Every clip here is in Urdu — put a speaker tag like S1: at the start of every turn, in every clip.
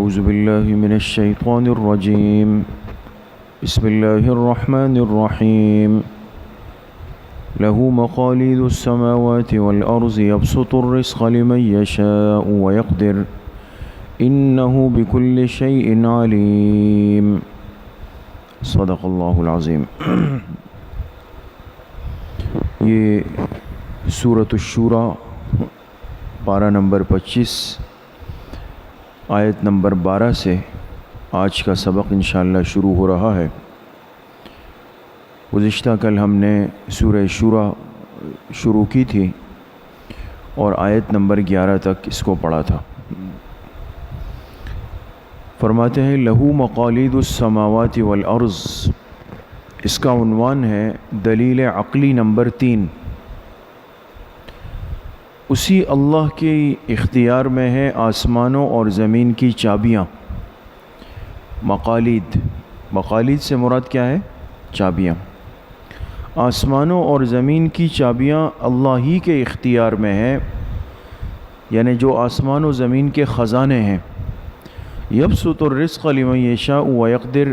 S1: أعوذ بالله من الشيطان الرجيم بسم الله الرحمن الرحيم له مقاليد السماوات والأرض يبسط الرزق لمن يشاء ويقدر إنه بكل شيء عليم صدق اللہ العظیم۔ یہ سورۃ الشورى پارہ نمبر 25 آیت نمبر 12 سے آج کا سبق انشاءاللہ شروع ہو رہا ہے۔ گزشتہ کل ہم نے سورہ شورى شروع کی تھی اور آیت نمبر 11 تک اس کو پڑھا تھا۔ فرماتے ہیں لہو مقالید السماوات والارض، اس کا عنوان ہے دلیل عقلی نمبر 3۔ اسی اللہ کے اختیار میں ہے آسمانوں اور زمین کی چابیاں۔ مقالید سے مراد کیا ہے؟ چابیاں۔ آسمانوں اور زمین کی چابیاں اللہ ہی کے اختیار میں ہے، یعنی جو آسمان و زمین کے خزانے ہیں۔ یبسط الرزق لمن یشاء ویقدر،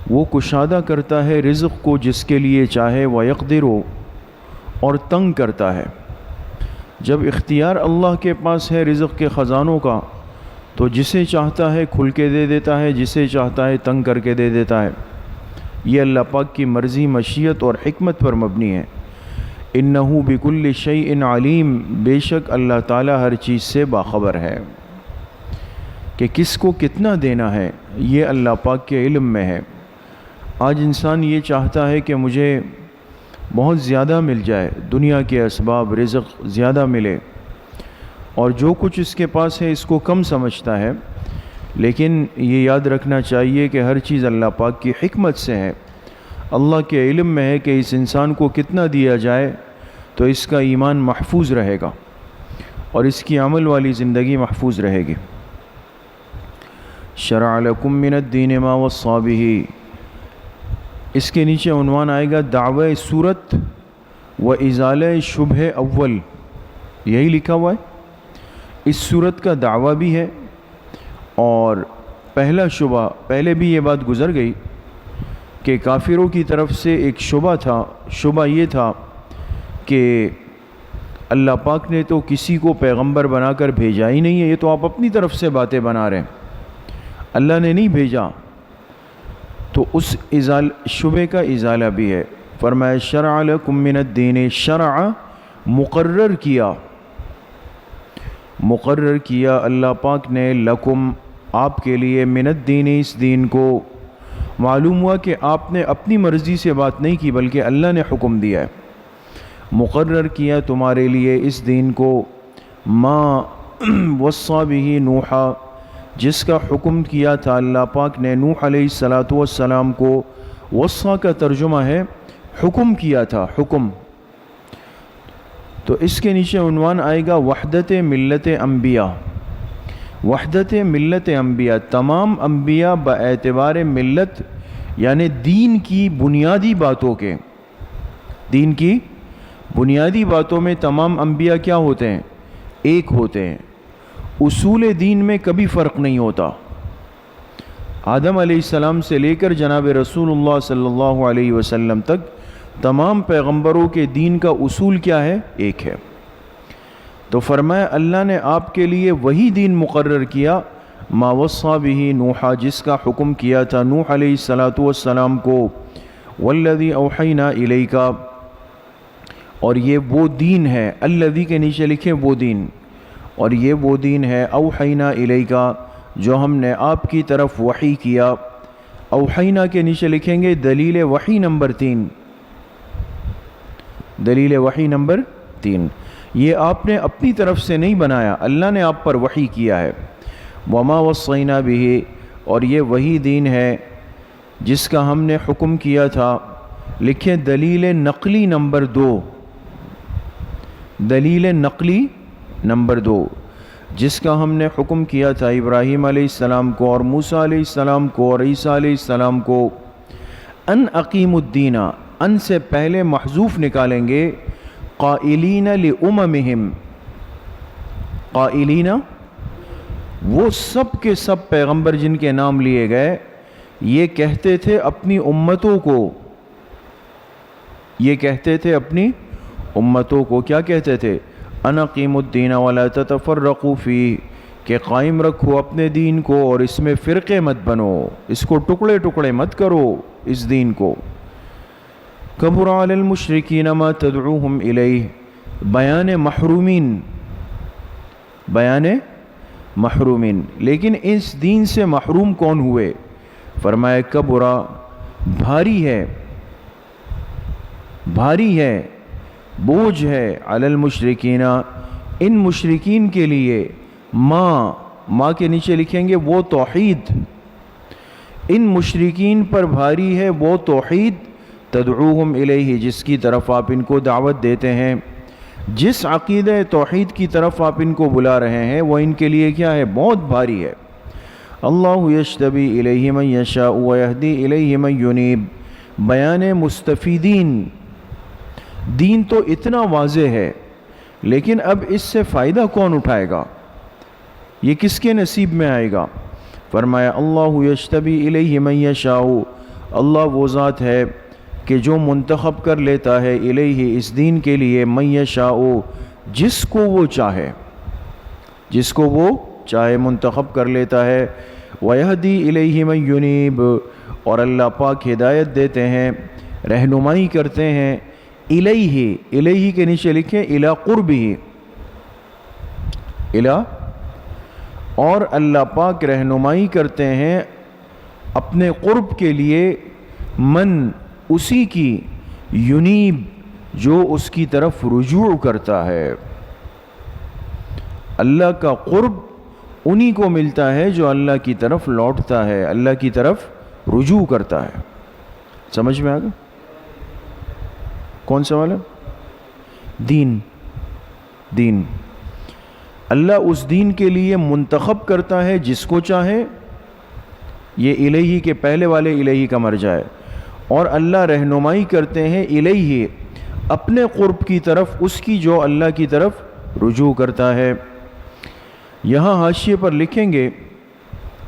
S1: وہ کشادہ کرتا ہے رزق کو جس کے لیے چاہے، ویقدر، اور تنگ کرتا ہے۔ جب اختیار اللہ کے پاس ہے رزق کے خزانوں کا تو جسے چاہتا ہے کھل کے دے دیتا ہے، جسے چاہتا ہے تنگ کر کے دے دیتا ہے۔ یہ اللہ پاک کی مرضی، مشیت اور حکمت پر مبنی ہے۔ انہ بکل شیء علیم، بے شک اللہ تعالیٰ ہر چیز سے باخبر ہے کہ کس کو کتنا دینا ہے، یہ اللہ پاک کے علم میں ہے۔ آج انسان یہ چاہتا ہے کہ مجھے بہت زیادہ مل جائے، دنیا کے اسباب، رزق زیادہ ملے، اور جو کچھ اس کے پاس ہے اس کو کم سمجھتا ہے۔ لیکن یہ یاد رکھنا چاہیے کہ ہر چیز اللہ پاک کی حکمت سے ہے۔ اللہ کے علم میں ہے کہ اس انسان کو کتنا دیا جائے تو اس کا ایمان محفوظ رہے گا اور اس کی عمل والی زندگی محفوظ رہے گی۔ شرع لکم من الدین ما وصی بہ، اس کے نیچے عنوان آئے گا دعوی صورت و ازالہ شبہ اول، یہی لکھا ہوا ہے۔ اس صورت کا دعویٰ بھی ہے اور پہلا شبہ، پہلے بھی یہ بات گزر گئی کہ کافروں کی طرف سے ایک شبہ تھا۔ شبہ یہ تھا کہ اللہ پاک نے تو کسی کو پیغمبر بنا کر بھیجا ہی نہیں ہے، یہ تو آپ اپنی طرف سے باتیں بنا رہے ہیں، اللہ نے نہیں بھیجا۔ تو اس شبہ کا ازالہ بھی ہے۔ فرمایا شرع لکم من الدین، شرع مقرر کیا اللہ پاک نے، لکم آپ کے لیے، من الدین اس دین کو۔ معلوم ہوا کہ آپ نے اپنی مرضی سے بات نہیں کی بلکہ اللہ نے حکم دیا ہے۔ مقرر کیا تمہارے لیے اس دین کو، ما وصی بہ نوحا، جس کا حکم کیا تھا اللہ پاک نے نوح علیہ السلام کو۔ وصی کا ترجمہ ہے حکم کیا تھا، حکم۔ تو اس کے نیچے عنوان آئے گا وحدت ملت انبیاء۔ وحدت ملت انبیاء، تمام انبیاء باعتبار ملت یعنی دین کی بنیادی باتوں کے، دین کی بنیادی باتوں میں تمام انبیاء کیا ہوتے ہیں؟ ایک ہوتے ہیں۔ اصول دین میں کبھی فرق نہیں ہوتا۔ آدم علیہ السلام سے لے کر جناب رسول اللہ صلی اللہ علیہ وسلم تک تمام پیغمبروں کے دین کا اصول کیا ہے؟ ایک ہے۔ تو فرمایا اللہ نے آپ کے لیے وہی دین مقرر کیا، ما وصی بہ نوحا، جس کا حکم کیا تھا نوح علیہ السلام کو، والذی اوحینا الیک، اور یہ وہ دین ہے، الذی کے نیچے لکھے وہ دین، اور یہ وہ دین ہے اوحینا الیک جو ہم نے آپ کی طرف وحی کیا۔ اوحینا کے نیچے لکھیں گے دلیل وحی نمبر 3، دلیل وحی نمبر 3۔ یہ آپ نے اپنی طرف سے نہیں بنایا، اللہ نے آپ پر وحی کیا ہے۔ وما وصینا بہ، اور یہ وہی دین ہے جس کا ہم نے حکم کیا تھا۔ لکھیں دلیل نقلی نمبر 2، دلیل نقلی نمبر 2، جس کا ہم نے حکم کیا تھا ابراہیم علیہ السلام کو اور موسیٰ علیہ السلام کو اور عیسیٰ علیہ السلام کو۔ ان اقیم الدین، ان سے پہلے محذوف نکالیں گے، قائلین لأممہم، قائلین وہ سب کے سب پیغمبر جن کے نام لیے گئے یہ کہتے تھے اپنی امتوں کو، یہ کہتے تھے اپنی امتوں کو، کیا کہتے تھے؟ انا قیموا الدین ولا تتفرقوا فیہ، کہ قائم رکھو اپنے دین کو اور اس میں فرقے مت بنو، اس کو ٹکڑے ٹکڑے مت کرو اس دین کو۔ کبر علی المشرکین ما تدعوہم الیہ، بیان محرومین، بیان محرومین، لیکن اس دین سے محروم کون ہوئے؟ فرمایا کبرا، بھاری ہے، بھاری ہے، بوجھ ہے، علی المشرکین، ان مشرکین کے لیے، ماں کے نیچے لکھیں گے وہ توحید، ان مشرکین پر بھاری ہے وہ توحید، تدعوہم الیہ، جس کی طرف آپ ان کو دعوت دیتے ہیں، جس عقیدہ توحید کی طرف آپ ان کو بلا رہے ہیں وہ ان کے لیے کیا ہے؟ بہت بھاری ہے۔ اللہ یجتبی الیہ من یشاء ویہدی الیہ من ینیب، بیان مستفیدین، دین تو اتنا واضح ہے لیکن اب اس سے فائدہ کون اٹھائے گا؟ یہ کس کے نصیب میں آئے گا؟ فرمایا اللہ یجتبی الیہ من یشاء، اللہ وہ ذات ہے کہ جو منتخب کر لیتا ہے الیہ، اس دین کے لیے، من یشاء، جس کو وہ چاہے، جس کو وہ چاہے منتخب کر لیتا ہے، ویہدی الیہ من ینیب، اور اللہ پاک ہدایت دیتے ہیں، رہنمائی کرتے ہیں، الیہ، الیہ کے نیچے لکھیں الی قربہ، الی، اور اللہ پاک رہنمائی کرتے ہیں اپنے قرب کے لیے، من، اسی کی، ینیب، جو اس کی طرف رجوع کرتا ہے۔ اللہ کا قرب انہی کو ملتا ہے جو اللہ کی طرف لوٹتا ہے، اللہ کی طرف رجوع کرتا ہے۔ سمجھ میں آ گیا؟ کون سا والا؟ دین، دین، اللہ اس دین کے لیے منتخب کرتا ہے جس کو چاہے، یہ الہی کے پہلے والے الہی کا مرجع ہے، اور اللہ رہنمائی کرتے ہیں الہی، اپنے قرب کی طرف، اس کی جو اللہ کی طرف رجوع کرتا ہے۔ یہاں حاشیے پر لکھیں گے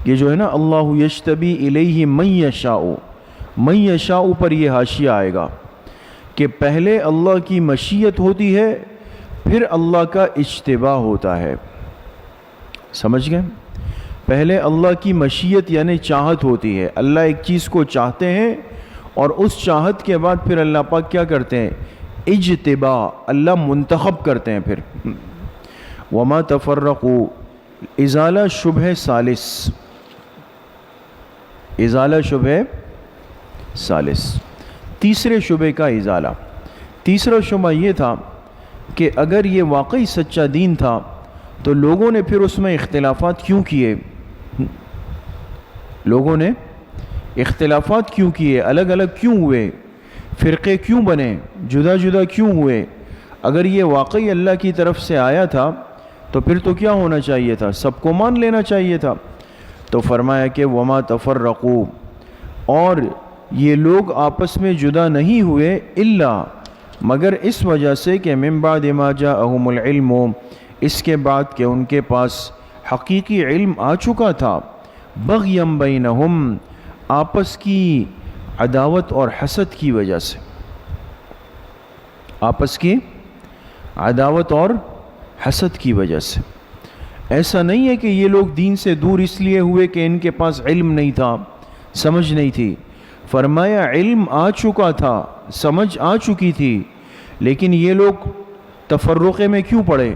S1: کہ جو ہے نا اللہ یجتبی الیہ من یشاء، من یشاء پر یہ حاشیہ آئے گا کہ پہلے اللہ کی مشیت ہوتی ہے پھر اللہ کا اجتباء ہوتا ہے۔ سمجھ گئے؟ پہلے اللہ کی مشیت یعنی چاہت ہوتی ہے، اللہ ایک چیز کو چاہتے ہیں اور اس چاہت کے بعد پھر اللہ پاک کیا کرتے ہیں؟ اجتباء، اللہ منتخب کرتے ہیں پھر۔ وما تفرقوا، ازالہ شبہ ثالث، ازالہ شبہ ثالث، تیسرے شبہ کا ازالہ۔ تیسرا شبہ یہ تھا کہ اگر یہ واقعی سچا دین تھا تو لوگوں نے پھر اس میں اختلافات کیوں کیے؟ لوگوں نے اختلافات کیوں کیے؟ الگ الگ کیوں ہوئے؟ فرقے کیوں بنے؟ جدا جدا کیوں ہوئے؟ اگر یہ واقعی اللہ کی طرف سے آیا تھا تو پھر تو کیا ہونا چاہیے تھا؟ سب کو مان لینا چاہیے تھا۔ تو فرمایا کہ وما تفرقوا، اور یہ لوگ آپس میں جدا نہیں ہوئے الا، مگر اس وجہ سے کہ من بعد ما جاءہم العلم، اس کے بعد کہ ان کے پاس حقیقی علم آ چکا تھا، بغیم بینہم، آپس کی عداوت اور حسد کی وجہ سے، آپس کی عداوت اور حسد کی وجہ سے۔ ایسا نہیں ہے کہ یہ لوگ دین سے دور اس لیے ہوئے کہ ان کے پاس علم نہیں تھا، سمجھ نہیں تھی۔ فرمایا علم آ چکا تھا، سمجھ آ چکی تھی، لیکن یہ لوگ تفرقے میں کیوں پڑے؟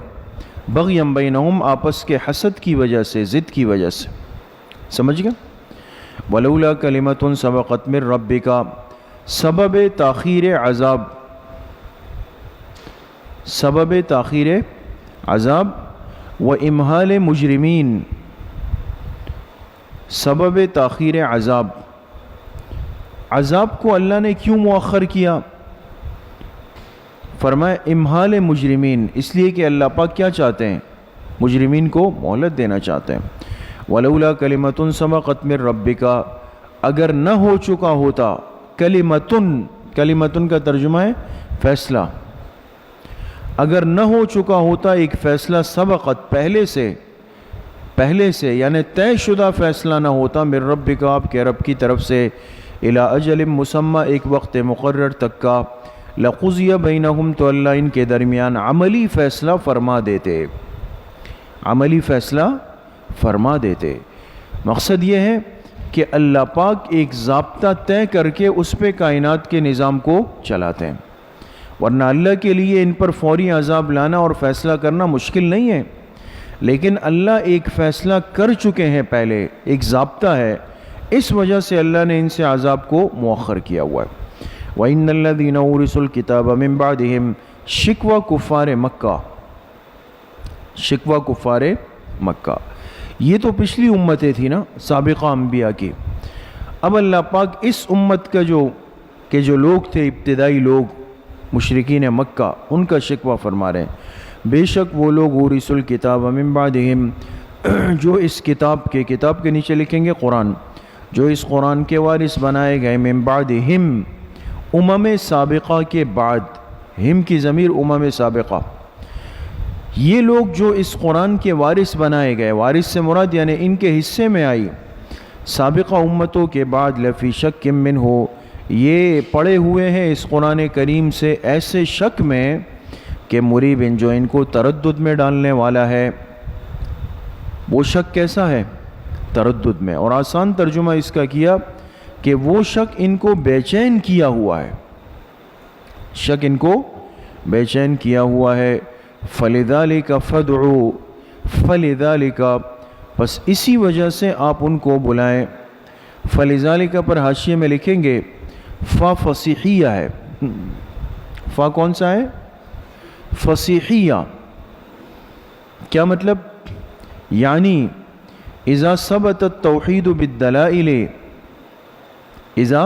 S1: بغیم بینہم، آپس کے حسد کی وجہ سے، ضد کی وجہ سے۔ سمجھ گئے؟ ولولا کلمۃ سبقت من ربک، سبب تاخیر عذاب، سبب تاخیر عذاب، و امہال مجرمین، سبب تاخیر عذاب، عذاب کو اللہ نے کیوں مؤخر کیا؟ فرمایا امہال مجرمین، اس لیے کہ اللہ پاک کیا چاہتے ہیں؟ مجرمین کو مہلت دینا چاہتے ہیں۔ ولولا کلمۃ سبقت من ربک، اگر نہ ہو چکا ہوتا، کلمۃن، کلمۃن کا ترجمہ ہے فیصلہ، اگر نہ ہو چکا ہوتا ایک فیصلہ، سبقت، پہلے سے، پہلے سے یعنی طے شدہ فیصلہ نہ ہوتا من ربک آپ کے رب کی طرف سے الی اجل مسمی ایک وقت مقرر تک کا لقضی بینہم تو اللہ ان کے درمیان عملی فیصلہ فرما دیتے، عملی فیصلہ فرما دیتے۔ مقصد یہ ہے کہ اللہ پاک ایک ضابطہ طے کر کے اس پہ کائنات کے نظام کو چلاتے ہیں، ورنہ اللہ کے لیے ان پر فوری عذاب لانا اور فیصلہ کرنا مشکل نہیں ہے، لیکن اللہ ایک فیصلہ کر چکے ہیں پہلے، ایک ضابطہ ہے، اس وجہ سے اللہ نے ان سے عذاب کو مؤخر کیا ہوا ہے۔ وَإِنَّ الَّذِينَ أُورِثُوا الْكِتَابَ مِن بَعْدِهِمْ شکوہ کفار مکہ، شکوہ کفار مکہ، یہ تو پچھلی امتیں تھی نا سابقہ انبیاء کی۔ اب اللہ پاک اس امت کا جو لوگ تھے ابتدائی لوگ مشرکین مکہ، ان کا شکوہ فرما رہے ہیں، بے شک وہ لوگ اورثوا الکتاب من بعدہم، جو اس کتاب کے نیچے لکھیں گے قرآن، جو اس قرآن کے وارث بنائے گئے من بعدہم امم سابقہ کے بعد، ہم کی ضمیر امم سابقہ، یہ لوگ جو اس قرآن کے وارث بنائے گئے، وارث سے مراد یعنی ان کے حصے میں آئی سابقہ امتوں کے بعد، لفی شک منہ، یہ پڑے ہوئے ہیں اس قرآن کریم سے ایسے شک میں کہ مریب جو ان کو تردد میں ڈالنے والا ہے۔ وہ شک کیسا ہے؟ تردد میں، اور آسان ترجمہ اس کا کیا کہ وہ شک ان کو بے چین کیا ہوا ہے، شک ان کو بے چین کیا ہوا ہے۔ فَلِذَلِكَ فَادْعُوا، فَلِذَلِكَ بس اسی وجہ سے آپ ان کو بلائیں۔ فَلِذَلِكَ پر حاشیے میں لکھیں گے فا فصیحیہ ہے، فا کون سا ہے؟ فصیحیہ، کیا مطلب؟ یعنی اذا ثبت التوحید بالدلائل، اذا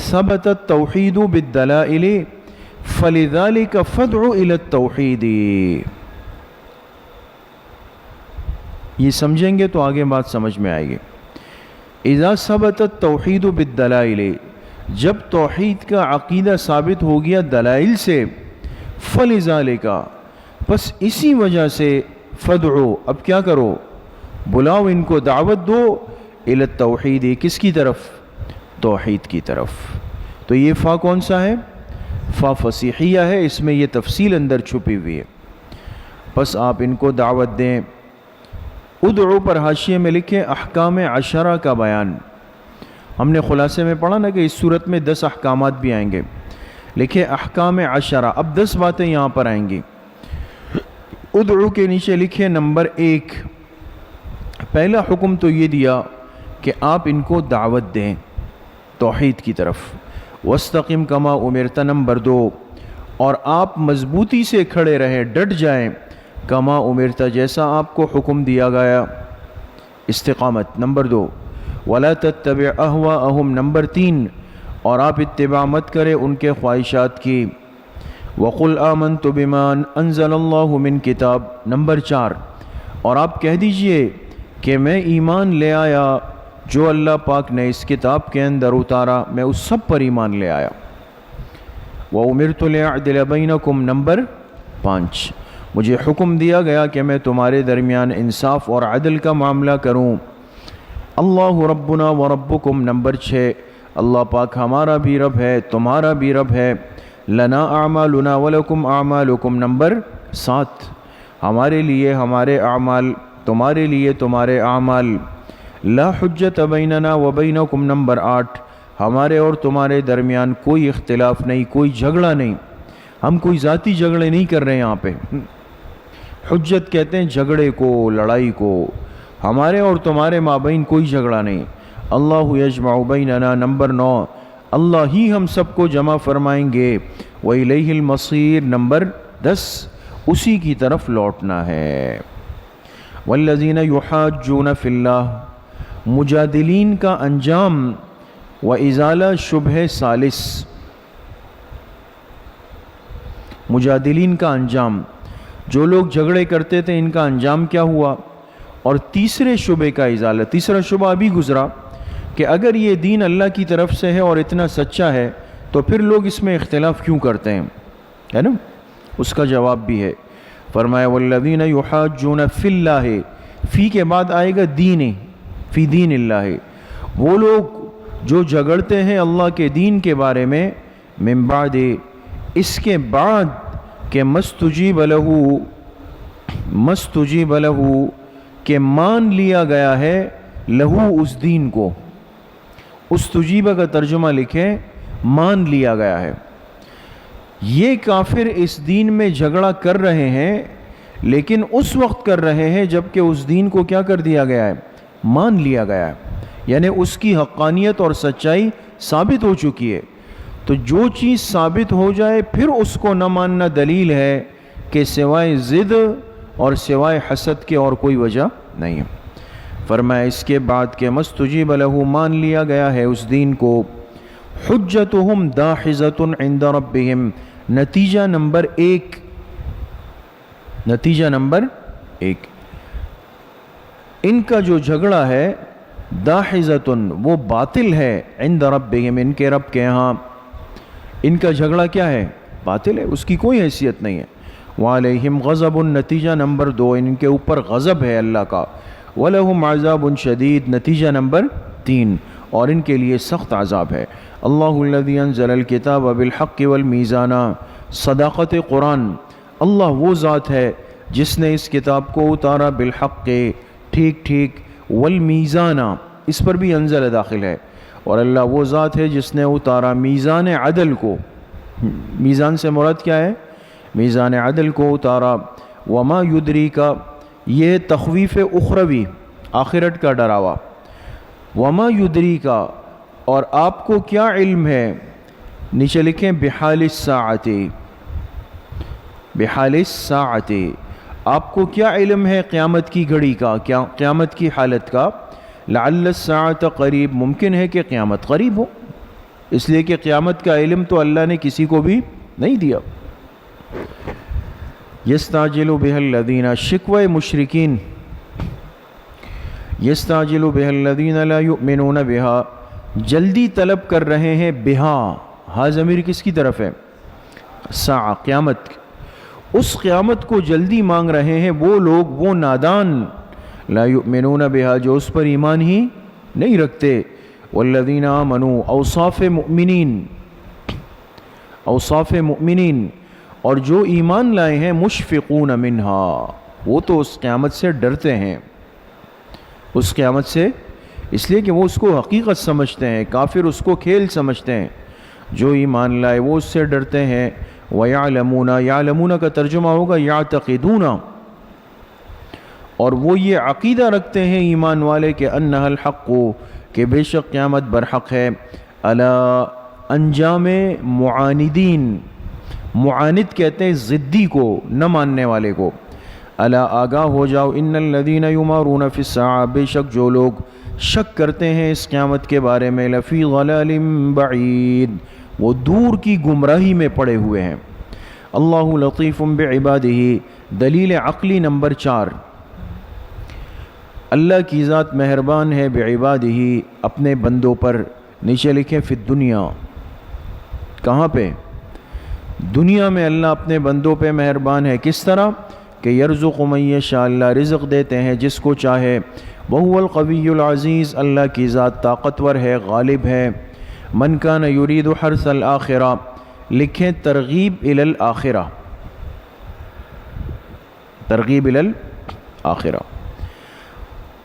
S1: ثبت التوحید بالدلائل فلذلك فادع الى التوحید، یہ سمجھیں گے تو آگے بات سمجھ میں آئے گی۔ اذا ثبت التوحید بالدلائل، جب توحید کا عقیدہ ثابت ہو گیا دلائل سے، فلذلك بس اسی وجہ سے، فادعو اب کیا کرو؟ بلاؤ ان کو، دعوت دو، الی التوحید کس کی طرف؟ توحید کی طرف۔ تو یہ فا کون سا ہے؟ فا فصیحیہ ہے، اس میں یہ تفصیل اندر چھپی ہوئی ہے، بس آپ ان کو دعوت دیں۔ ادعو پر حاشیے میں لکھیں احکام عشرہ کا بیان، ہم نے خلاصے میں پڑھا نا کہ اس صورت میں 10 احکامات بھی آئیں گے، لکھیں احکام عشرہ، اب 10 باتیں یہاں پر آئیں گی۔ ادعو کے نیچے لکھیں نمبر 1، پہلا حکم تو یہ دیا کہ آپ ان کو دعوت دیں توحید کی طرف، واستقم کما امرت نمبر 2، اور آپ مضبوطی سے کھڑے رہیں، ڈٹ جائیں، کما امرت جیسا آپ کو حکم دیا گیا، استقامت نمبر 2، ولا تتبع اہواءہم نمبر 3، اور آپ اتباع مت کریں ان کے خواہشات کی، وقل آمنت بما انزل اللہ من کتاب نمبر 4، اور آپ کہہ دیجئے کہ میں ایمان لے آیا جو اللہ پاک نے اس کتاب کے اندر اتارا، میں اس سب پر ایمان لے آیا۔ وَأُمِرْتُ لِأَعْدِلَ بَيْنَكُمْ نمبر 5، مجھے حکم دیا گیا کہ میں تمہارے درمیان انصاف اور عدل کا معاملہ کروں۔ اللہ ربنا وربکم نمبر 6، اللہ پاک ہمارا بھی رب ہے تمہارا بھی رب ہے۔ لنا اعمالنا ولکم اعمالکم نمبر 7، ہمارے لیے ہمارے اعمال، تمہارے لیے تمہارے اعمال۔ لا حجت بیننا وبینکم نمبر 8، ہمارے اور تمہارے درمیان کوئی اختلاف نہیں، کوئی جھگڑا نہیں، ہم کوئی ذاتی جھگڑے نہیں کر رہے ہیں یہاں پہ۔ حجت کہتے ہیں جھگڑے کو، لڑائی کو، ہمارے اور تمہارے مابین کوئی جھگڑا نہیں۔ اللہ یجمع بیننا نمبر 9، اللہ ہی ہم سب کو جمع فرمائیں گے۔ وَإِلَيْهِ الْمَصِيرُ نمبر 10، اسی کی طرف لوٹنا ہے۔ وَالَّذِينَ يُحَاجُّونَ فِي اللَّهِ، مجادلین کا انجام، وَإِزَالَ شُبْهِ ثالث، مجادلین کا انجام، جو لوگ جھگڑے کرتے تھے ان کا انجام کیا ہوا؟ اور تیسرے شبے کا ازالہ، تیسرا شبہ ابھی گزرا کہ اگر یہ دین اللہ کی طرف سے ہے اور اتنا سچا ہے تو پھر لوگ اس میں اختلاف کیوں کرتے ہیں، ہے نا؟ اس کا جواب بھی ہے۔ فرمایا والذین یحاجون فی اللہ، فی کے بعد آئے گا دین، فی دین اللہ، وہ لوگ جو جھگڑتے ہیں اللہ کے دین کے بارے میں، من بعد، اس کے بعد کہ مستجیب لہو، کہ مان لیا گیا ہے، لہو اس دین کو، استجیبہ کا ترجمہ لکھیں مان لیا گیا ہے۔ یہ کافر اس دین میں جھگڑا کر رہے ہیں، لیکن اس وقت کر رہے ہیں جب کہ اس دین کو کیا کر دیا گیا ہے، مان لیا گیا ہے، یعنی اس کی حقانیت اور سچائی ثابت ہو چکی ہے۔ تو جو چیز ثابت ہو جائے پھر اس کو نہ ماننا دلیل ہے کہ سوائے ضد اور سوائے حسد کے اور کوئی وجہ نہیں ہے۔ فرمایا اس کے بعد کہ مستجیب لہو، مان لیا گیا ہے اس دین کو، حجتہم داحضۃ عند ربہم، نتیجہ نمبر ایک، ان کا جو جھگڑا ہے داحضۃ، وہ باطل ہے، عند ربہم، ان کے رب کے ہاں، ان کا جھگڑا کیا ہے، باطل ہے، اس کی کوئی حیثیت نہیں ہے۔ وعلیہم غضب، نتیجہ نمبر دو، ان کے اوپر غضب ہے اللہ کا، وَلَهُمْ عَذَابٌ شَدِيدٌ، نتیجہ نمبر تین، اور ان کے لیے سخت عذاب ہے۔ اللہ الذی انزل الکتاب بالحق والمیزان، صداقت قرآن، اللہ وہ ذات ہے جس نے اس کتاب کو اتارا بالحق کے، ٹھیک ٹھیک، والمیزان، اس پر بھی انزل داخل ہے، اور اللہ وہ ذات ہے جس نے اتارا میزان عدل کو، میزان سے مراد کیا ہے، میزان عدل کو اتارا۔ وما یدریک، یہ تخویف اخروی، آخرت کا ڈراوا، وما یدریک، اور آپ کو کیا علم ہے، نیچے لکھیں بحال الساعت، بحال الساعت، آپ کو کیا علم ہے قیامت کی گھڑی کا، قیامت کی حالت کا، لعل الساعت قریب، ممکن ہے کہ قیامت قریب ہو، اس لیے کہ قیامت کا علم تو اللہ نے کسی کو بھی نہیں دیا۔ یستعجل بها الذین، شکوہ مشرکین، یستعجل بها الذین لا یؤمنون بها، جلدی طلب کر رہے ہیں، بہا، ہا ضمیر کس کی طرف ہے، ساعہ، قیامت، اس قیامت کو جلدی مانگ رہے ہیں وہ لوگ، وہ نادان، لا یؤمنون بها، جو اس پر ایمان ہی نہیں رکھتے، والذین آمنوا، اوصاف مؤمنین، اوصاف مؤمنین، اور جو ایمان لائے ہیں، مشفقون منہا، وہ تو اس قیامت سے ڈرتے ہیں، اس قیامت سے، اس لیے کہ وہ اس کو حقیقت سمجھتے ہیں، کافر اس کو کھیل سمجھتے ہیں، جو ایمان لائے وہ اس سے ڈرتے ہیں۔ وَيَعْلَمُونَ، یعلمون کا ترجمہ ہوگا یعتقدون، اور وہ یہ عقیدہ رکھتے ہیں ایمان والے کہ انہا الحق، کہ بے شک قیامت برحق ہے۔ الا، انجام معاندین، معاند کہتے ہیں ضدی کو، نہ ماننے والے کو، الا آگاہ ہو جاؤ، ان الذین یمارون فی الساعہ، بے شک جو لوگ شک کرتے ہیں اس قیامت کے بارے میں، لفی ضلال بعید، وہ دور کی گمراہی میں پڑے ہوئے ہیں۔ اللہ لطیف بعبادہ، دلیل عقلی نمبر 4، اللہ کی ذات مہربان ہے، بعبادہ، اپنے بندوں پر، نیچے لکھیں فی الدنیا، کہاں پہ، دنیا میں اللہ اپنے بندوں پہ مہربان ہے، کس طرح کہ یرزق من یشاء، اللہ رزق دیتے ہیں جس کو چاہے، وہو القوی العزیز، اللہ کی ذات طاقتور ہے، غالب ہے۔ من کان یرید حرث الآخرہ، لکھیں ترغیب الی الآخرہ، ترغیب الی الآخرہ،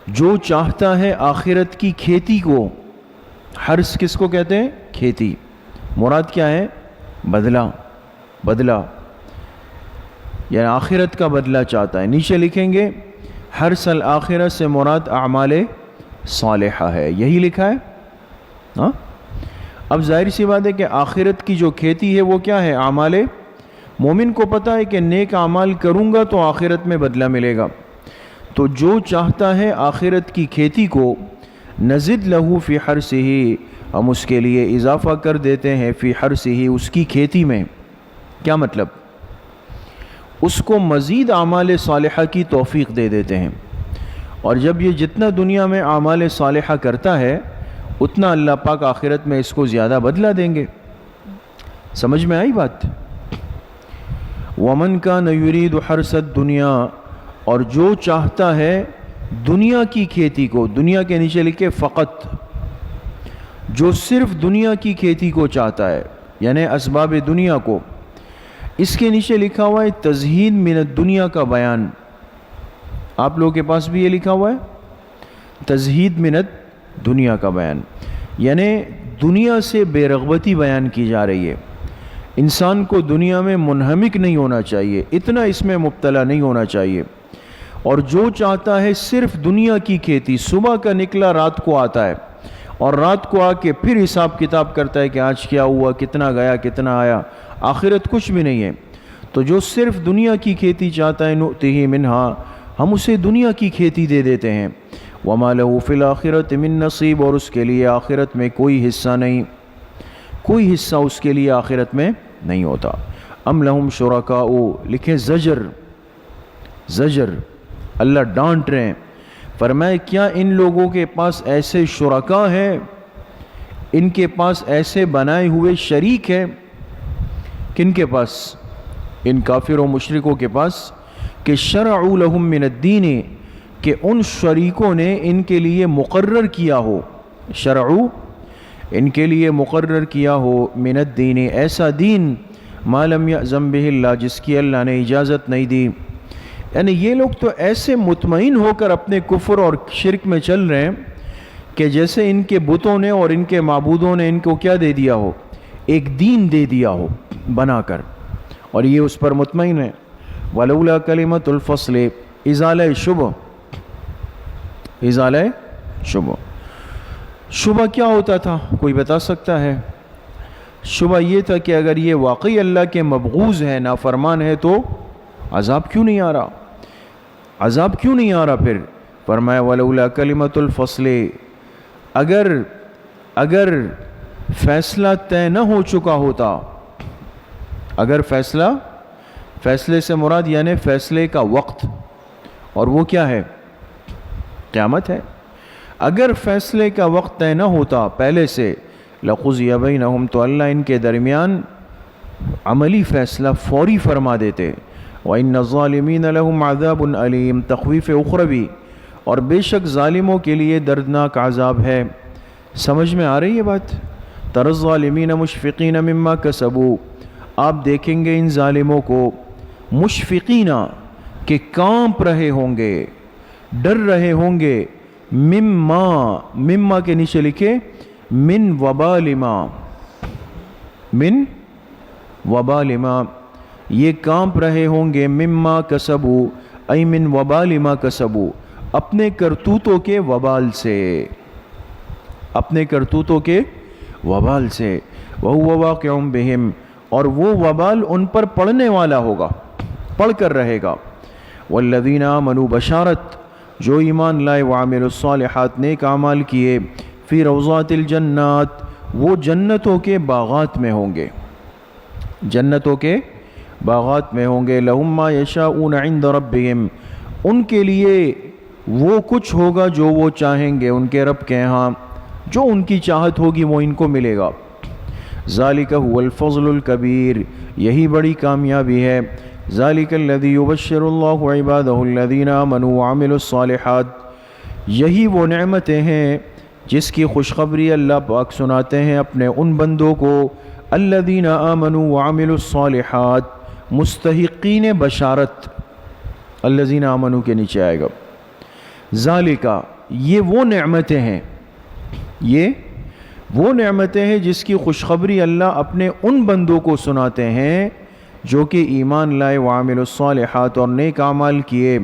S1: جو چاہتا ہے آخرت کی کھیتی کو، حرث کس کو کہتے ہیں، کھیتی، مراد کیا ہے، بدلہ، بدلہ، یعنی آخرت کا بدلہ چاہتا ہے۔ نیچے لکھیں گے حرث الآخرہ سے مراد اعمال صالحہ ہے، یہی لکھا ہے، ہاں۔ اب ظاہر سی بات ہے کہ آخرت کی جو کھیتی ہے وہ کیا ہے، اعمال، مومن کو پتہ ہے کہ نیک اعمال کروں گا تو آخرت میں بدلہ ملے گا، تو جو چاہتا ہے آخرت کی کھیتی کو، نزد لہو فی حرثہ، ہم اس کے لیے اضافہ کر دیتے ہیں، فی حرثہ، اس کی کھیتی میں، کیا مطلب، اس کو مزید اعمال صالحہ کی توفیق دے دیتے ہیں، اور جب یہ جتنا دنیا میں اعمال صالحہ کرتا ہے اتنا اللہ پاک آخرت میں اس کو زیادہ بدلہ دیں گے۔ سمجھ میں آئی بات؟ ومن کان یرید حرث الدنیا، اور جو چاہتا ہے دنیا کی کھیتی کو، دنیا کے نیچے لکھے فقط، جو صرف دنیا کی کھیتی کو چاہتا ہے یعنی اسباب دنیا کو، اس کے نیچے لکھا ہوا ہے تزہید من الدنیا کا بیان، آپ لوگوں کے پاس بھی یہ لکھا ہوا ہے تزہید من الدنیا کا بیان، یعنی دنیا سے بے رغبتی بیان کی جا رہی ہے، انسان کو دنیا میں منہمک نہیں ہونا چاہیے، اتنا اس میں مبتلا نہیں ہونا چاہیے، اور جو چاہتا ہے صرف دنیا کی کھیتی، صبح کا نکلا رات کو آتا ہے اور رات کو آ کے پھر حساب کتاب کرتا ہے کہ آج کیا ہوا، کتنا گیا کتنا آیا، آخرت کچھ بھی نہیں ہے، تو جو صرف دنیا کی کھیتی چاہتا ہے نؤتیہ منہا، ہم اسے دنیا کی کھیتی دے دیتے ہیں، وما لہ فی الآخرۃ من نصیب، اور اس کے لیے آخرت میں کوئی حصہ نہیں، کوئی حصہ اس کے لیے آخرت میں نہیں ہوتا۔ ام لہم شرکاء، لکھیں زجر، زجر، اللہ ڈانٹ رہے ہیں، فرمائے کیا ان لوگوں کے پاس ایسے شرکاء ہیں، ان کے پاس ایسے بنائے ہوئے شریک ہیں، کن کے پاس؟ ان کافر و مشرکوں کے پاس، کہ شرعوا لہم من الدین، کہ ان شریکوں نے ان کے لیے مقرر کیا ہو، شرعوا ان کے لیے مقرر کیا ہو، من الدین ایسا دین، ما لم یأذن بہ اللہ، جس کی اللہ نے اجازت نہیں دی، یعنی یہ لوگ تو ایسے مطمئن ہو کر اپنے کفر اور شرک میں چل رہے ہیں کہ جیسے ان کے بتوں نے اور ان کے معبودوں نے ان کو کیا دے دیا ہو، ایک دین دے دیا ہو بنا کر، اور یہ اس پر مطمئن ہے۔ ولولا کلمۃ الفصل، ازالہ شبہ، ازالہ شبہ، شبہ کیا ہوتا تھا کوئی بتا سکتا ہے؟ شبہ یہ تھا کہ اگر یہ واقعی اللہ کے مبغوض ہے، نافرمان ہے، تو عذاب کیوں نہیں آ رہا، عذاب کیوں نہیں آ رہا؟ پھر فرمایا ولولا کلمۃ الفصل، اگر فیصلہ طے نہ ہو چکا ہوتا، اگر فیصلے سے مراد یعنی فیصلے کا وقت، اور وہ کیا ہے؟ قیامت ہے، اگر فیصلے کا وقت طے نہ ہوتا پہلے سے، لقضی بینہم، تو اللہ ان کے درمیان عملی فیصلہ فوری فرما دیتے، وَإِنَّ الظَّالِمِينَ لَهُمْ عَذَابٌ أَلِيمٌ، تخویف اخروی، اور بے شک ظالموں کے لیے دردناک عذاب ہے۔ سمجھ میں آ رہی ہے بات؟ تَرَى الظَّالِمِينَ مُشْفِقِينَ مِمَّا كَسَبُوا، آپ دیکھیں گے ان ظالموں کو مشفقین، کہ کانپ رہے ہوں گے، ڈر رہے ہوں گے، مما کے نیچے لکھے من وبال ما، من وبال ما، یہ کانپ رہے ہوں گے مما کسبو، ای من وبال ما کسبو، اپنے کرتوتوں کے وبال سے، اپنے کرتوتوں کے وبال سے، وَهُوَ وَاقِعٌ بِهِمْ، اور وہ وبال ان پر پڑنے والا ہوگا، پڑھ کر رہے گا۔ وَالَّذِينَ آمَنُوا، بشارت جو ایمان لائے، وَعَمِلُوا الصَّالِحَاتِ نیک اعمال کیے، فی روضات الجنات، وہ جنتوں کے باغات میں ہوں گے، جنتوں کے باغات میں ہوں گے، لَهُمْ مَا يَشَاءُونَ عِنْدَ رَبِّهِمْ، ان کے لیے وہ کچھ ہوگا جو وہ چاہیں گے ان کے رب کے ہاں، جو ان کی چاہت ہوگی وہ ان کو ملے گا۔ ذَلِكَ هُوَ الْفَضْلُ الْكَبِيرُ، یہی بڑی کامیابی ہے۔ ذَلِكَ الَّذِي يُبَشِّرُ اللَّهُ عِبَادَهُ الَّذِينَ آمَنُوا وَعَمِلُوا الصَّالِحَاتِ، یہی وہ نعمتیں ہیں جس کی خوشخبری اللہ پاک سناتے ہیں اپنے ان بندوں کو، الَّذِينَ آمَنُوا وَعَمِلُوا الصَّالِحَاتِ، مستحقین بشارت، الَّذِينَ آمَنُوا کے نیچے آئے گا۔ ذَلِكَ، یہ وہ نعمتیں ہیں، یہ وہ نعمتیں ہیں جس کی خوشخبری اللہ اپنے ان بندوں کو سناتے ہیں جو کہ ایمان لائے، وعاملوا الصالحات، اور نیک اعمال کیے۔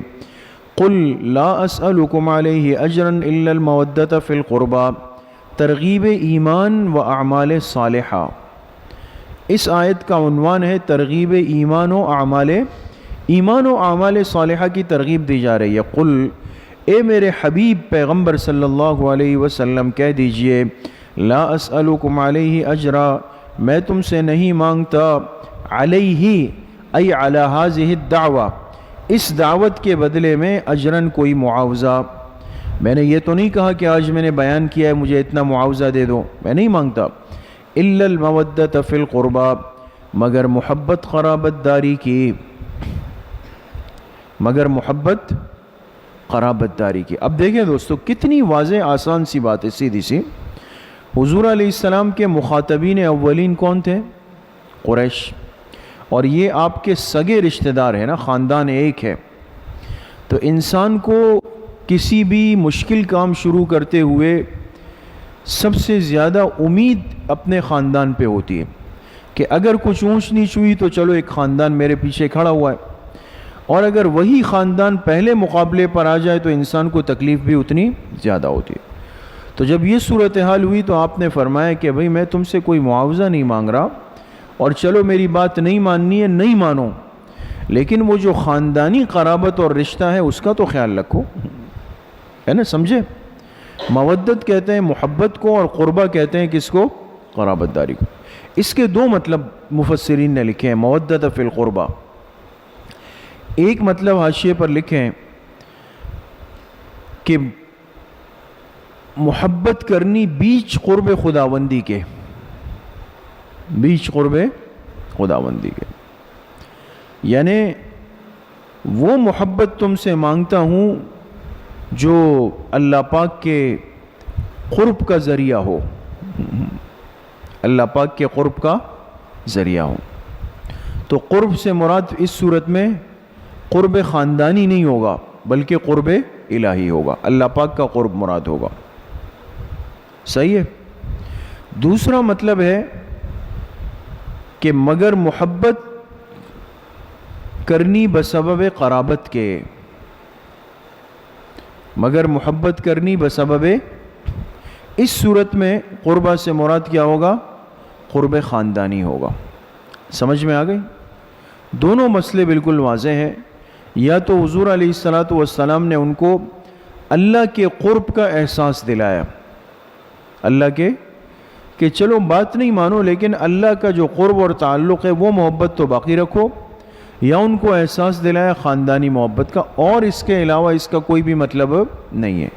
S1: قل لا اسألکم علیہ اجرا الا المودۃ فی القربى، ترغیب ایمان و اعمال صالحہ، اس آیت کا عنوان ہے ترغیب ایمان و اعمال صالحہ کی ترغیب دی جا رہی ہے۔ قل، اے میرے حبیب پیغمبر صلی اللہ علیہ وسلم کہہ دیجئے، لا اسألکم علیہ اجرا، میں تم سے نہیں مانگتا، علیہ ای علی ہذہ الدعوہ، اس دعوت کے بدلے میں، اجرن کوئی معاوضہ، میں نے یہ تو نہیں کہا کہ آج میں نے بیان کیا ہے مجھے اتنا معاوضہ دے دو، میں نہیں مانگتا، الا المودۃ فی القربى، مگر محبت قرابت داری کی، مگر محبت قرابت داری کی۔ اب دیکھیں دوستو کتنی واضح آسان سی بات ہے، سیدھی سی۔ حضور علیہ السلام کے مخاطبین اولین کون تھے؟ قریش، اور یہ آپ کے سگے رشتہ دار ہیں نا، خاندان ایک ہے۔ تو انسان کو کسی بھی مشکل کام شروع کرتے ہوئے سب سے زیادہ امید اپنے خاندان پہ ہوتی ہے کہ اگر کچھ اونچ نیچ ہوئی تو چلو ایک خاندان میرے پیچھے کھڑا ہوا ہے، اور اگر وہی خاندان پہلے مقابلے پر آ جائے تو انسان کو تکلیف بھی اتنی زیادہ ہوتی ہے۔ تو جب یہ صورتحال ہوئی تو آپ نے فرمایا کہ بھئی میں تم سے کوئی معاوضہ نہیں مانگ رہا، اور چلو میری بات نہیں ماننی ہے نہیں مانو، لیکن وہ جو خاندانی قرابت اور رشتہ ہے اس کا تو خیال رکھو، ہے نا، سمجھے؟ مودت کہتے ہیں محبت کو، اور قربہ کہتے ہیں کس کو؟ قرابت داری کو۔ اس کے دو مطلب مفسرین نے لکھے ہیں، مودت فی القربہ۔ ایک مطلب حاشیے پر لکھیں کہ محبت کرنی بیچ قرب خداوندی کے، بیچ قرب خداوندی کے، یعنی وہ محبت تم سے مانگتا ہوں جو اللہ پاک کے قرب کا ذریعہ ہو، اللہ پاک کے قرب کا ذریعہ ہو۔ تو قرب سے مراد اس صورت میں قرب خاندانی نہیں ہوگا بلکہ قرب الہی ہوگا، اللہ پاک کا قرب مراد ہوگا، صحیح ہے۔ دوسرا مطلب ہے کہ مگر محبت کرنی بسبب قرابت کے، مگر محبت کرنی بسبب، اس صورت میں قربہ سے مراد کیا ہوگا؟ قرب خاندانی ہوگا۔ سمجھ میں آ گئی؟ دونوں مسئلے بالکل واضح ہیں۔ یا تو حضور علیہ السلام نے ان کو اللہ کے قرب کا احساس دلایا، اللہ کے کہ چلو بات نہیں مانو لیکن اللہ کا جو قرب اور تعلق ہے وہ محبت تو باقی رکھو، یا ان کو احساس دلایا خاندانی محبت کا، اور اس کے علاوہ اس کا کوئی بھی مطلب نہیں ہے۔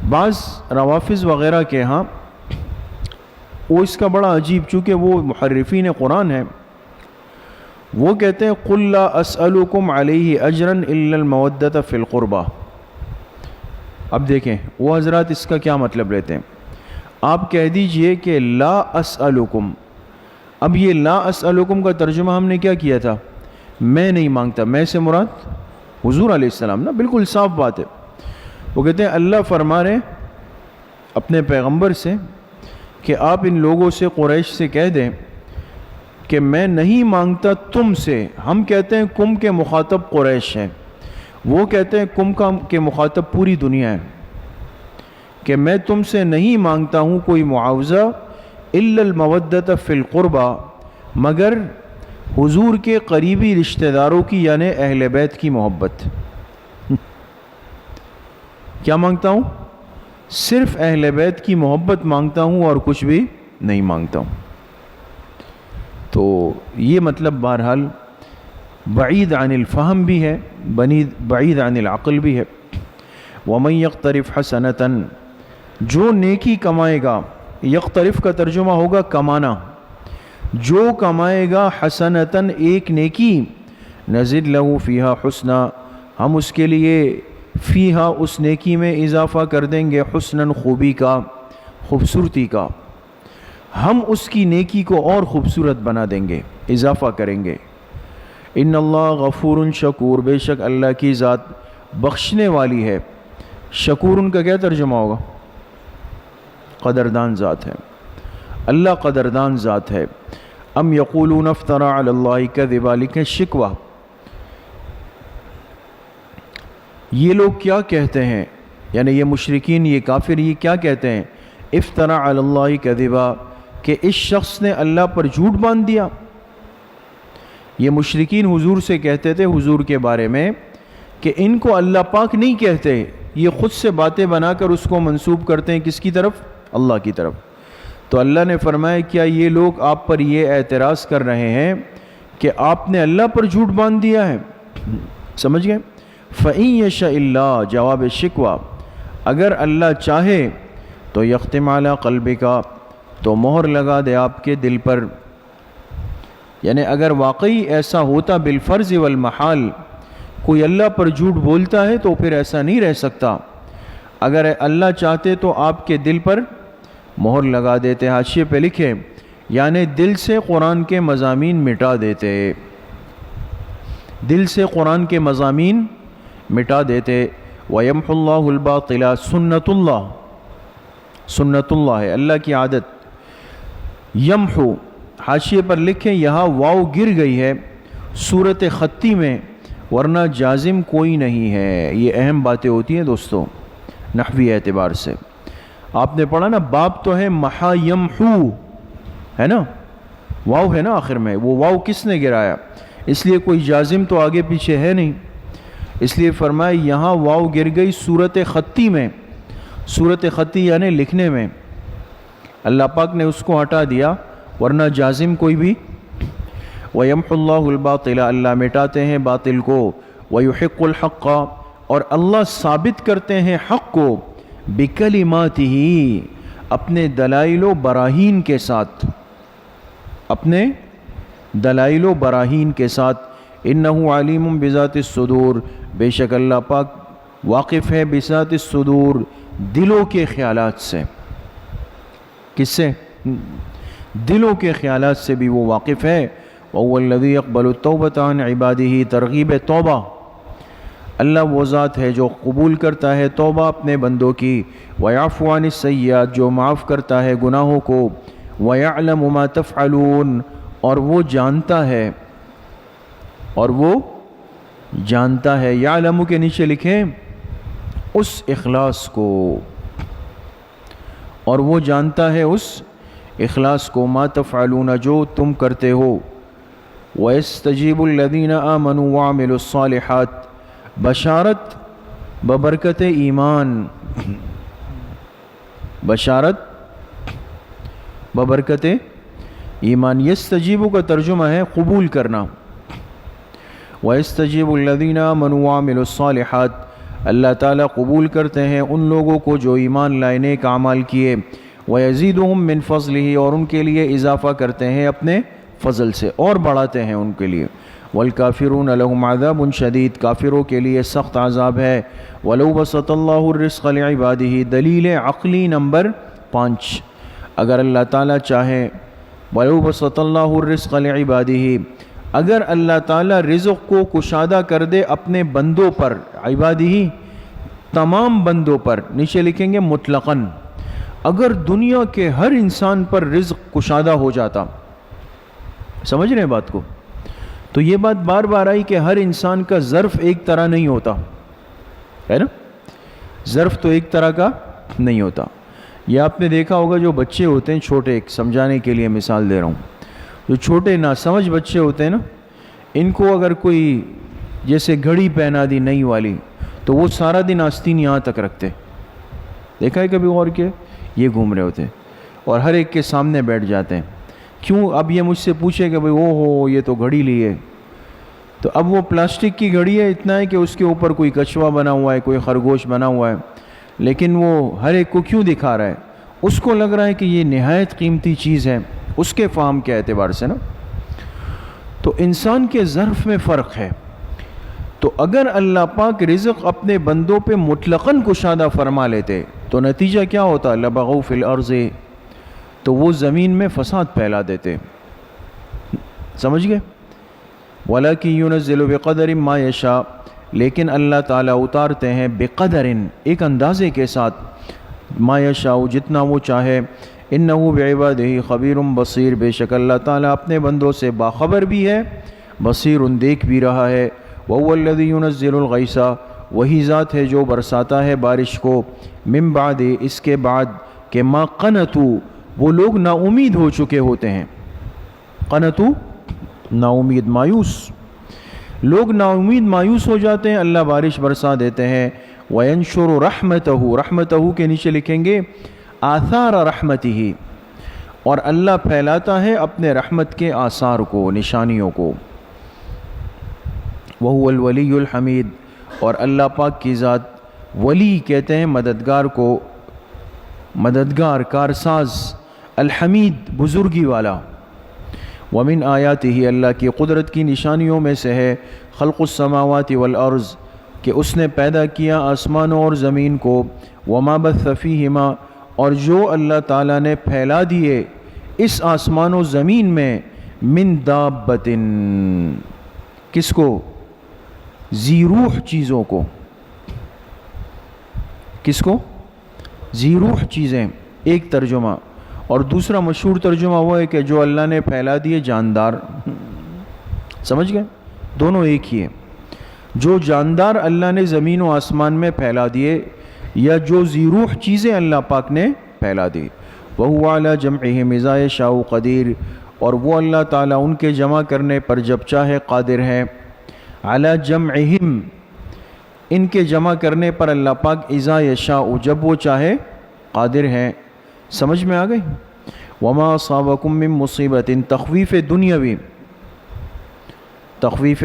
S1: بعض روافظ وغیرہ کے ہاں وہ اس کا بڑا عجیب، چونکہ وہ محرفین قرآن ہیں، وہ کہتے ہیں قُلْ لَا أَسْأَلُكُمْ عَلَيْهِ أَجْرًا إِلَّا الْمَوَدَّةَ فِي الْقُرْبَى۔ اب دیکھیں وہ حضرات اس کا کیا مطلب لیتے ہیں۔ آپ کہہ دیجئے کہ لا اسألکم، اب یہ لا اسألکم کا ترجمہ ہم نے کیا کیا تھا؟ میں نہیں مانگتا، میں سے مراد حضور علیہ السلام نا، بالکل صاف بات ہے۔ وہ کہتے ہیں اللہ فرما رہے اپنے پیغمبر سے کہ آپ ان لوگوں سے، قریش سے کہہ دیں کہ میں نہیں مانگتا تم سے۔ ہم کہتے ہیں کم کے مخاطب قریش ہیں، وہ کہتے ہیں کم کے مخاطب پوری دنیا ہے، کہ میں تم سے نہیں مانگتا ہوں کوئی معاوضہ الا المودۃ فی القربہ، مگر حضور کے قریبی رشتہ داروں کی یعنی اہل بیت کی محبت۔ کیا مانگتا ہوں؟ صرف اہل بیت کی محبت مانگتا ہوں اور کچھ بھی نہیں مانگتا ہوں۔ تو یہ مطلب بہرحال بعید عن الفہم بھی ہے، بعید عن العقل بھی ہے۔ وَمَنْ يَقْتَرِفْ حَسَنَةً، جو نیکی کمائے گا، یقترف کا ترجمہ ہوگا کمانا، جو کمائے گا حسنتاً ایک نیکی، نزد لہو فیہا حسنا، ہم اس کے لیے فیہا اس نیکی میں اضافہ کر دیں گے، حسناً خوبی کا، خوبصورتی کا، ہم اس کی نیکی کو اور خوبصورت بنا دیں گے، اضافہ کریں گے۔ ان اللہ غفور شکور، بے شک اللہ کی ذات بخشنے والی ہے۔ شکور ان کا کیا ترجمہ ہوگا؟ قدردان ذات ہے، اللہ قدردان ذات ہے۔ ام یقولون افترى علی اللہ کذبا، لکھیں شکوہ، یہ لوگ کیا کہتے ہیں، یعنی یہ مشرکین، یہ کافر، یہ کیا کہتے ہیں؟ افترى علی اللہ کذبا، کہ اس شخص نے اللہ پر جھوٹ باندھ دیا۔ یہ مشرکین حضور سے کہتے تھے حضور کے بارے میں کہ ان کو اللہ پاک نہیں کہتے، یہ خود سے باتیں بنا کر اس کو منسوب کرتے ہیں کس کی طرف؟ اللہ کی طرف۔ تو اللہ نے فرمایا کیا یہ لوگ آپ پر یہ اعتراض کر رہے ہیں کہ آپ نے اللہ پر جھوٹ باندھ دیا ہے؟ سمجھ گئے؟ فَإِن يَشَأِ اللَّهُ، جواب شکوہ، اگر اللہ چاہے تو یختم علی قلبک، تو مہر لگا دے آپ کے دل پر، یعنی اگر واقعی ایسا ہوتا بالفرض والمحال، کوئی اللہ پر جھوٹ بولتا ہے تو پھر ایسا نہیں رہ سکتا۔ اگر اللہ چاہتے تو آپ کے دل پر مہر لگا دیتے۔ حاشیے پہ لکھے یعنی دل سے قرآن کے مضامین مٹا دیتے، دل سے قرآن کے مضامین مٹا دیتے۔ وَيَمْحُ اللَّهُ الْبَاطِلَ، سنت اللہ ہے، اللہ کی عادت۔ یمحو، حاشیے پر لکھیں یہاں واو گر گئی ہے صورت خطی میں، ورنہ جازم کوئی نہیں ہے۔ یہ اہم باتیں ہوتی ہیں دوستو نحوی اعتبار سے۔ آپ نے پڑھا نا باب تو ہے محا یمحو ہے نا، واو ہے نا آخر میں، وہ واو کس نے گرایا؟ اس لیے کوئی جازم تو آگے پیچھے ہے نہیں، اس لیے فرمایا یہاں واو گر گئی صورت خطی میں، صورت خطی یعنی لکھنے میں، اللہ پاک نے اس کو ہٹا دیا، ورنہ جازم کوئی بھی۔ وَيَمْحُ اللَّهُ الْبَاطِلَ، اللہ مٹاتے ہیں باطل کو، وَيُحِقُّ الْحَقَّ، اور اللہ ثابت کرتے ہیں حق کو، بِكَلِمَاتِهِ، اپنے دلائل و براہین کے ساتھ، اپنے دلائل و براہین کے ساتھ۔ انہو علیم بذات الصدور، بے شک اللہ پاک واقف ہے بذات الصدور، دلوں کے خیالات سے۔ کس سے؟ دلوں کے خیالات سے بھی وہ واقف ہے۔ وَهُوَ الَّذِي يَقْبَلُ التَّوْبَةَ عَنْ عِبَادِهِ، ترغیب توبہ، اللہ وہ ذات ہے جو قبول کرتا ہے توبہ اپنے بندوں کی۔ وَيَعْفُو عَنِ السَّيِّئَاتِ، جو معاف کرتا ہے گناہوں کو۔ وَيَعْلَمُ مَا تَفْعَلُونَ، اور وہ جانتا ہے، اور وہ جانتا ہے، یعلم کے نیچے لکھیں اس اخلاص کو، اور وہ جانتا ہے اس اخلاص کو، ما تفعلون، جو تم کرتے ہو۔ وَيَسْتَجِيبُ الَّذِينَ آمَنُوا وَعَمِلُوا الصَّالِحَاتِ، بشارت ببرکت ایمان، بشارت ببرکت ایمان۔ یستجیب کا ترجمہ ہے قبول کرنا۔ وَيَسْتَجِيبُ الَّذِينَ آمَنُوا وَعَمِلُوا الصَّالِحَاتِ، اللہ تعالیٰ قبول کرتے ہیں ان لوگوں کو جو ایمان لائے، نیک اعمال کیے۔ وَيَزِيدُهُم مِّن فَضْلِهِ، اور ان کے لیے اضافہ کرتے ہیں اپنے فضل سے اور بڑھاتے ہیں ان کے لیے۔ وَالْكَافِرُونَ لَهُمْ عَذَابٌ شَدِيدٌ، کافروں کے لیے سخت عذاب ہے۔ وَلَوْ بَسَطَ اللَّهُ الرِّزْقَ لِعِبَادِهِ، دلیل عقلی نمبر 5، اگر اللہ تعالیٰ چاہے، وَلَوْ بَسَطَ اللَّهُ الرِّزْقَ لِعِبَادِهِ، اگر اللہ تعالیٰ رزق کو کشادہ کر دے اپنے بندوں پر، عبادہ تمام بندوں پر، نیچے لکھیں گے مطلقاً، اگر دنیا کے ہر انسان پر رزق کشادہ ہو جاتا، سمجھ رہے ہیں بات کو؟ تو یہ بات بار بار آئی کہ ہر انسان کا ظرف ایک طرح نہیں ہوتا ہے نا، ظرف تو ایک طرح کا نہیں ہوتا۔ یہ آپ نے دیکھا ہوگا جو بچے ہوتے ہیں چھوٹے، ایک سمجھانے کے لیے مثال دے رہا ہوں، جو چھوٹے ناسمجھ بچے ہوتے ہیں نا، ان کو اگر کوئی جیسے گھڑی پہنا دی نئی والی تو وہ سارا دن آستین یہاں تک رکھتے، دیکھا ہے کبھی غور کیا؟ یہ گھوم رہے ہوتے اور ہر ایک کے سامنے بیٹھ جاتے ہیں۔ کیوں؟ اب یہ مجھ سے پوچھے کہ بھئی ہو یہ تو گھڑی لی ہے، تو اب وہ پلاسٹک کی گھڑی ہے، اتنا ہے کہ اس کے اوپر کوئی کچھوا بنا ہوا ہے، کوئی خرگوش بنا ہوا ہے، لیکن وہ ہر ایک کو کیوں دکھا رہا ہے؟ اس کو لگ رہا ہے کہ یہ نہایت قیمتی چیز ہے، اس کے فہم کے اعتبار سے نا۔ تو انسان کے ظرف میں فرق ہے۔ تو اگر اللہ پاک رزق اپنے بندوں پہ مطلقاً کشادہ فرما لیتے تو نتیجہ کیا ہوتا؟ لبغوا فی الارض، تو وہ زمین میں فساد پھیلا دیتے، سمجھ گئے؟ وَلَكِنْ يُنَزِّلُ بِقَدَرٍ مَا يَشَاءُ، لیکن اللہ تعالیٰ اتارتے ہیں بقدر، ایک اندازے کے ساتھ، ما یشاء، جتنا وہ چاہے۔ انہ بعبادہ خبیر بصیر، بے شک اللہ تعالیٰ اپنے بندوں سے باخبر بھی ہے، بصیر دیکھ بھی رہا ہے۔ وَهُوَ الَّذِي يُنَزِّلُ الْغَيْثَ، وہی ذات ہے جو برساتا ہے بارش کو، من بعد، اس کے بعد کہ ما قنطوا، وہ لوگ نا امید ہو چکے ہوتے ہیں۔ قنطوا، نا امید، مایوس، لوگ نا امید مایوس ہو جاتے ہیں، اللہ بارش برسا دیتے ہیں۔ وَيَنْشُرُ رَحْمَتَهُ، رحمتہ کے نیچے لکھیں گے آثار رحمتہ، اور اللہ پھیلاتا ہے اپنے رحمت کے آثار کو، نشانیوں کو۔ وَهُوَ الْوَلِيُّ الْحَمِيدُ، اور اللہ پاک کی ذات ولی کہتے ہیں مددگار کو، مددگار، کارساز، الحمید، بزرگی والا۔ ومن آیاتہ اللہ کی قدرت کی نشانیوں میں سے ہے خلق السماوات والارض کہ اس نے پیدا کیا آسمانوں اور زمین کو، وما بث فیہما اور جو اللہ تعالیٰ نے پھیلا دیے اس آسمان و زمین میں، من دابۃ کس کو؟ ذی روح چیزوں کو۔ کس کو؟ ذی روح چیزیں، ایک ترجمہ، اور دوسرا مشہور ترجمہ وہ ہے کہ جو اللہ نے پھیلا دیے جاندار۔ سمجھ گئے؟ دونوں ایک ہی ہے۔ جو جاندار اللہ نے زمین و آسمان میں پھیلا دیے، یا جو ذی روح چیزیں اللہ پاک نے پھیلا دی۔ وَهُوَ عَلَى جَمْعِهِمْ إِذَا يَشَاءُ قَدِيرٌ اور وہ اللہ تعالیٰ ان کے جمع کرنے پر جب چاہے قادر ہے۔ عَلَى جَمْعِهِمْ ان کے جمع کرنے پر اللہ پاک اذا یشاء جب وہ چاہے قادر ہے۔ سمجھ میں آ گئی؟ وما اصابکم من مصیبت تخویف دنیاوی، تخویف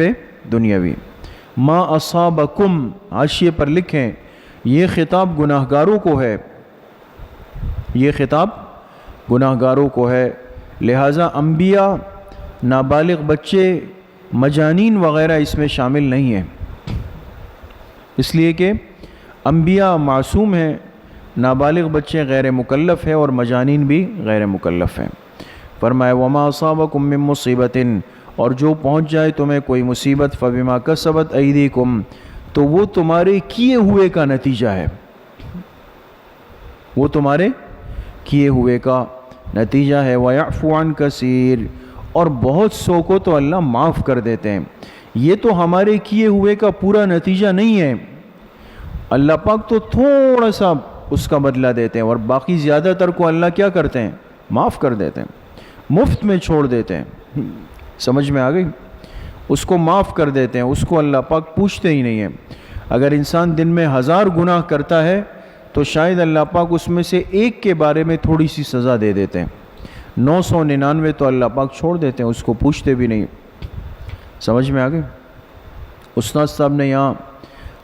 S1: دنیاوی۔ ما اصابکم حاشیے پر لکھیں یہ خطاب گناہ گاروں کو ہے، یہ خطاب گناہ گاروں کو ہے، لہٰذا انبیاء، نابالغ بچے، مجانین وغیرہ اس میں شامل نہیں ہیں، اس لیے کہ انبیاء معصوم ہیں، نابالغ بچے غیر مکلف ہیں اور مجانین بھی غیر مکلف ہیں۔ فرمایا وما اصابکم من مصیبت اور جو پہنچ جائے تمہیں کوئی مصیبت فبما کسبت ایدیکم تو وہ تمہارے کیے ہوئے کا نتیجہ ہے، وہ تمہارے کیے ہوئے کا نتیجہ ہے۔ وَيَعْفُو عَنْ كَثِيرٍ اور بہت سو کو تو اللہ معاف کر دیتے ہیں۔ یہ تو ہمارے کیے ہوئے کا پورا نتیجہ نہیں ہے، اللہ پاک تو تھوڑا سا اس کا بدلہ دیتے ہیں اور باقی زیادہ تر کو اللہ کیا کرتے ہیں؟ معاف کر دیتے ہیں، مفت میں چھوڑ دیتے ہیں۔ سمجھ میں آ گئی؟ اس کو معاف کر دیتے ہیں، اس کو اللہ پاک پوچھتے ہی نہیں ہیں۔ اگر انسان دن میں 1000 گناہ کرتا ہے تو شاید اللہ پاک اس میں سے ایک کے بارے میں تھوڑی سی سزا دے دیتے ہیں، 999 تو اللہ پاک چھوڑ دیتے ہیں، اس کو پوچھتے بھی نہیں۔ سمجھ میں آ گئی؟ استاد صاحب نے یہاں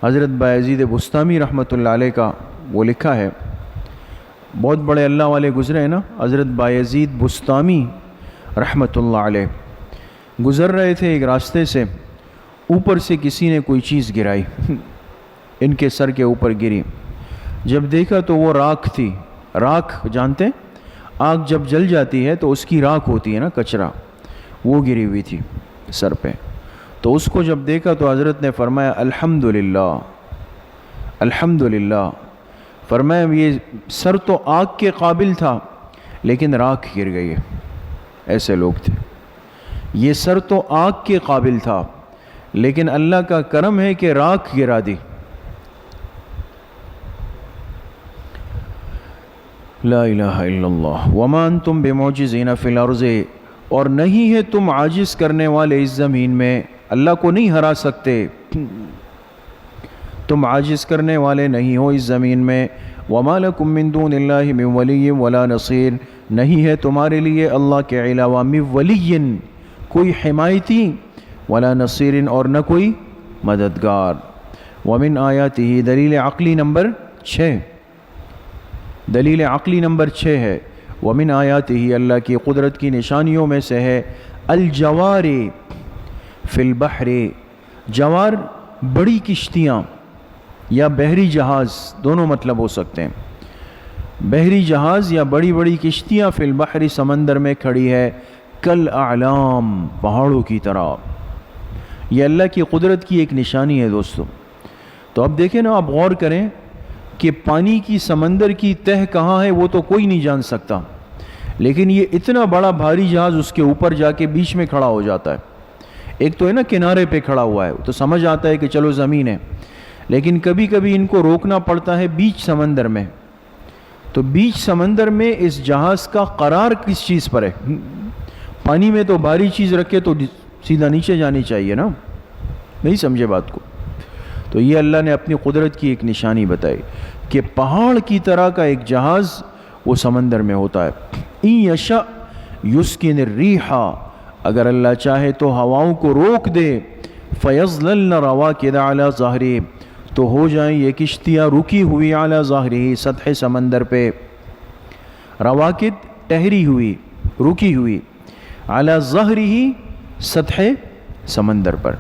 S1: حضرت بایزید بستامی رحمۃ اللہ علیہ کا وہ لکھا ہے، بہت بڑے اللہ والے گزرے ہیں نا، حضرت بایزید بستامی رحمۃ اللہ علیہ گزر رہے تھے ایک راستے سے، اوپر سے کسی نے کوئی چیز گرائی، ان کے سر کے اوپر گری، جب دیکھا تو وہ راکھ تھی۔ راکھ جانتے ہیں؟ آگ جب جل جاتی ہے تو اس کی راکھ ہوتی ہے نا، کچرا، وہ گری ہوئی تھی سر پہ۔ تو اس کو جب دیکھا تو حضرت نے فرمایا الحمدللہ، الحمدللہ، فرمایا یہ سر تو آگ کے قابل تھا لیکن راکھ گر گئی ہے۔ ایسے لوگ تھے، یہ سر تو آگ کے قابل تھا لیکن اللہ کا کرم ہے کہ راکھ گرا دی۔ لا الہ الا اللہ۔ وما انتم بمعجزین فی الارض اور نہیں ہے تم عاجز کرنے والے اس زمین میں، اللہ کو نہیں ہرا سکتے، تم عاجز کرنے والے نہیں ہو اس زمین میں۔ وما لکم من دون اللہ من ولی ولا نصیر نہیں ہے تمہارے لیے اللہ کے علاوہ من ولی کوئی حمایتی، ولا نصیر اور نہ کوئی مددگار۔ ومن آیاتہ دلیل عقلی نمبر 6، دلیل عقلی نمبر 6 ہے ومن آیاتہ اللہ کی قدرت کی نشانیوں میں سے ہے الجوار فی البحر، جوار بڑی کشتیاں یا بحری جہاز، دونوں مطلب ہو سکتے ہیں، بحری جہاز یا بڑی بڑی کشتیاں فی البحر سمندر میں کھڑی ہے، کل اعلام پہاڑوں کی طرح۔ یہ اللہ کی قدرت کی ایک نشانی ہے دوستو۔ تو اب دیکھیں نا، آپ غور کریں کہ پانی کی سمندر کی تہ کہاں ہے وہ تو کوئی نہیں جان سکتا، لیکن یہ اتنا بڑا بھاری جہاز اس کے اوپر جا کے بیچ میں کھڑا ہو جاتا ہے۔ ایک تو ہے نا کنارے پہ کھڑا ہوا ہے تو سمجھ آتا ہے کہ چلو زمین ہے، لیکن کبھی کبھی ان کو روکنا پڑتا ہے بیچ سمندر میں۔ تو بیچ سمندر میں اس جہاز کا قرار کس چیز پر ہے؟ پانی میں تو بھاری چیز رکھے تو سیدھا نیچے جانی چاہیے نا، نہیں سمجھے بات کو؟ تو یہ اللہ نے اپنی قدرت کی ایک نشانی بتائی کہ پہاڑ کی طرح کا ایک جہاز وہ سمندر میں ہوتا ہے۔ ان یشاء یسکن الریح اگر اللہ چاہے تو ہواؤں کو روک دے، فیظللن رواکد علی ظہرہ تو ہو جائیں یہ کشتیاں رکی ہوئی علی ظہرہ سطح سمندر پہ، رواکد ٹہری ہوئی، رکی ہوئی، علی ظہرہ سطح سمندر پر۔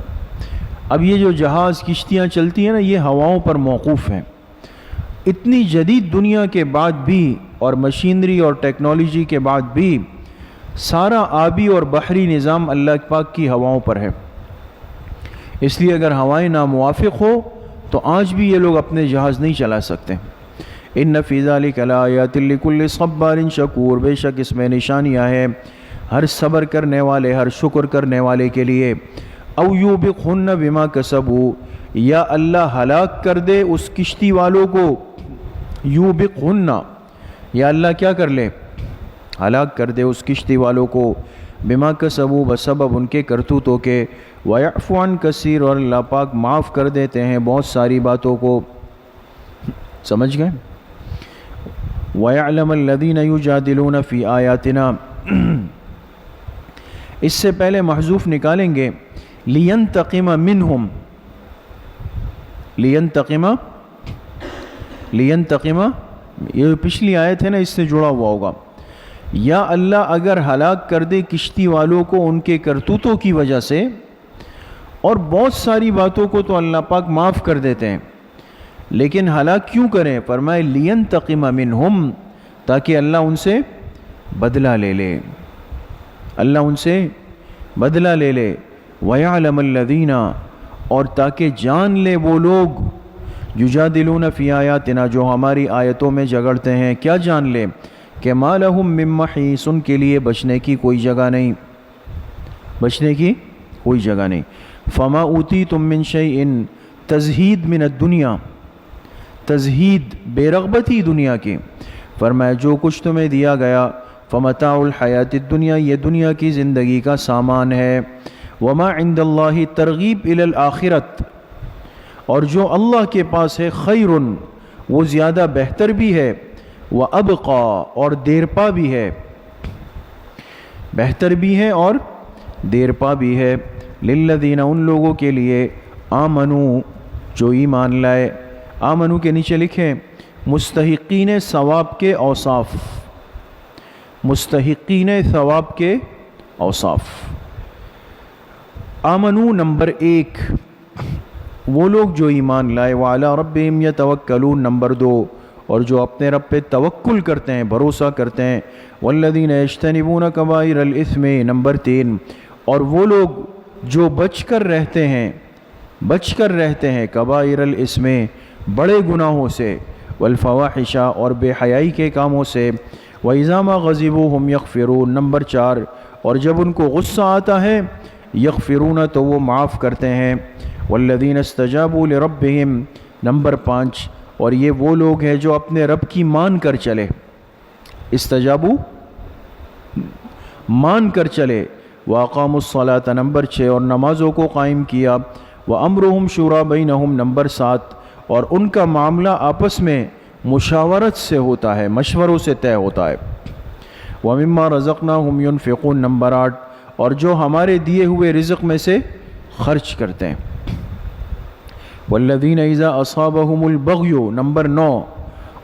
S1: اب یہ جو جہاز کشتیاں چلتی ہیں نا، یہ ہواؤں پر موقوف ہیں۔ اتنی جدید دنیا کے بعد بھی اور مشینری اور ٹیکنالوجی کے بعد بھی سارا آبی اور بحری نظام اللہ پاک کی ہواؤں پر ہے۔ اس لیے اگر ہوائیں ناموافق ہو تو آج بھی یہ لوگ اپنے جہاز نہیں چلا سکتے۔ ان فی ذلک لآیات لکل صبار شکور، بے شک اس میں نشانیاں ہیں ہر صبر کرنے والے، ہر شکر کرنے والے کے لیے۔ او یوبقہن بما کسبوا، یا اللہ ہلاک کر دے اس کشتی والوں کو، یوبقہن، یا اللہ کیا کر لے، ہلاک کر دے اس کشتی والوں کو، بما کسبوا، بسبب ان کے کرتوتوں کے، ویعفو عن کثیر، اور اللہ پاک معاف کر دیتے ہیں بہت ساری باتوں کو۔ سمجھ گئے؟ وَيَعْلَمَ الَّذِينَ يُجَادِلُونَ فِي آيَاتِنَا، اس سے پہلے محذوف نکالیں گے، لِيَنْتَقِمَ مِنْهُمْ، لِيَنْتَقِمَ، یہ پچھلی آیت ہے نا، اس سے جڑا ہوا ہوگا۔ یا اللہ اگر ہلاک کر دے کشتی والوں کو ان کے کرتوتوں کی وجہ سے، اور بہت ساری باتوں کو تو اللہ پاک معاف کر دیتے ہیں، لیکن ہلاک کیوں کریں؟ فرمائے لِيَنْتَقِمَ مِنْهُمْ، تاکہ اللہ ان سے بدلہ لے لے، اللہ ان سے بدلہ لے لے۔ وَيَعْلَمَ الَّذِينَ، اور تاکہ جان لے وہ لوگ، یجادلون فی آیاتنا، جو ہماری آیتوں میں جھگڑتے ہیں، کیا جان لے کہ ما لہم من محیص، ان کے لیے بچنے کی کوئی جگہ نہیں، بچنے کی کوئی جگہ نہیں۔ فما اوتیتم من شیء، تزہید من الدنیا، تزہید بے رغبتی دنیا کی، فرمایا جو کچھ تمہیں دیا گیا، فمتاع الحیات الدنیا، یہ دنیا کی زندگی کا سامان ہے، وما عند اللہ، ترغیب الی الآخرت، اور جو اللہ کے پاس ہے، خیر، وہ زیادہ بہتر بھی ہے، وابقا، اور دیرپا بھی ہے، بہتر بھی ہے اور دیرپا بھی ہے، للذین، ان لوگوں کے لیے، آمنو، جو ایمان لائے۔ آمنو کے نیچے لکھیں مستحقین ثواب کے اوصاف، مستحقین ثواب کے اوصاف۔ آمنو نمبر 1، وہ لوگ جو ایمان لائے، وعلی ربہم یتوکلون نمبر 2، اور جو اپنے رب پہ توکل کرتے ہیں، بھروسہ کرتے ہیں، والذین یجتنبون کبائر الاثم نمبر 3، اور وہ لوگ جو بچ کر رہتے ہیں کبائر الاثم، بڑے گناہوں سے، والفواحش، اور بے حیائی کے کاموں سے، وَإِذَا مَا غَضِبُوا هُمْ يَغْفِرُونَ نمبر 4، اور جب ان کو غصہ آتا ہے، یغفرون، تو وہ معاف کرتے ہیں، والذین استجابوا لربہم نمبر 5، اور یہ وہ لوگ ہیں جو اپنے رب کی مان کر چلے، استجابوا مان کر چلے، وَأَقَامُوا الصَّلَاةَ نمبر 6، اور نمازوں کو قائم کیا، وَأَمْرُهُمْ شُورَىٰ بَيْنَهُمْ نمبر 7، اور ان کا معاملہ آپس میں مشاورت سے ہوتا ہے، مشوروں سے طے ہوتا ہے، وَمِمَّا رَزَقْنَاهُمْ يُنْفِقُونَ نمبر 8، اور جو ہمارے دیے ہوئے رزق میں سے خرچ کرتے ہیں، وَالَّذِينَ إِذَا أَصَابَهُمُ الْبَغْيُ نمبر 9،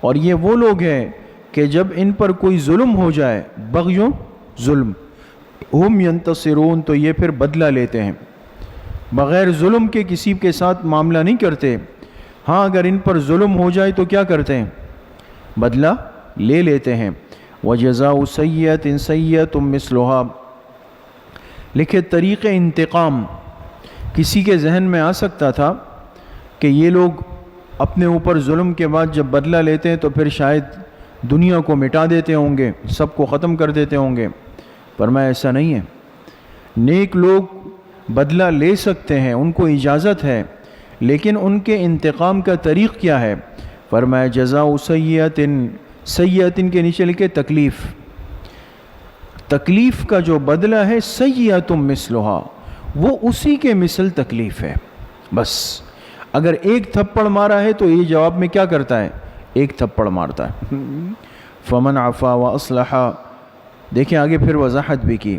S1: اور یہ وہ لوگ ہیں کہ جب ان پر کوئی ظلم ہو جائے، بغیو ظلم، ہم ینتصرون، تو یہ پھر بدلہ لیتے ہیں، بغیر ظلم کے کسی کے ساتھ معاملہ نہیں کرتے، ہاں اگر ان پر ظلم ہو جائے تو کیا کرتے ہیں؟ بدلہ لے لیتے ہیں۔ وَجَزَاءُ سَیِّئَةٍ سَیِّئَةٌ مِثْلُهَا، لکھے طریق انتقام، کسی کے ذہن میں آ سکتا تھا کہ یہ لوگ اپنے اوپر ظلم کے بعد جب بدلہ لیتے ہیں تو پھر شاید دنیا کو مٹا دیتے ہوں گے، سب کو ختم کر دیتے ہوں گے، فرمایا ایسا نہیں ہے، نیک لوگ بدلہ لے سکتے ہیں، ان کو اجازت ہے، لیکن ان کے انتقام کا طریق کیا ہے؟ فرمایا جزاء سیئۃ، سیئۃ کے نیچے لکھے تکلیف، تکلیف کا جو بدلہ ہے، سیئۃ مثلھا، وہ اسی کے مثل تکلیف ہے، بس اگر ایک تھپڑ مارا ہے تو یہ جواب میں کیا کرتا ہے؟ ایک تھپڑ مارتا ہے۔ فمن عفا واصلح، دیکھیں آگے پھر وضاحت بھی کی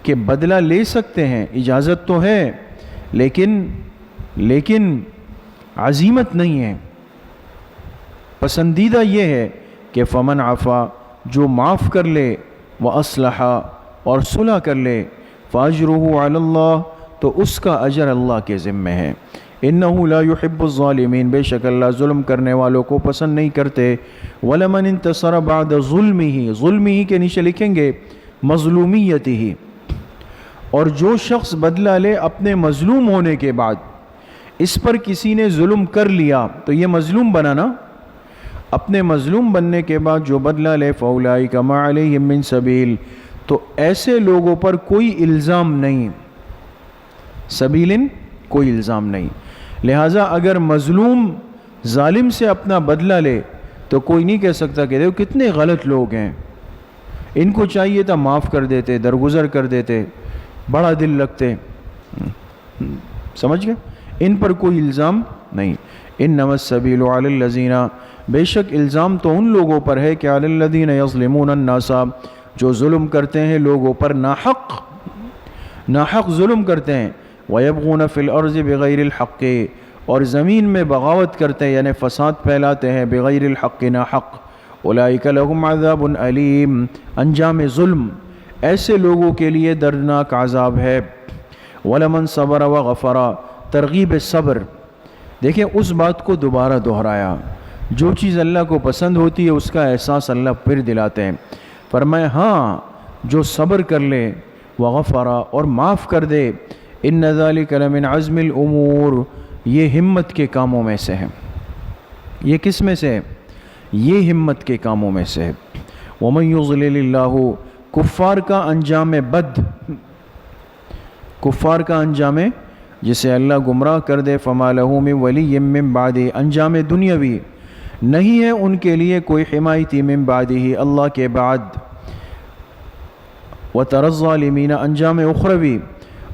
S1: کہ بدلہ لے سکتے ہیں، اجازت تو ہے، لیکن عزیمت نہیں ہے، پسندیدہ یہ ہے کہ فمن عفا، جو معاف کر لے، واصلح، اور صلح کر لے، فاجرہ علی اللہ، تو اس کا اجر اللہ کے ذمہ ہے۔ انہ لا یحب الظالمین، بے شک اللہ ظلم کرنے والوں کو پسند نہیں کرتے۔ ولمن انتصر بعد ظلمہ، ظلمہ کے نیچے لکھیں گے مظلومیتہ، اور جو شخص بدلہ لے اپنے مظلوم ہونے کے بعد، اس پر کسی نے ظلم کر لیا تو یہ مظلوم بنا نا، اپنے مظلوم بننے کے بعد جو بدلہ لے، فاولئک ما علیہم من سبیل، تو ایسے لوگوں پر کوئی الزام نہیں، سبیل کوئی الزام نہیں۔ لہٰذا اگر مظلوم ظالم سے اپنا بدلہ لے تو کوئی نہیں کہہ سکتا کہ دیکھو کتنے غلط لوگ ہیں، ان کو چاہیے تھا معاف کر دیتے، درگزر کر دیتے، بڑا دل رکھتے۔ سمجھ گئے؟ ان پر کوئی الزام نہیں۔ انما السبیل علی الذین، بے شک الزام تو ان لوگوں پر ہے کہ علی الذین یظلمون الناس، جو ظلم کرتے ہیں لوگوں پر، ناحق ظلم کرتے ہیں، وَيَبْغُونَ فِي الْأَرْضِ بِغَيْرِ الْحَقِّ، اور زمین میں بغاوت کرتے ہیں، یعنی فساد پھیلاتے ہیں، بغیر الحق، ناحق۔ اولئک لہم عذاب علیم، انجام ظلم ایسے لوگوں کے لیے دردناک عذاب ہے۔ وَلَمَنْ صَبَرَ وَغَفَرَ، ترغیب صبر، دیکھیں اس بات کو دوبارہ دہرایا، جو چیز اللہ کو پسند ہوتی ہے اس کا احساس اللہ پھر دلاتے ہیں۔ فرمائے ہاں جو صبر کر لے، وغفر، اور معاف کر دے، ان ذلک لمن عزم الامور، یہ ہمت کے کاموں میں سے ہے۔ یہ کس میں سے ہے؟ یہ ہمت کے کاموں میں سے ہے۔ ومن یضلل اللہ، کفار کا انجام بد، کفار کا انجام جسے اللہ گمراہ کر دے، فما لہ من ولی من بعدہ، انجام دنیاوی، نہیں ہے ان کے لیے کوئی حمایتی من بعدہ، اللہ کے بعد۔ وتری الظالمین، انجام اخروی،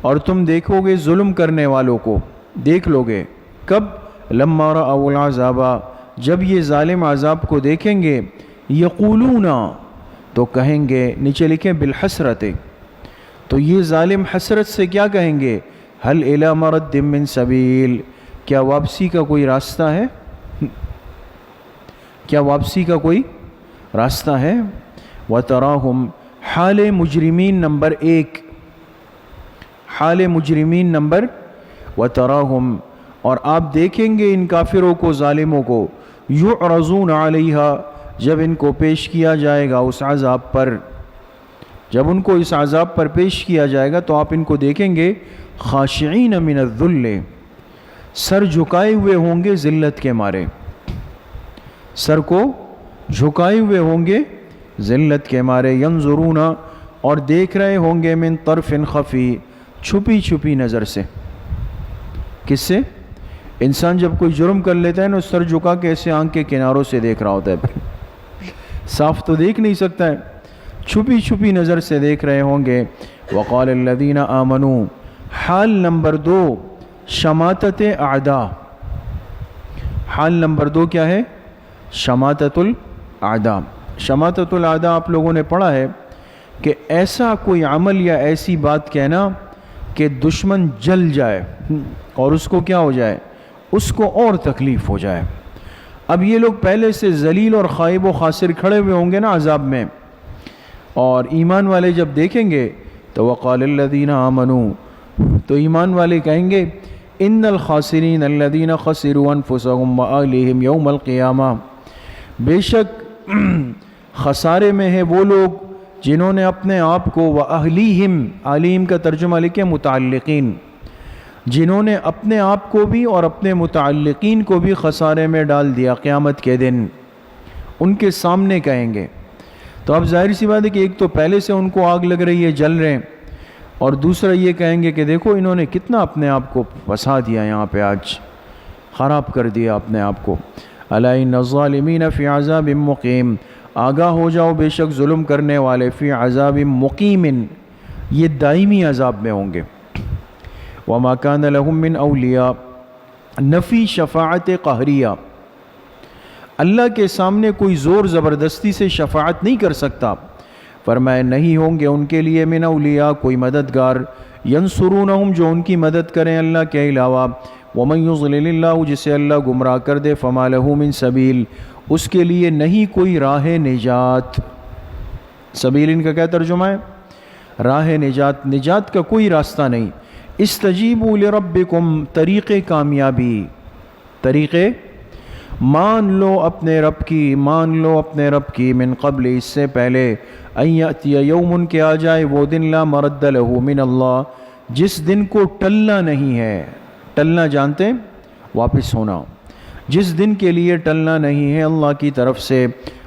S1: اور تم دیکھو گے ظلم کرنے والوں کو، دیکھ لو گے کب؟ لما رأوا العذاب، جب یہ ظالم عذاب کو دیکھیں گے، یقولون، تو کہیں گے، نیچے لکھیں بالحسرت، تو یہ ظالم حسرت سے کیا کہیں گے؟ هل الی مرد من سبیل، کیا واپسی کا کوئی راستہ ہے؟ کیا واپسی کا کوئی راستہ ہے؟ وتراہم، حال مجرمین نمبر 1، حال مجرمین نمبر، وتراہم، اور آپ دیکھیں گے ان کافروں کو، ظالموں کو، یعرضون علیہا، جب ان کو پیش کیا جائے گا اس عذاب پر، جب ان کو اس عذاب پر پیش کیا جائے گا تو آپ ان کو دیکھیں گے، خاشعین من الذل، سر جھکائے ہوئے ہوں گے ذلت کے مارے، سر کو جھکائے ہوئے ہوں گے ذلت کے مارے، ینظرون، اور دیکھ رہے ہوں گے، من طرف خفی، چھپی چھپی نظر سے۔ کس سے؟ انسان جب کوئی جرم کر لیتا ہے نا، سر جھکا کے ایسے آنکھ کے کناروں سے دیکھ رہا ہوتا ہے، صاف تو دیکھ نہیں سکتا ہے، چھپی چھپی نظر سے دیکھ رہے ہوں گے۔ وقال الذین آمنوا، حال نمبر 2، شماتت اعداء، حال نمبر 2 کیا ہے؟ شماتت الاعداء۔ شماتت الاعداء آپ لوگوں نے پڑھا ہے کہ ایسا کوئی عمل یا ایسی بات کہنا کہ دشمن جل جائے اور اس کو کیا ہو جائے؟ اس کو اور تکلیف ہو جائے۔ اب یہ لوگ پہلے سے ذلیل اور خائب و خاسر کھڑے ہوئے ہوں گے نا عذاب میں، اور ایمان والے جب دیکھیں گے تو وقال الذین آمنوا، تو ایمان والے کہیں گے، ان الخاسرین الذین خسروا انفسهم واہلیہم یوم القیامہ، بے شک خسارے میں ہے وہ لوگ جنہوں نے اپنے آپ کو، واہلیہم، عالیم کا ترجمہ لکھیں متعلقین، جنہوں نے اپنے آپ کو بھی اور اپنے متعلقین کو بھی خسارے میں ڈال دیا قیامت کے دن، ان کے سامنے کہیں گے۔ تو اب ظاہر سی بات ہے کہ ایک تو پہلے سے ان کو آگ لگ رہی ہے، جل رہے ہیں، اور دوسرا یہ کہیں گے کہ دیکھو انہوں نے کتنا اپنے آپ کو پھنسا دیا، یہاں پہ آج خراب کر دیا اپنے آپ کو۔ الا ان الظالمین فی عذاب مقیم، آگاہ ہو جاؤ بے شک ظلم کرنے والے، فی عذاب مقیم، یہ دائمی عذاب میں ہوں گے۔ وما کان لہم من اولیاء، نفی شفاعت قہریہ، اللہ کے سامنے کوئی زور زبردستی سے شفاعت نہیں کر سکتا، فرمائے نہیں ہوں گے ان کے لیے من اولیاء کوئی مددگار، ینصرونہم، جو ان کی مدد کریں اللہ کے علاوہ، ومن یضلل اللہ، جسے اللہ گمراہ کر دے، فما لہ من سبیل، اس کے لیے نہیں کوئی راہ نجات۔ سبیل ان کا کیا ترجمہ ہے؟ راہ نجات کا کوئی راستہ نہیں۔ استجیبوا لربکم، طریقے کامیابی، طریقے مان لو اپنے رب کی، مان لو اپنے رب کی، من قبل اس سے پہلے، ان یأتی یوم کہ آ جائے وہ دن، لا مرد لہ من اللہ جس دن کو ٹلنا نہیں ہے۔ ٹلنا جانتے ہیں؟ واپس ہونا، جس دن کے لیے ٹلنا نہیں ہے اللہ کی طرف سے۔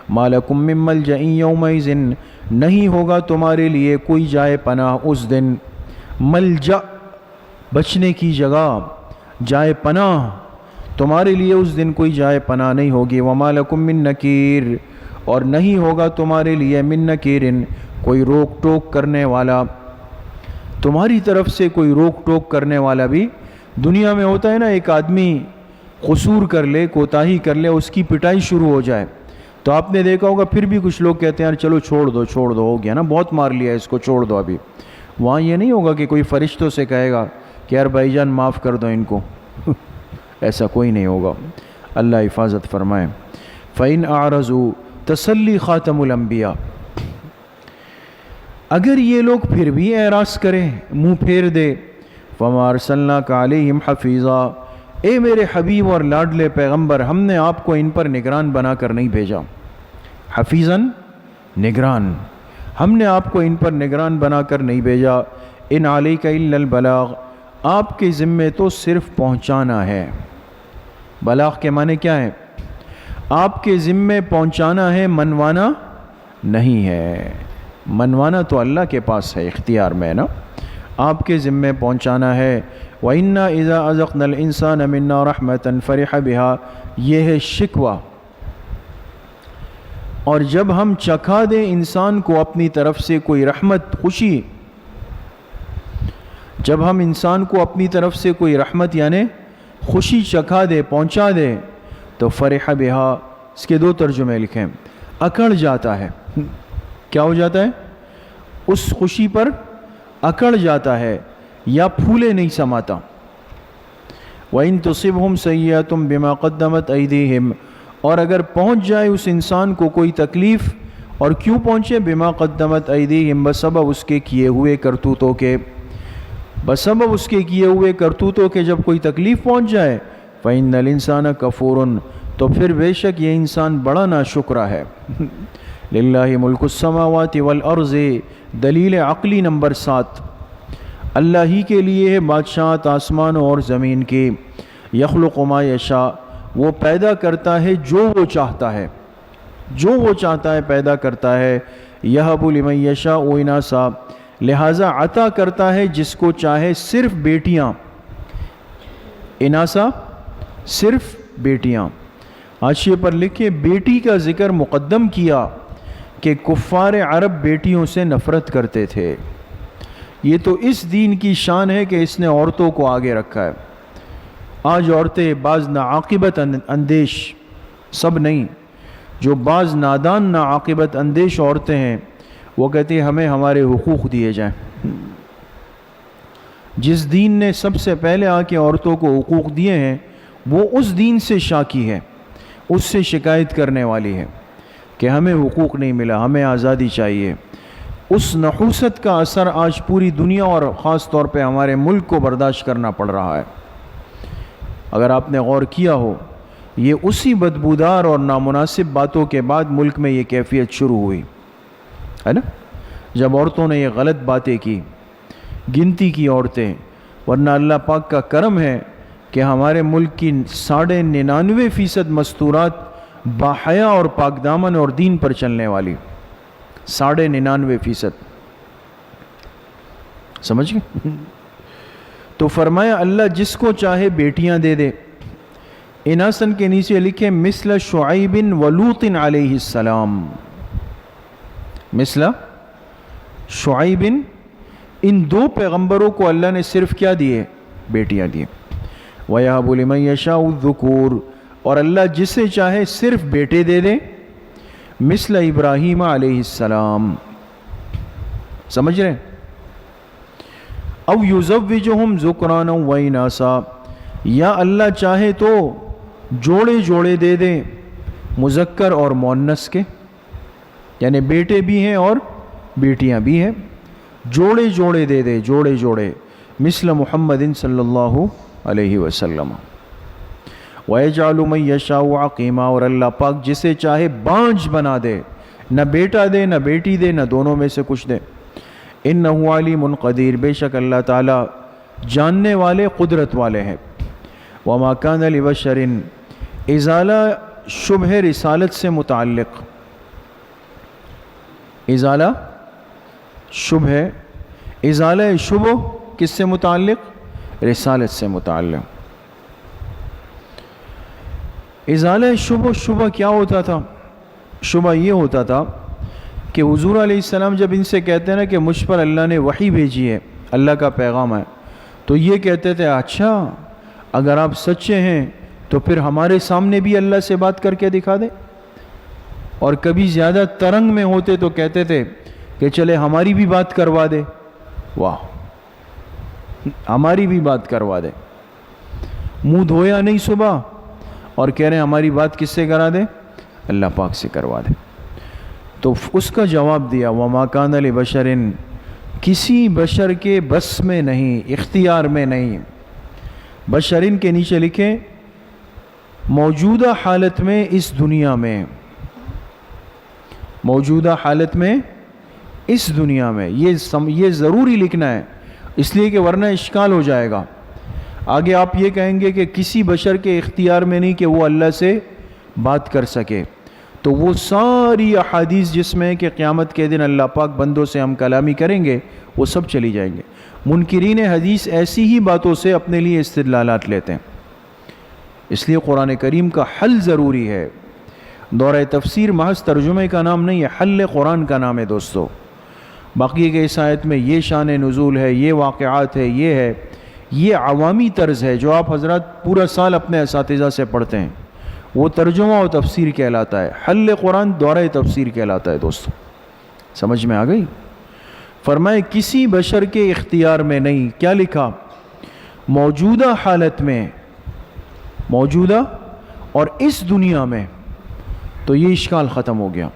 S1: ما لکم من ملجأ یومئذ، نہیں ہوگا تمہارے لیے کوئی جائے پناہ اس دن۔ ملجأ بچنے کی جگہ، جائے پناہ، تمہارے لیے اس دن کوئی جائے پناہ نہیں ہوگی۔ وما لکم من نکیر، اور نہیں ہوگا تمہارے لیے من نکیر، کوئی روک ٹوک کرنے والا، تمہاری طرف سے کوئی روک ٹوک کرنے والا بھی۔ دنیا میں ہوتا ہے نا، ایک آدمی قصور کر لے، کوتاہی کر لے، اس کی پٹائی شروع ہو جائے، تو آپ نے دیکھا ہوگا پھر بھی کچھ لوگ کہتے ہیں یار چلو چھوڑ دو چھوڑ دو، ہو گیا نا، بہت مار لیا اس کو، چھوڑ دو ابھی۔ وہاں یہ نہیں ہوگا کہ کوئی فرشتوں سے کہے گا کہ یار بھائی جان معاف کر دو ان کو ایسا کوئی نہیں ہوگا، اللہ حفاظت فرمائے۔ فَإِنْ أَعْرَضُوا، تسلی خاتم الانبیاء، اگر یہ لوگ پھر بھی اعراض کریں، منہ پھیر دے، فَمَا أَرْسَلْنَاكَ عَلَيْهِمْ حَفِيظًا، اے میرے حبیب اور لاڈلے پیغمبر، ہم نے آپ کو ان پر نگران بنا کر نہیں بھیجا۔ حفیظاً، نگران، ہم نے آپ کو ان پر نگران بنا کر نہیں بھیجا۔ ان علیک الا البلاغ، آپ کے ذمے تو صرف پہنچانا ہے۔ بلاغ کے معنی کیا ہے؟ آپ کے ذمے پہنچانا ہے، منوانا نہیں ہے۔ منوانا تو اللہ کے پاس ہے، اختیار میں نا، آپ کے ذمے پہنچانا ہے۔ وَإِنَّا إِذَا أَذَقْنَا الْإِنسَانَ مِنَّا رَحْمَةً فَرِحَ بِهَا، یہ ہے شکوہ، اور جب ہم چکھا دیں انسان کو اپنی طرف سے کوئی رحمت، خوشی، جب ہم انسان کو اپنی طرف سے کوئی رحمت یعنی خوشی چکھا دے، پہنچا دے، تو فرح بہا، اس کے دو ترجمے لکھیں، اکڑ جاتا ہے۔ کیا ہو جاتا ہے؟ اس خوشی پر اکڑ جاتا ہے یا پھولے نہیں سماتا۔ وَإِن تُصِبْهُمْ سَيِّئَةٌ بِمَا قَدَّمَتْ أَيْدِيهِمْ، اور اگر پہنچ جائے اس انسان کو کوئی تکلیف، اور کیوں پہنچے؟ بِمَا قَدَّمَتْ أَيْدِيهِمْ، بسبب اس کے کیے ہوئے کرتوتوں کے، بسبب اس کے کیے ہوئے کرتوتوں کے جب کوئی تکلیف پہنچ جائے، فَإِنَّ الْإِنسَانَ كَفُورٌ، تو پھر بے شک یہ انسان بڑا ناشکرا ہے۔ لِلَّهِ مُلْكُ السَّمَاوَاتِ وَالْأَرْضِ، دلیل عقلی نمبر 7، اللہ ہی کے لیے ہے بادشاہت آسمانوں اور زمین کی۔ یخلق ما یشاء، وہ پیدا کرتا ہے جو وہ چاہتا ہے، جو وہ چاہتا ہے پیدا کرتا ہے۔ یہب لمن یشاء اناثا، لہٰذا عطا کرتا ہے جس کو چاہے صرف بیٹیاں، اناثا صرف بیٹیاں۔ حاشیے پر لکھے بیٹی کا ذکر مقدم کیا کہ کفار عرب بیٹیوں سے نفرت کرتے تھے۔ یہ تو اس دین کی شان ہے کہ اس نے عورتوں کو آگے رکھا ہے۔ آج عورتیں بعض ناعاقبت اندیش، سب نہیں، جو بعض نادان ناعاقبت اندیش عورتیں ہیں، وہ کہتی ہیں ہمیں ہمارے حقوق دیے جائیں۔ جس دین نے سب سے پہلے آ کے عورتوں کو حقوق دیے ہیں، وہ اس دین سے شاکی ہے، اس سے شکایت کرنے والی ہے کہ ہمیں حقوق نہیں ملا، ہمیں آزادی چاہیے۔ اس نحوست کا اثر آج پوری دنیا اور خاص طور پہ ہمارے ملک کو برداشت کرنا پڑ رہا ہے۔ اگر آپ نے غور کیا ہو، یہ اسی بدبودار اور نامناسب باتوں کے بعد ملک میں یہ کیفیت شروع ہوئی ہے نا، جب عورتوں نے یہ غلط باتیں کی، گنتی کی عورتیں، ورنہ اللہ پاک کا کرم ہے کہ ہمارے ملک کی 99.99% مستورات باحیا اور پاک دامن اور دین پر چلنے والی، 99.99%، سمجھ گئے؟ تو فرمایا اللہ جس کو چاہے بیٹیاں دے دے۔ اناسن کے نیچے لکھے مثل شعیب و لوط علیہ السلام، مثل شعیب، ان دو پیغمبروں کو اللہ نے صرف کیا دیے؟ بیٹیاں دیے۔ وَيَهَبُ لِمَن يَشَاءُ الذُّكُورَ، اور اللہ جسے چاہے صرف بیٹے دے دے، مثل ابراہیم علیہ السلام، سمجھ رہے ہیں؟ او یزوجہم ذکرانا و اناسا، یا اللہ چاہے تو جوڑے جوڑے دے دے مذکر اور مؤنث کے، یعنی بیٹے بھی ہیں اور بیٹیاں بھی ہیں۔ جوڑے جوڑے دے دے، جوڑے جوڑے، مثل محمد صلی اللہ علیہ وسلم۔ وَيَجْعَلُ مَن يَشَاءُ عَقِيمًا، اور اللہ پاک جسے چاہے بانجھ بنا دے، نہ بیٹا دے نہ بیٹی دے، نہ دونوں میں سے کچھ دے۔ اِنَّهُ عَلِيمٌ قدیر، بے شک اللہ تعالیٰ جاننے والے، قدرت والے ہیں۔ وَمَا كَانَ لِبَشَرٍ، ازالہ شبہ رسالت سے متعلق، ازالہ شبہ، ازالہ شبہ کس سے متعلق؟ رسالت سے متعلق۔ ازالہ شبہ، شبہ کیا ہوتا تھا؟ شبہ یہ ہوتا تھا کہ حضور علیہ السلام جب ان سے کہتے ہیں نا کہ مجھ پر اللہ نے وحی بھیجی ہے، اللہ کا پیغام ہے، تو یہ کہتے تھے اچھا اگر آپ سچے ہیں تو پھر ہمارے سامنے بھی اللہ سے بات کر کے دکھا دے۔ اور کبھی زیادہ ترنگ میں ہوتے تو کہتے تھے کہ چلے ہماری بھی بات کروا دے۔ واہ، ہماری بھی بات کروا دے۔ منہ دھویا نہیں صبح اور کہہ رہے ہیں ہماری بات کس سے کرا دے؟ اللہ پاک سے کروا دے۔ تو اس کا جواب دیا وَمَا كَانَ لِبَشَرٍ، کسی بشر کے بس میں نہیں، اختیار میں نہیں۔ بشرین کے نیچے لکھیں موجودہ حالت میں، اس دنیا میں، موجودہ حالت میں اس دنیا میں، یہ ضروری لکھنا ہے، اس لیے کہ ورنہ اشکال ہو جائے گا۔ آگے آپ یہ کہیں گے کہ کسی بشر کے اختیار میں نہیں کہ وہ اللہ سے بات کر سکے، تو وہ ساری احادیث جس میں کہ قیامت کے دن اللہ پاک بندوں سے ہم کلامی کریں گے، وہ سب چلی جائیں گے۔ منکرین حدیث ایسی ہی باتوں سے اپنے لیے استدلالات لیتے ہیں، اس لیے قرآن کریم کا حل ضروری ہے۔ دورہ تفسیر محض ترجمے کا نام نہیں ہے، حل قرآن کا نام ہے دوستو۔ باقی کہ اس آیت میں یہ شان نزول ہے، یہ واقعات ہے، یہ ہے، یہ عوامی طرز ہے جو آپ حضرات پورا سال اپنے اساتذہ سے پڑھتے ہیں، وہ ترجمہ و تفسیر کہلاتا ہے۔ حل قرآن دورہ تفسیر کہلاتا ہے دوستو، سمجھ میں آ گئی؟ فرمائے کسی بشر کے اختیار میں نہیں، کیا لکھا؟ موجودہ حالت میں، موجودہ اور اس دنیا میں، تو یہ اشکال ختم ہو گیا۔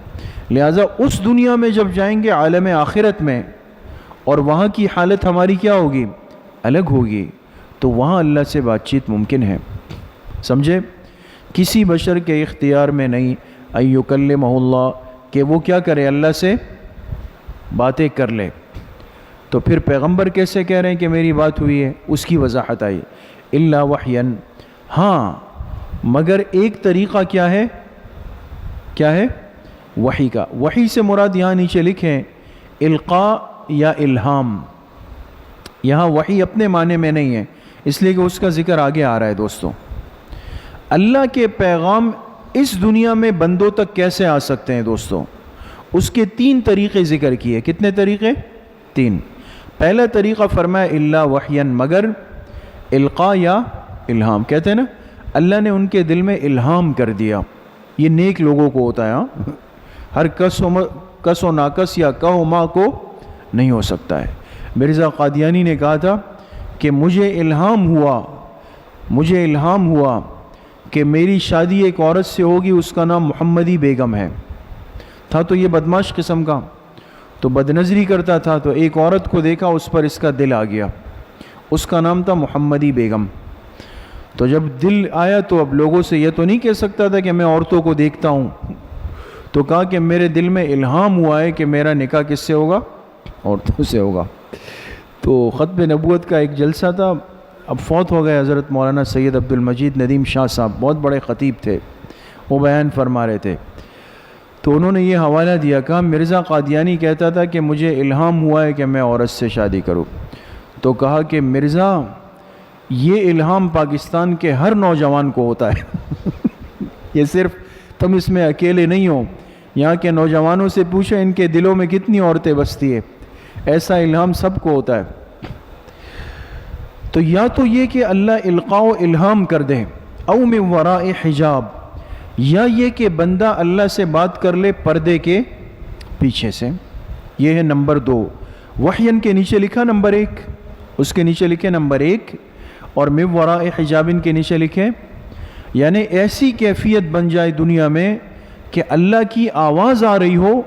S1: لہٰذا اس دنیا میں جب جائیں گے عالم آخرت میں، اور وہاں کی حالت ہماری کیا ہوگی؟ الگ ہوگی، تو وہاں اللہ سے بات چیت ممکن ہے، سمجھے؟ کسی بشر کے اختیار میں نہیں ان یکلمہ اللہ، کہ وہ کیا کرے؟ اللہ سے باتیں کر لے۔ تو پھر پیغمبر کیسے کہہ رہے ہیں کہ میری بات ہوئی ہے؟ اس کی وضاحت آئی، الا وحیاً، ہاں مگر ایک طریقہ کیا ہے؟ کیا ہے؟ وحی کا۔ وحی سے مراد یہاں نیچے لکھیں القاء یا الہام، یہاں وحی اپنے معنی میں نہیں ہے، اس لیے کہ اس کا ذکر آگے آ رہا ہے دوستوں۔ اللہ کے پیغام اس دنیا میں بندوں تک کیسے آ سکتے ہیں دوستوں؟ اس کے 3 طریقے ذکر کیے۔ کتنے طریقے؟ 3۔ پہلا طریقہ فرمایا الا وحیاً، مگر القاء یا الہام، کہتے ہیں نا اللہ نے ان کے دل میں الہام کر دیا۔ یہ نیک لوگوں کو ہوتا ہے، ہاں، ہر کس و ناکس یا کہ و ما کو نہیں ہو سکتا ہے۔ مرزا قادیانی نے کہا تھا کہ مجھے الہام ہوا کہ میری شادی ایک عورت سے ہوگی، اس کا نام محمدی بیگم ہے۔ تھا تو یہ بدماش قسم کا، تو بدنظری کرتا تھا، تو ایک عورت کو دیکھا، اس پر اس کا دل آ گیا، اس کا نام تھا محمدی بیگم۔ تو جب دل آیا تو اب لوگوں سے یہ تو نہیں کہہ سکتا تھا کہ میں عورتوں کو دیکھتا ہوں، تو کہا کہ میرے دل میں الہام ہوا ہے کہ میرا نکاح کس سے ہوگا؟ عورتوں سے ہوگا۔ تو ختم نبوت کا ایک جلسہ تھا، اب فوت ہو گئے حضرت مولانا سید عبد المجید ندیم شاہ صاحب، بہت بڑے خطیب تھے، وہ بیان فرما رہے تھے، تو انہوں نے یہ حوالہ دیا، کہا مرزا قادیانی کہتا تھا کہ مجھے الہام ہوا ہے کہ میں عورت سے شادی کروں۔ تو کہا کہ مرزا یہ الہام پاکستان کے ہر نوجوان کو ہوتا ہے یہ صرف تم اس میں اکیلے نہیں ہو، یہاں کے نوجوانوں سے پوچھو ان کے دلوں میں کتنی عورتیں بستی ہے، ایسا الہام سب کو ہوتا ہے۔ تو یا تو یہ کہ اللہ القاء و الہام کر دے، او من وراء حجاب، یا یہ کہ بندہ اللہ سے بات کر لے پردے کے پیچھے سے، یہ ہے نمبر 2۔ وحین کے نیچے لکھا نمبر 1، اس کے نیچے لکھے نمبر 1، اور من وراء حجابن کے نیچے لکھے یعنی ایسی کیفیت بن جائے دنیا میں کہ اللہ کی آواز آ رہی ہو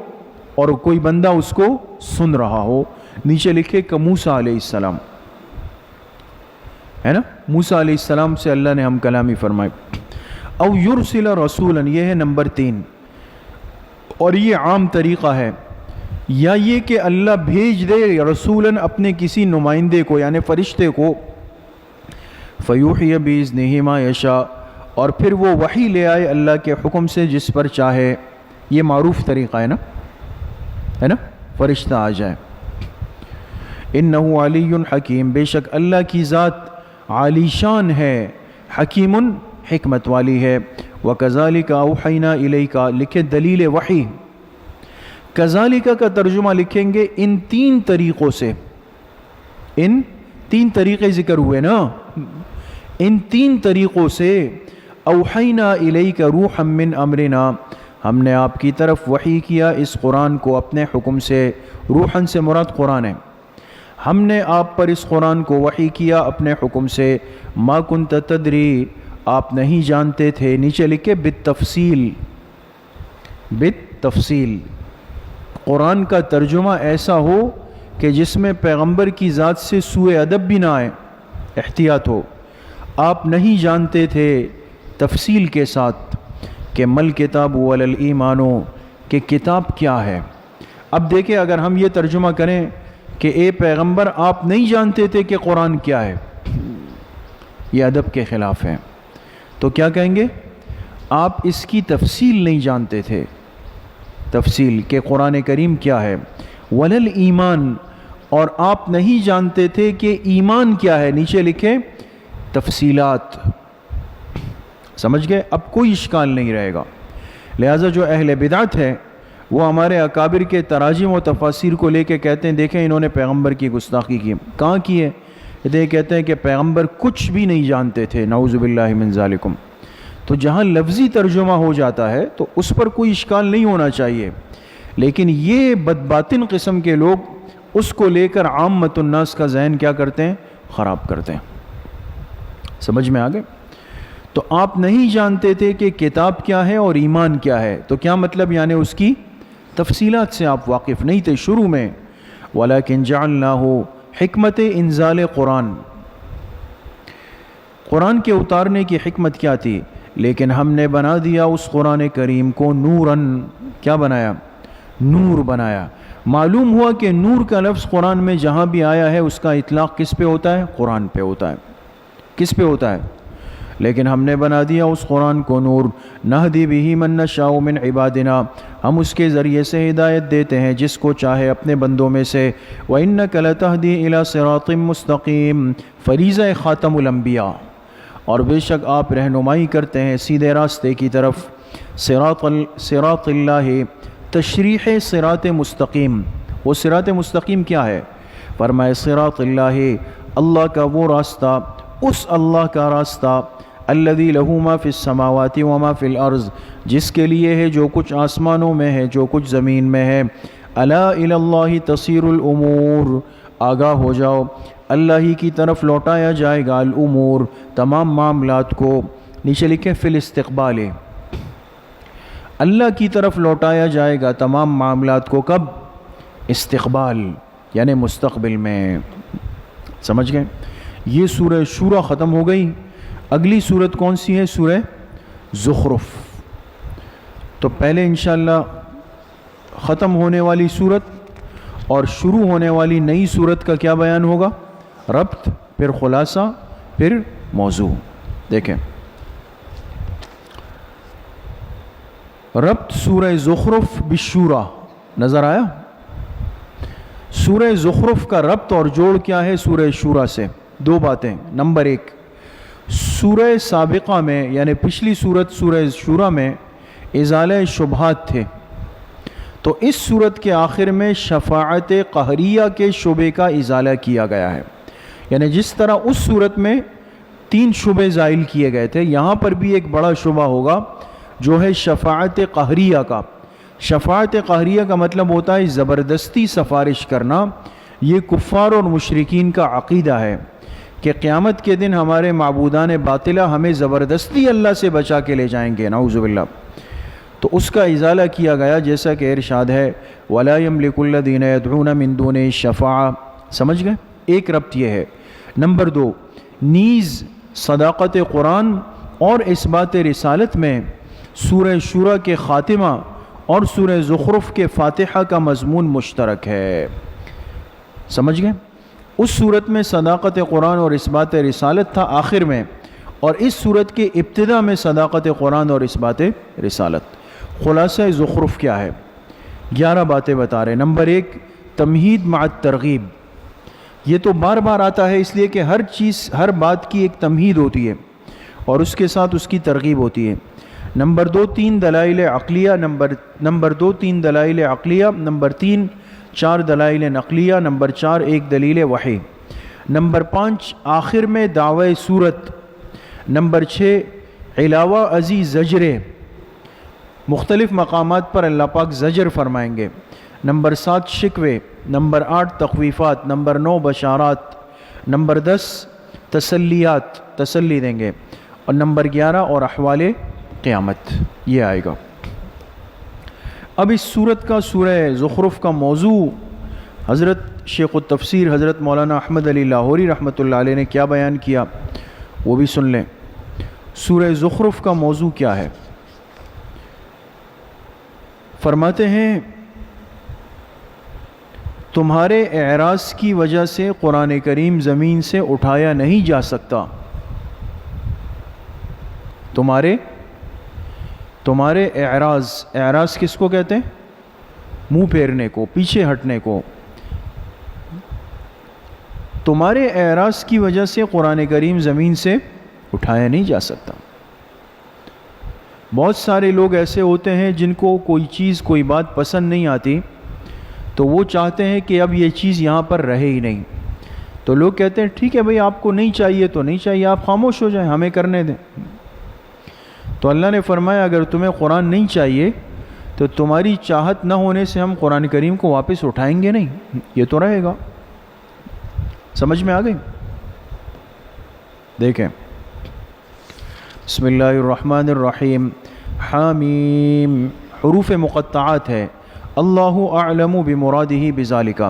S1: اور کوئی بندہ اس کو سن رہا ہو، نیچے لکھے کہ موسیٰ علیہ السلام، ہے نا، موسیٰ علیہ السلام سے اللہ نے ہم کلامی فرمائی۔ او یرسل رسولا، یہ ہے نمبر 3، اور یہ عام طریقہ ہے، یا یہ کہ اللہ بھیج دے رسولاً اپنے کسی نمائندے کو یعنی فرشتے کو، فیوحی بإذنہ ما یشاء، اور پھر وہ وحی لے آئے اللہ کے حکم سے جس پر چاہے۔ یہ معروف طریقہ ہے نا، فرشتہ آ جائے۔ انہ علی حکیم، بے شک اللہ کی ذات عالی شان ہے، حکیم حکمت والی ہے۔ وَكَذَلِكَ أَوْحَيْنَا إِلَيْكَ، لکھے دلیل وحی، کذالک کا ترجمہ لکھیں گے ان 3 طریقوں سے، ان 3 طریقے ذکر ہوئے نا، ان 3 طریقوں سے اوحینا الیک روحا من امرنا، ہم نے آپ کی طرف وحی کیا اس قرآن کو اپنے حکم سے۔ روحاً سے مراد قرآن ہے، ہم نے آپ پر اس قرآن کو وحی کیا اپنے حکم سے۔ ما کنت تدری، آپ نہیں جانتے تھے، نیچے لکھے بالتفصیل، بالتفصیل۔ قرآن کا ترجمہ ایسا ہو کہ جس میں پیغمبر کی ذات سے سوء ادب بھی نہ آئے، احتیاط ہو۔ آپ نہیں جانتے تھے تفصیل کے ساتھ کہ مل کتاب ولا الایمان، کہ کتاب کیا ہے۔ اب دیکھیں اگر ہم یہ ترجمہ کریں کہ اے پیغمبر آپ نہیں جانتے تھے کہ قرآن کیا ہے، یہ ادب کے خلاف ہے، تو کیا کہیں گے؟ آپ اس کی تفصیل نہیں جانتے تھے، تفصیل کہ قرآن کریم کیا ہے۔ ولا الایمان، اور آپ نہیں جانتے تھے کہ ایمان کیا ہے، نیچے لکھے تفصیلات۔ سمجھ گئے؟ اب کوئی اشکال نہیں رہے گا۔ لہٰذا جو اہل بدعت ہے وہ ہمارے اکابر کے تراجم و تفاسیر کو لے کے کہتے ہیں دیکھیں انہوں نے پیغمبر کی گستاخی کی۔ کہاں کی ہے؟ یہ کہتے ہیں کہ پیغمبر کچھ بھی نہیں جانتے تھے، نعوذ باللہ من ذالکم۔ تو جہاں لفظی ترجمہ ہو جاتا ہے تو اس پر کوئی اشکال نہیں ہونا چاہیے، لیکن یہ بدباطن قسم کے لوگ اس کو لے کر عامت الناس کا ذہن کیا کرتے ہیں؟ خراب کرتے ہیں۔ سمجھ میں آگئے؟ تو آپ نہیں جانتے تھے کہ کتاب کیا ہے اور ایمان کیا ہے، تو کیا مطلب؟ یعنی اس کی تفصیلات سے آپ واقف نہیں تھے شروع میں۔ وَلَكِنْ جَعَلْنَاهُ حکمت انزال قرآن، قرآن کے اتارنے کی حکمت کیا تھی؟ لیکن ہم نے بنا دیا اس قرآن کریم کو نوراً، کیا بنایا؟ نور بنایا۔ معلوم ہوا کہ نور کا لفظ قرآن میں جہاں بھی آیا ہے اس کا اطلاق کس پہ ہوتا ہے؟ قرآن پہ ہوتا ہے۔ کس پہ ہوتا ہے؟ لیکن ہم نے بنا دیا اس قرآن کو نور۔ نہدی بہ من نشاء من عبادنا، ہم اس کے ذریعے سے ہدایت دیتے ہیں جس کو چاہے اپنے بندوں میں سے۔ وَإِنَّكَ لَتَهْدِي إِلَى صِرَاطٍ مُسْتَقِيمٍ، فریضہ خاتم الانبیاء، اور بے شک آپ رہنمائی کرتے ہیں سیدھے راستے کی طرف۔ صراط اللہ، تشریح صراط مستقیم، وہ صراط مستقیم کیا ہے؟ فرمائے صراط اللہ، اللہ کا وہ راستہ، اس اللہ کا راستہ، الذی لہ ما فی السماوات وما فی الارض، جس کے لیے ہے جو کچھ آسمانوں میں ہے جو کچھ زمین میں ہے۔ الا الی اللہ تصیر الامور، آگاہ ہو جاؤ، اللہ ہی کی طرف لوٹایا جائے گا الامور، تمام معاملات کو۔ نیچے لکھیں فی الاستقبال، اللہ کی طرف لوٹایا جائے گا تمام معاملات کو، کب؟ استقبال، یعنی مستقبل میں۔ سمجھ گئے؟ یہ سورہ شورى ختم ہو گئی۔ اگلی صورت کون سی ہے؟ سورہ زخرف۔ تو پہلے انشاءاللہ ختم ہونے والی صورت اور شروع ہونے والی نئی صورت کا کیا بیان ہوگا؟ ربط، پھر خلاصہ، پھر موضوع۔ دیکھیں ربط سورہ زخرف بالشورى، نظر آیا؟ سورہ زخرف کا ربط اور جوڑ کیا ہے سورہ شورى سے؟ 2 باتیں۔ نمبر 1، سورہ سابقہ میں یعنی پچھلی صورت سورہ شورى میں ازالہ شبہات تھے، تو اس صورت کے آخر میں شفاعت قہریہ کے شبے کا ازالہ کیا گیا ہے۔ یعنی جس طرح اس صورت میں 3 شبے زائل کیے گئے تھے، یہاں پر بھی ایک بڑا شبہ ہوگا جو ہے شفاعت قہریہ کا۔ شفاعت قہریہ کا مطلب ہوتا ہے زبردستی سفارش کرنا۔ یہ کفار اور مشرکین کا عقیدہ ہے کہ قیامت کے دن ہمارے معبودان باطلہ ہمیں زبردستی اللہ سے بچا کے لے جائیں گے، نعوذ باللہ۔ تو اس کا ازالہ کیا گیا، جیسا کہ ارشاد ہے وَلَا يَمْلِكُ الَّذِينَ يَدْعُونَ مِن دُونِهِ الشَّفَاعَةَ۔ سمجھ گئے؟ ایک ربط یہ ہے۔ نمبر 2، نیز صداقت قرآن اور اثبات رسالت میں سورہ شورى کے خاتمہ اور سورہ زخرف کے فاتحہ کا مضمون مشترک ہے۔ سمجھ گئے؟ اس صورت میں صداقت قرآن اور اثبات رسالت تھا آخر میں، اور اس صورت کے ابتدا میں صداقت قرآن اور اثبات رسالت۔ خلاصہ زخرف کیا ہے؟ 11 باتیں بتا رہے۔ نمبر 1، تمہید مع الترغیب۔ یہ تو بار بار آتا ہے، اس لیے کہ ہر چیز، ہر بات کی ایک تمہید ہوتی ہے اور اس کے ساتھ اس کی ترغیب ہوتی ہے۔ نمبر 2، 3 دلائل عقلیہ۔ نمبر 2، 3 دلائل عقلیہ۔ نمبر 3، 4 دلائل نقلیہ۔ نمبر 4، 1 دلیل وحی۔ نمبر 5، آخر میں دعوی صورت۔ نمبر 6، علاوہ ازی زجرے، مختلف مقامات پر اللہ پاک زجر فرمائیں گے۔ نمبر 7، شکوے۔ نمبر 8، تخویفات۔ نمبر 9، بشارات۔ نمبر 10، تسلیات، تسلی دیں گے۔ اور نمبر 11، اور احوال قیامت، یہ آئے گا۔ اب اس صورت کا، سورہ زخرف کا موضوع حضرت شیخ التفسیر حضرت مولانا احمد علی لاہوری رحمۃ اللہ علیہ نے کیا بیان کیا، وہ بھی سن لیں۔ سورہ زخرف کا موضوع کیا ہے؟ فرماتے ہیں تمہارے اعراض کی وجہ سے قرآن کریم زمین سے اٹھایا نہیں جا سکتا۔ تمہارے اعراض کس کو کہتے ہیں؟ منہ پھیرنے کو، پیچھے ہٹنے کو۔ تمہارے اعراض کی وجہ سے قرآن کریم زمین سے اٹھایا نہیں جا سکتا۔ بہت سارے لوگ ایسے ہوتے ہیں جن کو کوئی چیز، کوئی بات پسند نہیں آتی، تو وہ چاہتے ہیں کہ اب یہ چیز یہاں پر رہے ہی نہیں۔ تو لوگ کہتے ہیں ٹھیک ہے بھئی، آپ کو نہیں چاہیے تو نہیں چاہیے، آپ خاموش ہو جائیں، ہمیں کرنے دیں۔ تو اللہ نے فرمایا اگر تمہیں قرآن نہیں چاہیے تو تمہاری چاہت نہ ہونے سے ہم قرآن کریم کو واپس اٹھائیں گے نہیں، یہ تو رہے گا۔ سمجھ میں آ گئی؟ دیکھیں، بسم اللہ الرحمن الرحیم، حامیم، حروف مقطعات ہے۔ اللہ اعلم بمرادہ بذالک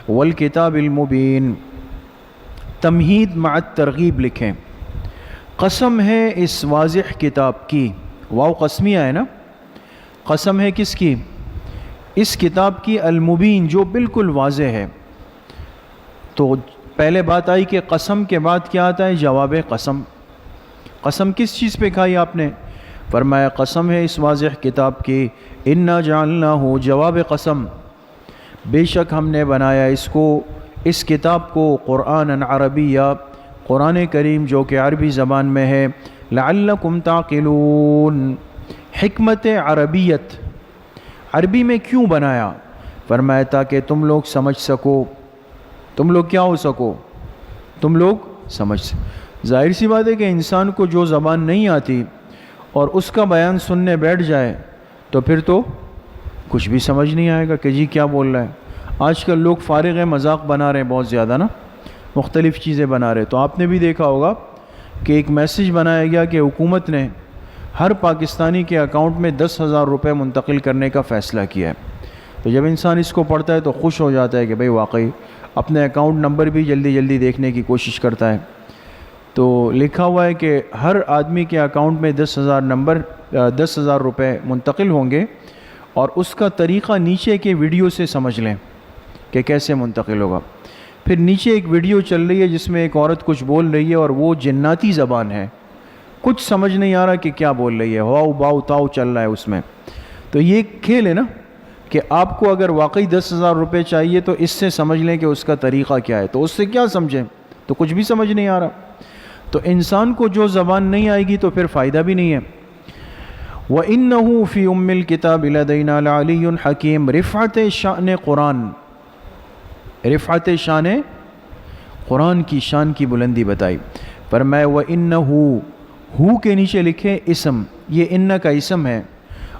S1: والکتاب المبین۔ تمہید مع الترغیب لکھیں۔ قسم ہے اس واضح کتاب کی، واو قسمیہ ہے نا، قسم ہے کس کی؟ اس کتاب کی، المبین، جو بالکل واضح ہے۔ تو پہلے بات آئی کہ قسم کے بعد کیا آتا ہے؟ جواب قسم۔ قسم کس چیز پہ کھائی آپ نے؟ فرمایا قسم ہے اس واضح کتاب کی، انا جعلناہ، جواب قسم، بے شک ہم نے بنایا اس کو، اس کتاب کو، قرآن عربیہ، قرآن کریم جو کہ عربی زبان میں ہے، لعلکم تعقلون، حکمت عربیت، عربی میں کیوں بنایا؟ فرمایا تاکہ تم لوگ سمجھ سکو، تم لوگ کیا ہو سکو؟ تم لوگ سمجھ سکو۔ ظاہر سی بات ہے کہ انسان کو جو زبان نہیں آتی اور اس کا بیان سننے بیٹھ جائے تو پھر تو کچھ بھی سمجھ نہیں آئے گا کہ جی کیا بول رہا ہے۔ آج کل لوگ فارغ مذاق بنا رہے ہیں بہت زیادہ نا، مختلف چیزیں بنا رہے۔ تو آپ نے بھی دیکھا ہوگا کہ ایک میسیج بنایا گیا کہ حکومت نے ہر پاکستانی کے اکاؤنٹ میں 10,000 روپے منتقل کرنے کا فیصلہ کیا ہے۔ تو جب انسان اس کو پڑھتا ہے تو خوش ہو جاتا ہے کہ بھئی واقعی اپنے اکاؤنٹ نمبر بھی جلدی جلدی دیکھنے کی کوشش کرتا ہے۔ تو لکھا ہوا ہے کہ ہر آدمی کے اکاؤنٹ میں 10,000 روپے منتقل ہوں گے، اور اس کا طریقہ نیچے کے ویڈیو سے سمجھ لیں کہ کیسے منتقل ہوگا۔ پھر نیچے ایک ویڈیو چل رہی ہے جس میں ایک عورت کچھ بول رہی ہے اور وہ جناتی زبان ہے، کچھ سمجھ نہیں آ رہا کہ کیا بول رہی ہے، واؤ باؤ تاؤ چل رہا ہے اس میں۔ تو یہ کھیل ہے نا کہ آپ کو اگر واقعی 10,000 روپے چاہیے تو اس سے سمجھ لیں کہ اس کا طریقہ کیا ہے، تو اس سے کیا سمجھیں؟ تو کچھ بھی سمجھ نہیں آ رہا۔ تو انسان کو جو زبان نہیں آئے گی تو پھر فائدہ بھی نہیں ہے۔ وَإِنَّهُ فِي أُمِّ الْكِتَابِ لَدَيْنَا لَعَلِيٌّ حَكِيمٌ، رفعت شان قرآن، رفعت شان قرآن کی شان کی بلندی بتائی۔ فرمایا وَإِنَّهُ، ہو کے نیچے لکھے اسم، یہ ان کا اسم ہے،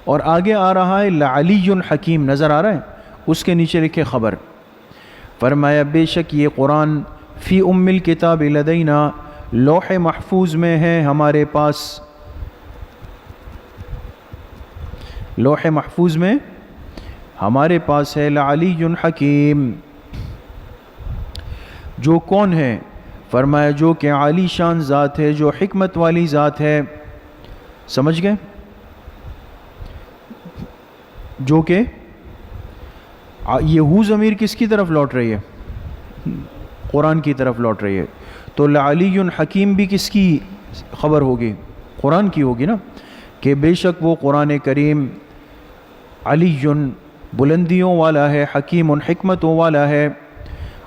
S1: اور آگے آ رہا ہے لعلی حکیم، نظر آ رہا ہے، اس کے نیچے لکھے خبر۔ فرمایا بے شک یہ قرآن فی ام الکتاب لدینا، لوح محفوظ میں ہے ہمارے پاس، لوح محفوظ میں ہمارے پاس ہے. لعلی حکیم، جو کون ہے؟ فرمایا جو کہ عالی شان ذات ہے، جو حکمت والی ذات ہے. سمجھ گئے؟ جو کہ یہ ہو ضمیر کس کی طرف لوٹ رہی ہے؟ قرآن کی طرف لوٹ رہی ہے. تو لعلی حکیم بھی کس کی خبر ہوگی؟ قرآن کی ہوگی نا، کہ بے شک وہ قرآن کریم علی بلندیوں والا ہے، حکیم حکمتوں والا ہے.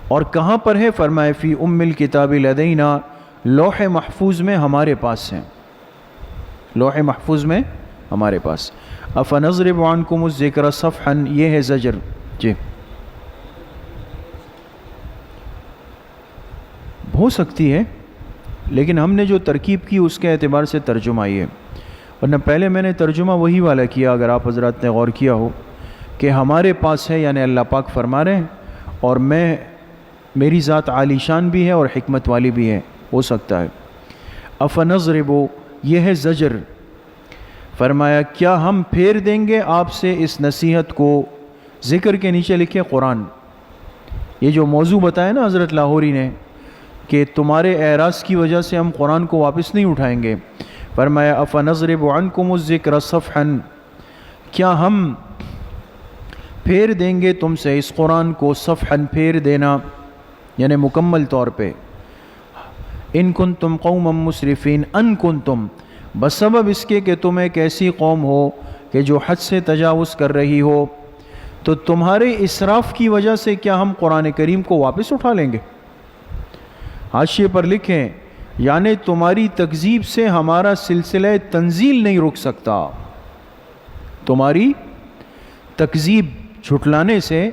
S1: اور کہاں پر ہے؟ فرمائے فی ام الکتاب لدینا، لوح محفوظ میں ہمارے پاس ہیں. لوح محفوظ میں ہمارے پاس. افنضرب عنکم الذکر صفحا، یہ ہے زجر. جی ہو سکتی ہے، لیکن ہم نے جو ترکیب کی اس کے اعتبار سے ترجمہ یہ ہے. ورنہ پہلے میں نے ترجمہ وہی والا کیا، اگر آپ حضرات نے غور کیا ہو، کہ ہمارے پاس ہے، یعنی اللہ پاک فرما رہے ہیں، اور میری ذات عالی شان بھی ہے اور حکمت والی بھی ہے. ہو سکتا ہے. افنضرب، یہ ہے زجر. فرمایا کیا ہم پھیر دیں گے آپ سے اس نصیحت کو؟ ذکر کے نیچے لکھے قرآن. یہ جو موضوع بتایا نا حضرت لاہوری نے کہ تمہارے اعراض کی وجہ سے ہم قرآن کو واپس نہیں اٹھائیں گے. فرمایا افنضرب عنکم الذکر صفحا، کیا ہم پھیر دیں گے تم سے اس قرآن کو؟ صفحا، پھیر دینا، یعنی مکمل طور پہ. ان کنتم قوما مسرفین، ان کنتم، بسبب اس کے کہ تم ایک ایسی قوم ہو کہ جو حد سے تجاوز کر رہی ہو، تو تمہارے اسراف کی وجہ سے کیا ہم قرآن کریم کو واپس اٹھا لیں گے؟ حاشیے پر لکھیں یعنی تمہاری تکذیب سے ہمارا سلسلہ تنزیل نہیں رک سکتا. تمہاری تکذیب، جھٹلانے سے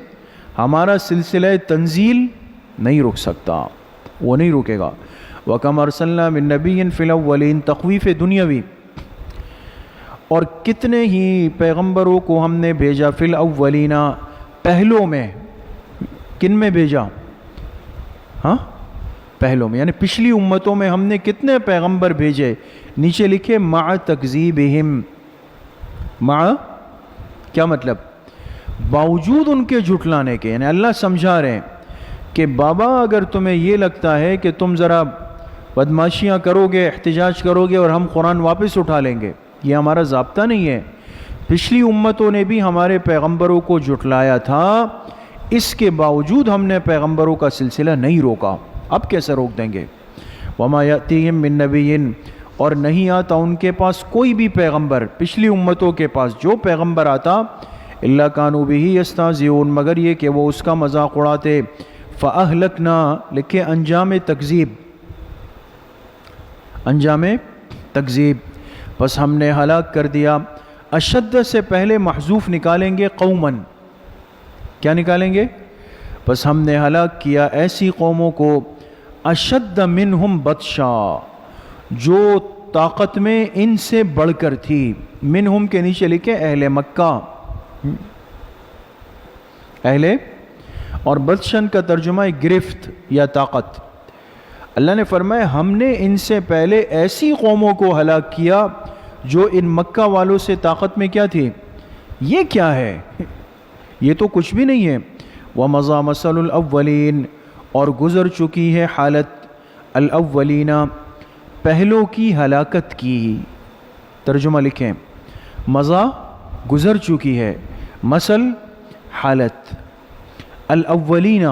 S1: ہمارا سلسلہ تنزیل نہیں رک سکتا، وہ نہیں رکے گا. وَكَمْ أَرْسَلْنَا مِن نَبِيٍّ فِي الْأَوَّلِينَ، تخویف دنیاوی. اور کتنے ہی پیغمبروں کو ہم نے بھیجا، فی الاولین، پہلوں میں. کن میں بھیجا؟ ہاں، پہلوں میں، یعنی پچھلی امتوں میں ہم نے کتنے پیغمبر بھیجے؟ نیچے لکھے مع تکذیبہم. مع کیا مطلب؟ باوجود ان کے جھٹلانے کے. یعنی اللہ سمجھا رہے ہیں کہ بابا اگر تمہیں یہ لگتا ہے کہ تم ذرا بدماشیاں کرو گے، احتجاج کرو گے اور ہم قرآن واپس اٹھا لیں گے، یہ ہمارا ضابطہ نہیں ہے. پچھلی امتوں نے بھی ہمارے پیغمبروں کو جھٹلایا تھا، اس کے باوجود ہم نے پیغمبروں کا سلسلہ نہیں روکا. اب کیسے روک دیں گے؟ وما یأتیہم من نبی، اور نہیں آتا ان کے پاس کوئی بھی پیغمبر، پچھلی امتوں کے پاس جو پیغمبر آتا، الا کانوا بہ یستہزئون، مگر یہ کہ وہ اس کا مذاق اڑاتے. فاہلکنا، لکھے انجام تکذیب، انجام تکذیب، بس ہم نے ہلاک کر دیا. اشد سے پہلے محذوف نکالیں گے قومن. کیا نکالیں گے؟ بس ہم نے ہلاک کیا ایسی قوموں کو، اشد منہم بطشا، جو طاقت میں ان سے بڑھ کر تھی. منہم کے نیچے لکھے اہل مکہ، اہل، اور بطشن کا ترجمہ گرفت یا طاقت. اللہ نے فرمایا ہم نے ان سے پہلے ایسی قوموں کو ہلاک کیا جو ان مکہ والوں سے طاقت میں کیا تھی. یہ کیا ہے؟ یہ تو کچھ بھی نہیں ہے. وَمَضَى مَثَلُ الْأَوَّلِينَ، اور گزر چکی ہے حالت الاولین، پہلوں کی ہلاکت کی. ترجمہ لکھیں، مضا گزر چکی ہے، مثل حالت، الاولین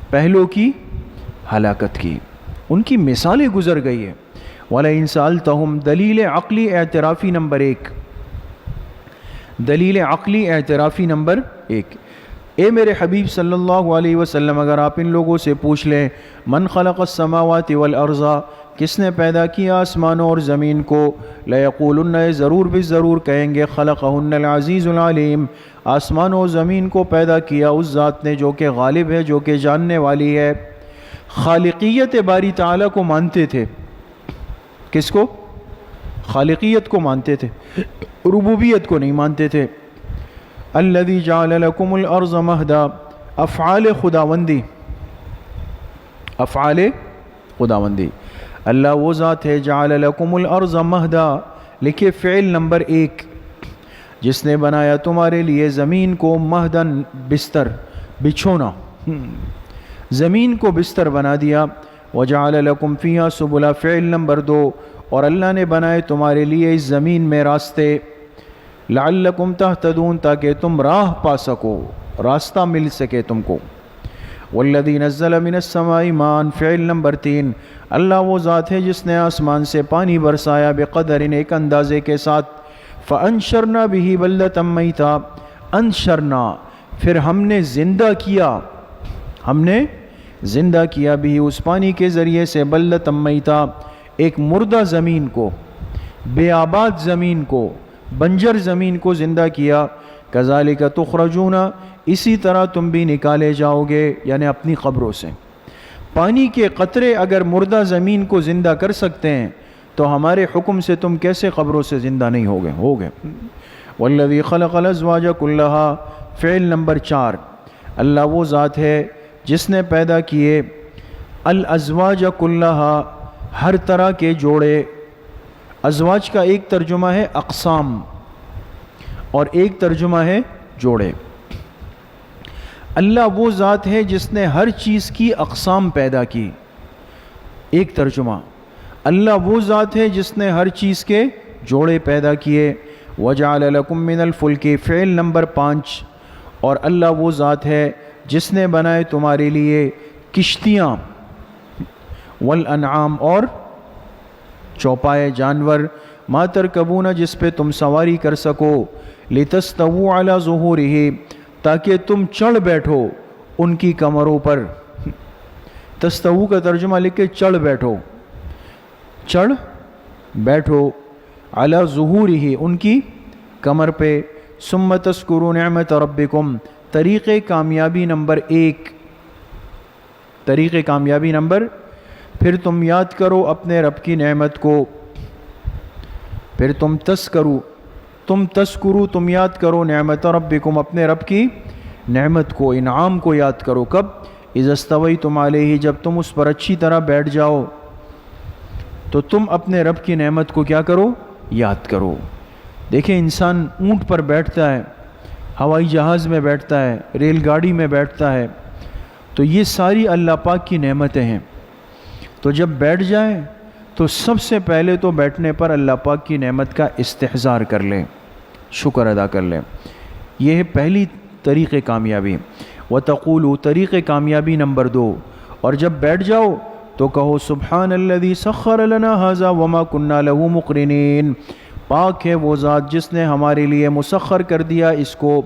S1: پہلوں کی ہلاکت کی، ان کی مثالیں گزر گئی ہے. وَلَئِن سَأَلْتَهُمْ، دلیل عقلی اعترافی نمبر 1، دلیل عقلی اعترافی نمبر 1. اے میرے حبیب صلی اللہ علیہ وسلم، اگر آپ ان لوگوں سے پوچھ لیں من خلق السماوات والارض، کس نے پیدا کیا آسمانوں اور زمین کو، لَيَقُولُنَّ، ضرور بھی ضرور کہیں گے خلقہن العزیز العلیم، آسمانوں اور زمین کو پیدا کیا اس ذات نے جو کہ غالب ہے، جو کہ جاننے والی ہے. خالقیت باری تعالیٰ کو مانتے تھے. کس کو؟ خالقیت کو مانتے تھے، ربوبیت کو نہیں مانتے تھے. الذی جعل لکم الارض مہدا، افعال خداوندی، افعال خداوندی. اللہ وہ ذات ہے جعل لکم الارض مہدا، لکھے فعل نمبر 1، جس نے بنایا تمہارے لیے زمین کو مہدن بستر بچھونا، زمین کو بستر بنا دیا، وجعل لکم فیہا سبلا فعل نمبر 2، اور اللہ نے بنائے تمہارے لیے اس زمین میں راستے، لعلکم تہتدون تاکہ تم راہ پا سکو، راستہ مل سکے تم کو، والذی نزل من السماء ماء فعل نمبر 3، اللہ وہ ذات ہے جس نے آسمان سے پانی برسایا بقدر ایک اندازے کے ساتھ، فانشرنا به بلدۃ میتا، انشرنا پھر ہم نے زندہ کیا، ہم نے زندہ کیا بھی اس پانی کے ذریعے سے بلدۃ میتا ایک مردہ زمین کو، بے آباد زمین کو، بنجر زمین کو زندہ کیا، کذالک تخرجون اسی طرح تم بھی نکالے جاؤ گے، یعنی اپنی قبروں سے۔ پانی کے قطرے اگر مردہ زمین کو زندہ کر سکتے ہیں تو ہمارے حکم سے تم کیسے قبروں سے زندہ نہیں ہوگے۔ والذی خلق الازواج کلھا فعل نمبر 4، اللہ وہ ذات ہے جس نے پیدا کیے الازواج کلھا ہر طرح کے جوڑے، ازواج کا ایک ترجمہ ہے اقسام اور ایک ترجمہ ہے جوڑے۔ اللہ وہ ذات ہے جس نے ہر چیز کی اقسام پیدا کی، ایک ترجمہ، اللہ وہ ذات ہے جس نے ہر چیز کے جوڑے پیدا کیے، وجعل لکم من الفلک فعل نمبر 5، اور اللہ وہ ذات ہے جس نے بنائے تمہارے لیے کشتیاں، والانعام اور چوپائے جانور، ما ترکبون جس پہ تم سواری کر سکو، لتستووا علی ظہورہ تاکہ تم چڑھ بیٹھو ان کی کمروں پر، تستوو کا ترجمہ لکھے چڑھ بیٹھو، چڑھ بیٹھو، علی ظہورہ ان کی کمر پہ، ثم تذکروا نعمت ربکم طریق کامیابی نمبر 1، طریق کامیابی نمبر، پھر تم یاد کرو اپنے رب کی نعمت کو، پھر تم تذکرو تم یاد کرو نعمت ربکم اپنے رب کی نعمت کو، انعام کو یاد کرو، کب؟ اذا استویتم علیہ جب تم اس پر اچھی طرح بیٹھ جاؤ تو تم اپنے رب کی نعمت کو کیا کرو؟ یاد کرو۔ دیکھیں انسان اونٹ پر بیٹھتا ہے، ہوائی جہاز میں بیٹھتا ہے، ریل گاڑی میں بیٹھتا ہے، تو یہ ساری اللہ پاک کی نعمتیں ہیں، تو جب بیٹھ جائیں تو سب سے پہلے تو بیٹھنے پر اللہ پاک کی نعمت کا استحضار کر لیں، شکر ادا کر لیں، یہ ہے پہلی طریق کامیابی۔ وَتَقُولُوا طریق کامیابی نمبر 2، اور جب بیٹھ جاؤ تو کہو سبحان الذی سخر لنا ھذا وما كنا له مقرنین، پاک ہے وہ ذات جس نے ہمارے لیے مسخر کر دیا اس کو،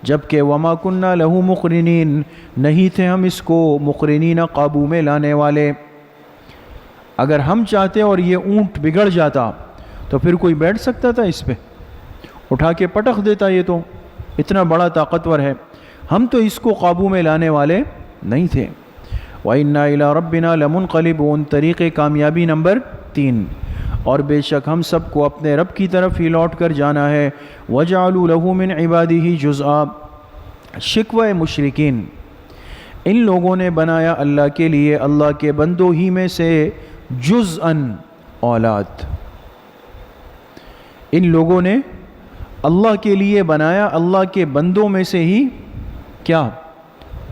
S1: جبکہ وما كنا له مقرنین نہیں تھے ہم اس کو مقرنین قابو میں لانے والے۔ اگر ہم چاہتے اور یہ اونٹ بگڑ جاتا تو پھر کوئی بیٹھ سکتا تھا اس پہ؟ اٹھا کے پٹخ دیتا، یہ تو اتنا بڑا طاقتور ہے، ہم تو اس کو قابو میں لانے والے نہیں تھے۔ وَإِنَّا إِلَىٰ رَبِّنَا لَمُنْقَلِبُونَ طریق کامیابی نمبر 3، اور بے شک ہم سب کو اپنے رب کی طرف ہی لوٹ کر جانا ہے۔ وَجَعَلُوا لَهُ مِنْ عِبَادِهِ جُزْءًا شکوہ مشرکین، ان لوگوں نے بنایا اللہ کے لیے اللہ کے بندوں ہی میں سے جزءاً اولاد، ان لوگوں نے اللہ کے لیے بنایا اللہ کے بندوں میں سے ہی کیا؟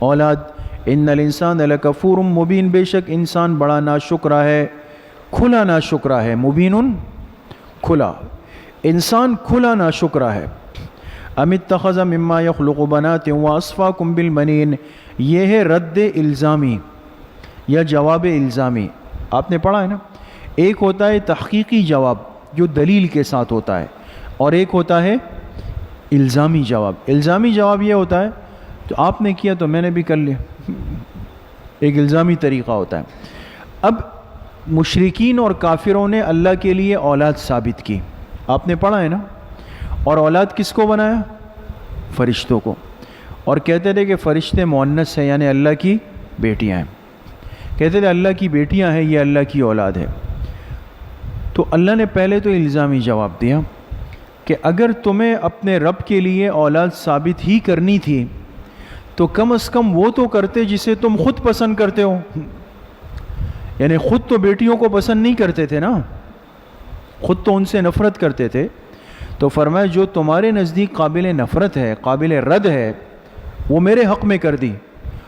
S1: اولاد۔ ان الانسان لکفور مبین، بے شک انسان بڑا ناشکرا ہے، کھلا ناشکرا ہے، مبین کھلا، انسان کھلا ناشکرا ہے۔ ام اتخذ مما یخلق بنات واصفاکم بالبنین، یہ ہے رد الزامی یا جواب الزامی، آپ نے پڑھا ہے نا، ایک ہوتا ہے تحقیقی جواب جو دلیل کے ساتھ ہوتا ہے، اور ایک ہوتا ہے الزامی جواب۔ الزامی جواب یہ ہوتا ہے تو آپ نے کیا تو میں نے بھی کر لیا، ایک الزامی طریقہ ہوتا ہے۔ اب مشرکین اور کافروں نے اللہ کے لیے اولاد ثابت کی، آپ نے پڑھا ہے نا، اور اولاد کس کو بنایا؟ فرشتوں کو، اور کہتے تھے کہ فرشتے مؤنث ہیں یعنی اللہ کی بیٹیاں ہیں، کہتے تھے اللہ کی بیٹیاں ہیں، یہ اللہ کی اولاد ہے۔ تو اللہ نے پہلے تو الزامی جواب دیا کہ اگر تمہیں اپنے رب کے لیے اولاد ثابت ہی کرنی تھی تو کم از کم وہ تو کرتے جسے تم خود پسند کرتے ہو، یعنی خود تو بیٹیوں کو پسند نہیں کرتے تھے نا، خود تو ان سے نفرت کرتے تھے، تو فرمایا جو تمہارے نزدیک قابل نفرت ہے، قابل رد ہے، وہ میرے حق میں کر دی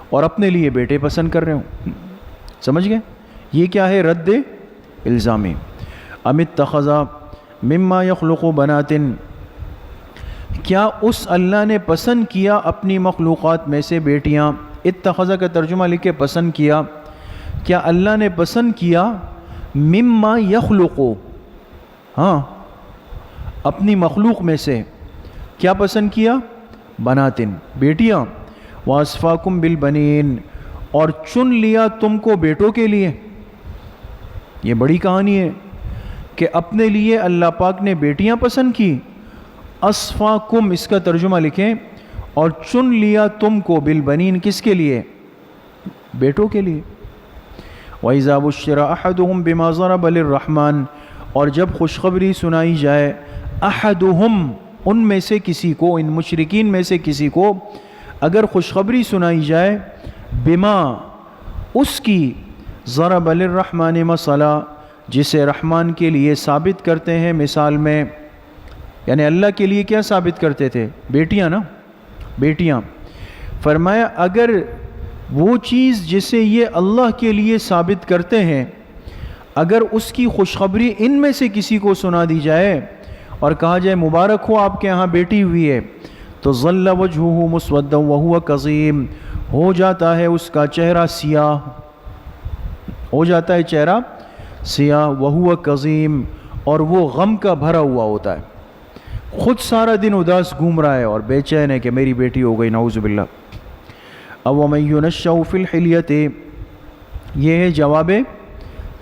S1: اور اپنے لیے بیٹے پسند کر رہے ہوں. سمجھ گئے؟ یہ کیا ہے؟ رد الزامی. ام اتخذ مما یخلق بنات، کیا اس اللہ نے پسند کیا اپنی مخلوقات میں سے بیٹیاں. اتخذ کا ترجمہ لکھے پسند کیا. کیا اللہ نے پسند کیا مما یخلق، ہاں اپنی مخلوق میں سے کیا پسند کیا؟ بناتن، بیٹیاں. واسفاکم بالبنین، اور چن لیا تم کو بیٹوں کے لیے. یہ بڑی کہانی ہے کہ اپنے لیے اللہ پاک نے بیٹیاں پسند کی. اصفاکم اس کا ترجمہ لکھیں، اور چن لیا تم کو بالبنین، کس کے لیے؟ بیٹوں کے لیے. وَإِذَا بُشِّرَ أَحَدُهُمْ بِمَا ضَرَبَ لِلرَّحْمَنِ، اور جب خوشخبری سنائی جائے احدہم، ان میں سے کسی کو، ان مشرکین میں سے کسی کو اگر خوشخبری سنائی جائے بما، اس کی، ضرب للرحمن مثلا، جسے رحمان کے لیے ثابت کرتے ہیں مثال میں. یعنی اللہ کے لیے کیا ثابت کرتے تھے؟ بیٹیاں نا، بیٹیاں. فرمایا اگر وہ چیز جسے یہ اللہ کے لیے ثابت کرتے ہیں، اگر اس کی خوشخبری ان میں سے کسی کو سنا دی جائے اور کہا جائے مبارک ہو آپ کے ہاں بیٹی ہوئی ہے، تو ظل وجہہ مسودا وہو کظیم، ہو جاتا ہے اس کا چہرہ سیاہ، ہو جاتا ہے چہرہ سیاہ، وہو کظیم، اور وہ غم کا بھرا ہوا ہوتا ہے. خود سارا دن اداس گھوم رہا ہے اور بے چین ہے کہ میری بیٹی ہو گئی، نعوذ باللہ. اومن ینشأ فی الحلیۃ، یہ ہے جواب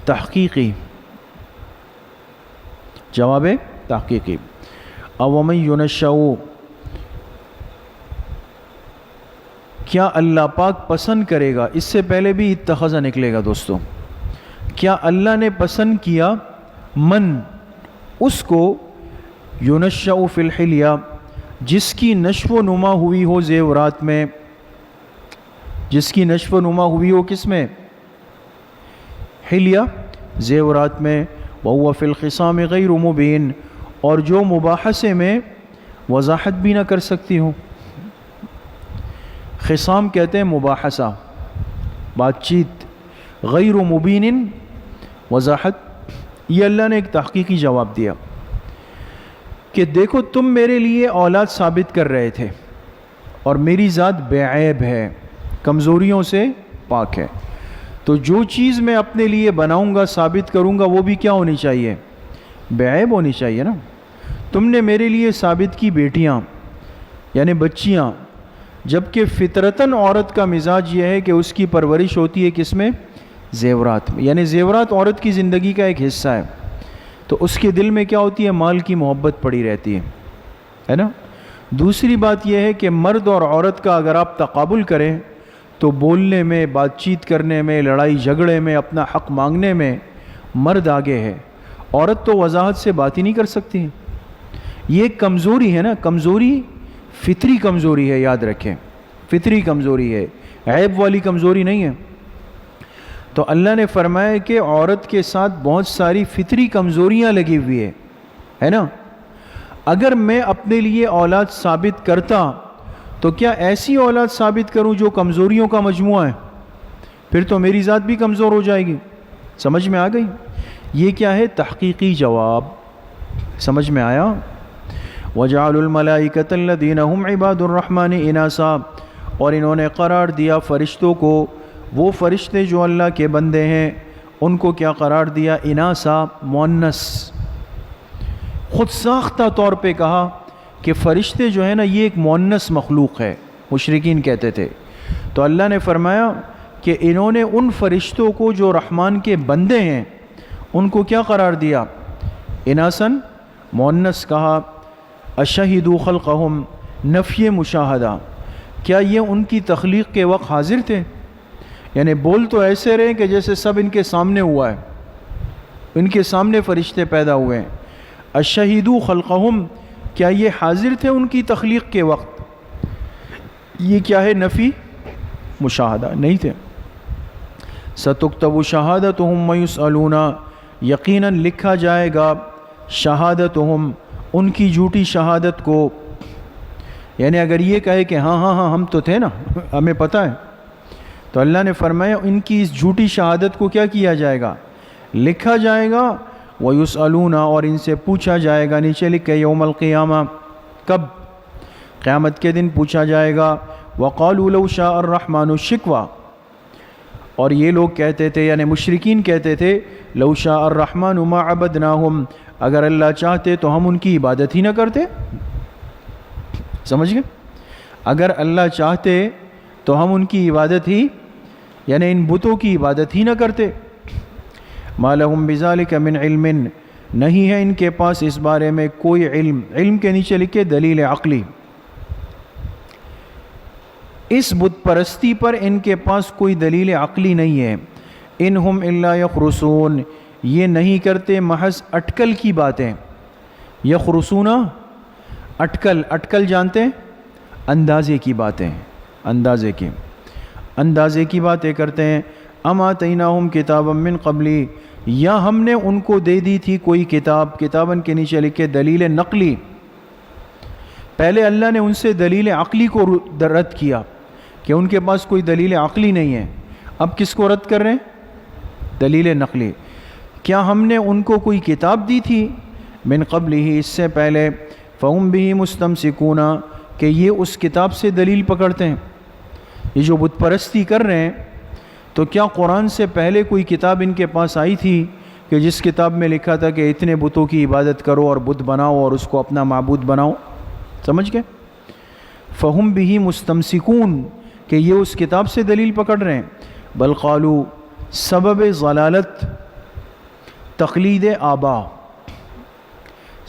S1: تحقیقی، جواب تحقیقی. اومن ینشأ، کیا اللہ پاک پسند کرے گا؟ اس سے پہلے بھی اتخذ نکلے گا دوستوں. کیا اللہ نے پسند کیا من، اس کو، ینشأ فی الحلیہ، جس کی نشو و نما ہوئی ہو زیورات میں، جس کی نشو و نما ہوئی ہو کس میں؟ حلیہ، زیورات میں. وہو فی الخصام غیر مبین، اور جو مباحثے میں وضاحت بھی نہ کر سکتی ہو. خصام کہتے ہیں مباحثہ، بات چیت. غیر مبین، وضاحت. یہ اللہ نے ایک تحقیقی جواب دیا کہ دیکھو تم میرے لیے اولاد ثابت کر رہے تھے، اور میری ذات بے عیب ہے، کمزوریوں سے پاک ہے. تو جو چیز میں اپنے لیے بناؤں گا، ثابت کروں گا، وہ بھی کیا ہونی چاہیے؟ بے عیب ہونی چاہیے نا. تم نے میرے لیے ثابت کی بیٹیاں، یعنی بچیاں، جبکہ فطرتاً عورت کا مزاج یہ ہے کہ اس کی پرورش ہوتی ہے کس میں؟ زیورات میں. یعنی زیورات عورت کی زندگی کا ایک حصہ ہے، تو اس کے دل میں کیا ہوتی ہے؟ مال کی محبت پڑی رہتی ہے نا. دوسری بات یہ ہے کہ مرد اور عورت کا اگر آپ تقابل کریں تو بولنے میں، بات چیت کرنے میں، لڑائی جھگڑے میں، اپنا حق مانگنے میں مرد آگے ہے. عورت تو وضاحت سے بات ہی نہیں کر سکتی. یہ ایک کمزوری ہے نا، کمزوری فطری کمزوری ہے، یاد رکھیں، فطری کمزوری ہے، عیب والی کمزوری نہیں ہے. تو اللہ نے فرمایا کہ عورت کے ساتھ بہت ساری فطری کمزوریاں لگی ہوئی ہے نا. اگر میں اپنے لیے اولاد ثابت کرتا تو کیا ایسی اولاد ثابت کروں جو کمزوریوں کا مجموعہ ہے؟ پھر تو میری ذات بھی کمزور ہو جائے گی. سمجھ میں آ گئی؟ یہ کیا ہے؟ تحقیقی جواب. سمجھ میں آیا؟ وَجَعَلُوا الْمَلَائِكَةَ الَّذِينَ هُمْ عِبَادُ الرَّحْمَنِ إِنَاثًا، اور انہوں نے قرار دیا فرشتوں کو، وہ فرشتے جو اللہ کے بندے ہیں ان کو کیا قرار دیا؟ اناسا، مؤنث. خود ساختہ طور پہ کہا کہ فرشتے جو ہیں نا یہ ایک مؤنث مخلوق ہے، مشرکین کہتے تھے. تو اللہ نے فرمایا کہ انہوں نے ان فرشتوں کو جو رحمان کے بندے ہیں ان کو کیا قرار دیا؟ اناسن، مؤنث کہا. اشہدوا خلقہم، نفی مشاہدہ، کیا یہ ان کی تخلیق کے وقت حاضر تھے؟ یعنی بول تو ایسے رہے کہ جیسے سب ان کے سامنے ہوا ہے، ان کے سامنے فرشتے پیدا ہوئے ہیں. اشہدوا خلقہم، کیا یہ حاضر تھے ان کی تخلیق کے وقت؟ یہ کیا ہے؟ نفی مشاہدہ، نہیں تھے. ستکتب شہادتہم ویسألون، یقیناً لکھا جائے گا شہادتہم، ان کی جھوٹی شہادت کو، یعنی اگر یہ کہے کہ ہاں ہاں ہاں ہم تو تھے نا، ہمیں پتہ ہے، تو اللہ نے فرمایا ان کی اس جھوٹی شہادت کو کیا کیا جائے گا؟ لکھا جائے گا۔ وَيُسْأَلُونَ، اور ان سے پوچھا جائے گا، نیچے لکھے یوم القیامہ، کب؟ قیامت کے دن پوچھا جائے گا۔ وَقَالُوا لَوْ شَاءَ الرَّحْمَنُ الشِّكْوَى، اور یہ لوگ کہتے تھے، یعنی مشرکین کہتے تھے، لَوْ شَاءَ الرَّحْمَنُ مَا عَبَدْنَاهُمْ، اگر اللہ چاہتے تو ہم ان کی عبادت ہی نہ کرتے۔ سمجھ گئے؟ اگر اللہ چاہتے تو ہم ان کی عبادت ہی، یعنی ان بتوں کی عبادت ہی نہ کرتے۔ مَا لَهُمْ بِذَلِكَ مِنْ عِلْمٍ، نہیں ہے ان کے پاس اس بارے میں کوئی علم۔ علم کے نیچے لکھے دلیل عقلی، اس بت پرستی پر ان کے پاس کوئی دلیل عقلی نہیں ہے۔ انہم الا یخرسون، یہ نہیں کرتے محض اٹکل کی باتیں۔ یخرسون، اٹکل، اٹکل جانتے ہیں؟ اندازے کی باتیں، اندازے کی باتیں کرتے ہیں۔ اما آتیناہم کتابا من قبلی، یا ہم نے ان کو دے دی تھی کوئی کتاب، کتابن کے نیچے لکھے دلیل نقلی۔ پہلے اللہ نے ان سے دلیل عقلی کو رد کیا کہ ان کے پاس کوئی دلیل عقلی نہیں ہے، اب کس کو رد کر رہے ہیں؟ دلیل نقلی۔ کیا ہم نے ان کو کوئی کتاب دی تھی؟ من قبلہ، اس سے پہلے، فہم بہ مستمسکون، کہ یہ اس کتاب سے دلیل پکڑتے ہیں۔ یہ جو بت پرستی کر رہے ہیں، تو کیا قرآن سے پہلے کوئی کتاب ان کے پاس آئی تھی کہ جس کتاب میں لکھا تھا کہ اتنے بتوں کی عبادت کرو اور بت بناؤ اور اس کو اپنا معبود بناؤ؟ سمجھ گئے؟ فہم بہ مستمسکون، کہ یہ اس کتاب سے دلیل پکڑ رہے ہیں۔ بل قالو، سبب ضلالت تقلید آبا،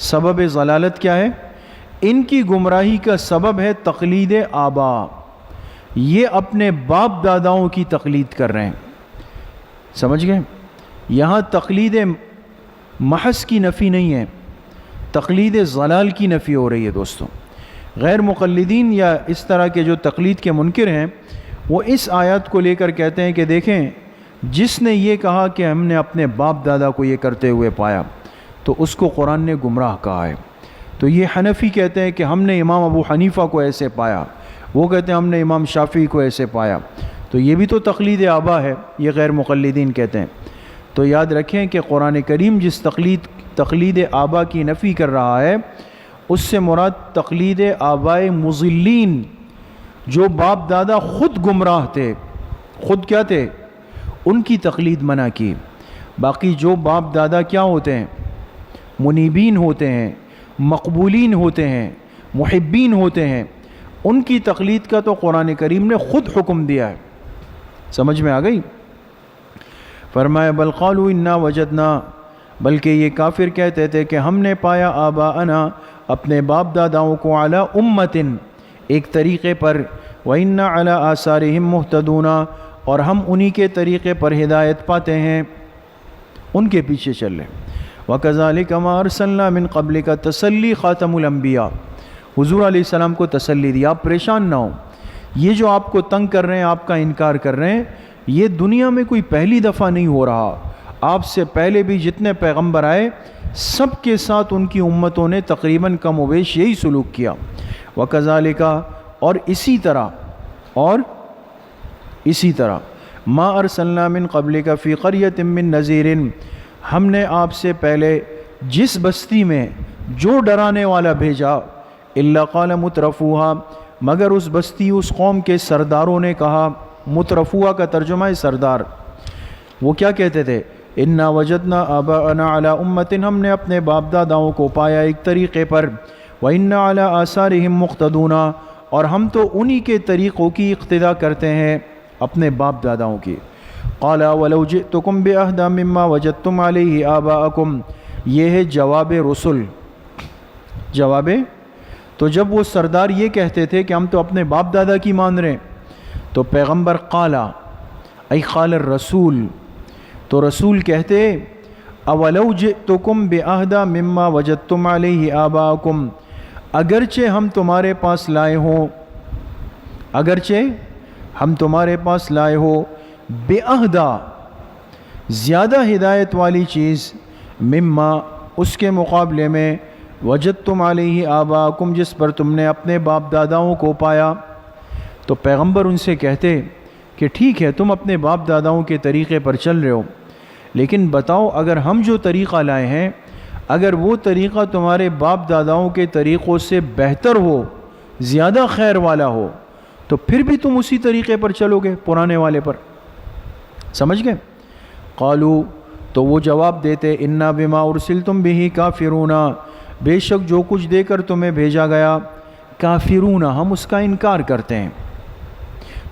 S1: سبب ضلالت کیا ہے؟ ان کی گمراہی کا سبب ہے تقلید آبا، یہ اپنے باپ داداؤں کی تقلید کر رہے ہیں۔ سمجھ گئے؟ یہاں تقلید محض کی نفی نہیں ہے، تقلید ضلال کی نفی ہو رہی ہے دوستوں۔ غیر مقلدین یا اس طرح کے جو تقلید کے منکر ہیں، وہ اس آیات کو لے کر کہتے ہیں کہ دیکھیں، جس نے یہ کہا کہ ہم نے اپنے باپ دادا کو یہ کرتے ہوئے پایا، تو اس کو قرآن نے گمراہ کہا ہے۔ تو یہ حنفی کہتے ہیں کہ ہم نے امام ابو حنیفہ کو ایسے پایا، وہ کہتے ہیں ہم نے امام شافعی کو ایسے پایا، تو یہ بھی تو تقلید آبا ہے، یہ غیر مقلدین کہتے ہیں۔ تو یاد رکھیں کہ قرآن کریم جس تقلید آبا کی نفی کر رہا ہے، اس سے مراد تقلید آبائے مضلین، جو باپ دادا خود گمراہ تھے، خود کیا تھے؟ ان کی تقلید منع کی۔ باقی جو باپ دادا کیا ہوتے ہیں؟ منیبین ہوتے ہیں، مقبولین ہوتے ہیں، محبین ہوتے ہیں، ان کی تقلید کا تو قرآن کریم نے خود حکم دیا ہے۔ سمجھ میں آ گئی؟ فرمایا بل قالوا انا وجدنا، بلکہ یہ کافر کہتے تھے کہ ہم نے پایا آباءنا، اپنے باپ داداؤں کو، علی امتن، ایک طریقے پر، وَإِنَّا عَلَىٰ آثَارِهِمْ مُهْتَدُونَ، اور ہم انہی کے طریقے پر ہدایت پاتے ہیں، ان کے پیچھے چل رہے ہیں۔ وَكَذَلِكَ مَا أَرْسَلْنَا مِن قَبْلِكَ، تسلی خاتم الانبیاء، حضور علیہ السلام کو تسلی دی، آپ پریشان نہ ہوں، یہ جو آپ کو تنگ کر رہے ہیں، آپ کا انکار کر رہے ہیں، یہ دنیا میں کوئی پہلی دفعہ نہیں ہو رہا، آپ سے پہلے بھی جتنے پیغمبر آئے، سب کے ساتھ ان کی امتوں نے تقریباً کم و بیش یہی سلوک کیا۔ وَكَذَلِكَ، اور اسی طرح ما ارسلنا من قبلک فی قریۃ من نذیر، ہم نے آپ سے پہلے جس بستی میں جو ڈرانے والا بھیجا، الا قال مترفوہا، مگر اس بستی، اس قوم کے سرداروں نے کہا، مترفوہا کا ترجمہ ہے سردار، وہ کیا کہتے تھے؟ انا وجدنا آباءنا علی امت، ہم نے اپنے باپ داداؤں کو پایا ایک طریقے پر، وَإِنَّا عَلَىٰ آثَارِهِمْ مُقْتَدُونَ، اور ہم تو انہی کے طریقوں کی اقتداء کرتے ہیں، اپنے باپ داداؤں کی۔ قَالَ وَلَوْ جِئْتُكُمْ بِأَهْدَىٰ مِمَّا وَجَدتُّمْ عَلَيْهِ آبَاءَكُمْ، یہ ہے جواب رسل، جواب، تو جب وہ سردار یہ کہتے تھے کہ ہم تو اپنے باپ دادا کی مان رہے ہیں، تو پیغمبر قال الرسول، تو رسول کہتے اولو جئتکم بِأَهْدَىٰ مِمَّا وَجَدتُّمْ عَلَيْهِ آبَاءَكُمْ، اگرچہ ہم تمہارے پاس لائے ہوں، اگرچہ ہم تمہارے پاس لائے ہو، بِأَهْدَىٰ، زیادہ ہدایت والی چیز، مما، اس کے مقابلے میں، وجدتم علیہ آباءکم، جس پر تم نے اپنے باپ داداؤں کو پایا۔ تو پیغمبر ان سے کہتے کہ ٹھیک ہے تم اپنے باپ داداؤں کے طریقے پر چل رہے ہو، لیکن بتاؤ اگر ہم جو طریقہ لائے ہیں اگر وہ طریقہ تمہارے باپ داداؤں کے طریقوں سے بہتر ہو، زیادہ خیر والا ہو، تو پھر بھی تم اسی طریقے پر چلو گے، پرانے والے پر۔ سمجھ گئے؟ قالو، تو وہ جواب دیتے انا بما ارسلتم بہ کافرون، بے شک جو کچھ دے کر تمہیں بھیجا گیا، کافرون ہم اس کا انکار کرتے ہیں۔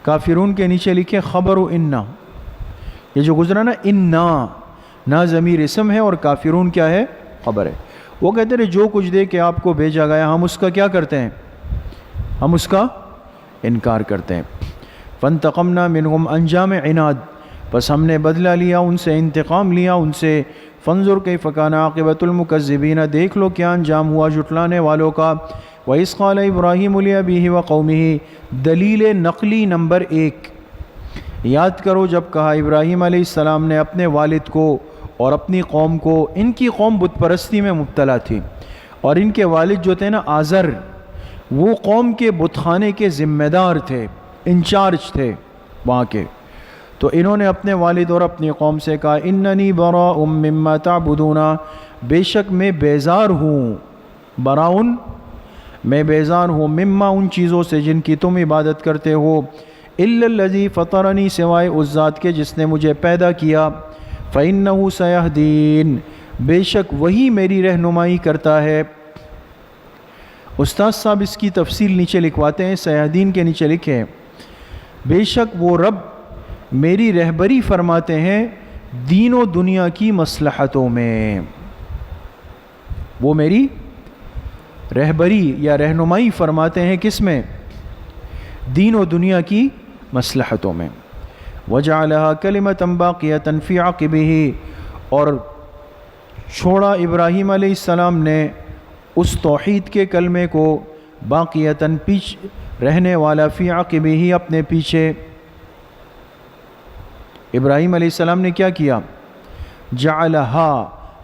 S1: کافرون کے نیچے لکھے خبر انا، یہ جو گزرا نا انا، نا ضمیر اسم ہے اور کافرون کیا ہے؟ خبر ہے۔ وہ کہتے ہیں جو کچھ دے کے آپ کو بھیجا گیا ہم اس کا کیا کرتے ہیں؟ ہم اس کا انکار کرتے ہیں۔ فانتقمنا منہم، انجام عناد، بس ہم نے بدلہ لیا ان سے، انتقام لیا ان سے۔ فانظر کیف کان عاقبۃ المکذبین، دیکھ لو کیا انجام ہوا جھٹلانے والوں کا۔ وَإِذْ قَالَ إِبْرَاهِيمُ لِأَبِيهِ وَقَوْمِهِ، دلیل نقلی نمبر 1، یاد کرو جب کہا ابراہیم علیہ السلام نے اپنے والد کو اور اپنی قوم کو، ان کی قوم بت پرستی میں مبتلا تھی اور ان کے والد جو تھے نا آزر، وہ قوم کے بت خانے کے ذمہ دار تھے، انچارج تھے وہاں کے۔ تو انہوں نے اپنے والد اور اپنی قوم سے کہا اننی براء مما تعبدون، بے شک میں بیزار ہوں، براؤن میں بیزار ہوں، مما ان چیزوں سے جن کی تم عبادت کرتے ہو، الا الذی فطرنی سوائے اس ذات کے جس نے مجھے پیدا کیا، فإنہ سیہدین، بے شک وہی میری رہنمائی کرتا ہے۔ استاد صاحب اس کی تفصیل نیچے لکھواتے ہیں، سیہدین کے نیچے لکھے بے شک وہ رب میری رہبری فرماتے ہیں دین و دنیا کی مصلحتوں میں، وہ میری رہبری یا رہنمائی فرماتے ہیں کس میں؟ دین و دنیا کی مصلحتوں میں۔ وَجَعَلَهَا كَلِمَةً بَاقِيَةً فِي عَقِبِهِ، اور چھوڑا ابراہیم علیہ السلام نے اس توحید کے کلمے کو، باقیتاً پیچھے رہنے والا، فی عقبہ اپنے پیچھے۔ ابراہیم علیہ السلام نے کیا کیا؟ جعلہا،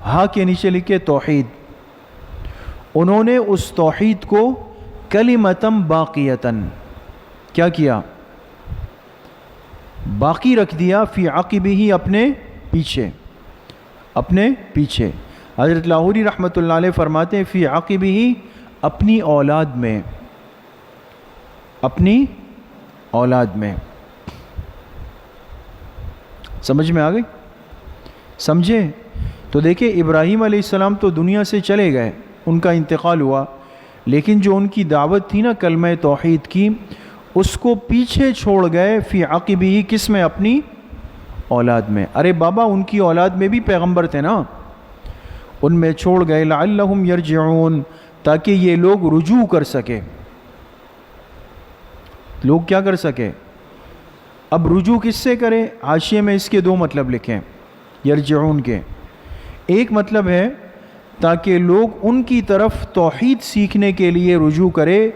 S1: ہا کے نیچے لکھے توحید، انہوں نے اس توحید کو کلمتم باقیتاً کیا کیا؟ باقی رکھ دیا، فی عقبہ اپنے پیچھے، اپنے پیچھے۔ حضرت لاہوری رحمۃ اللہ علیہ فرماتے ہیں فی عقبہ اپنی اولاد میں، اپنی اولاد میں۔ سمجھ میں آ گئی؟ سمجھے؟ تو دیکھیں ابراہیم علیہ السلام تو دنیا سے چلے گئے، ان کا انتقال ہوا، لیکن جو ان کی دعوت تھی نا کلمہ توحید کی، اس کو پیچھے چھوڑ گئے، فی عقبہ کس میں؟ اپنی اولاد میں۔ ارے بابا ان کی اولاد میں بھی پیغمبر تھے نا، ان میں چھوڑ گئے، لعلہم یرجعون، تاکہ یہ لوگ رجوع کر سکے۔ لوگ کیا کر سکے؟ اب رجوع کس سے کرے؟ حاشیے میں اس کے دو مطلب لکھیں یرجعون کے۔ ایک مطلب ہے تاکہ لوگ ان کی طرف توحید سیکھنے کے لیے رجوع کرے،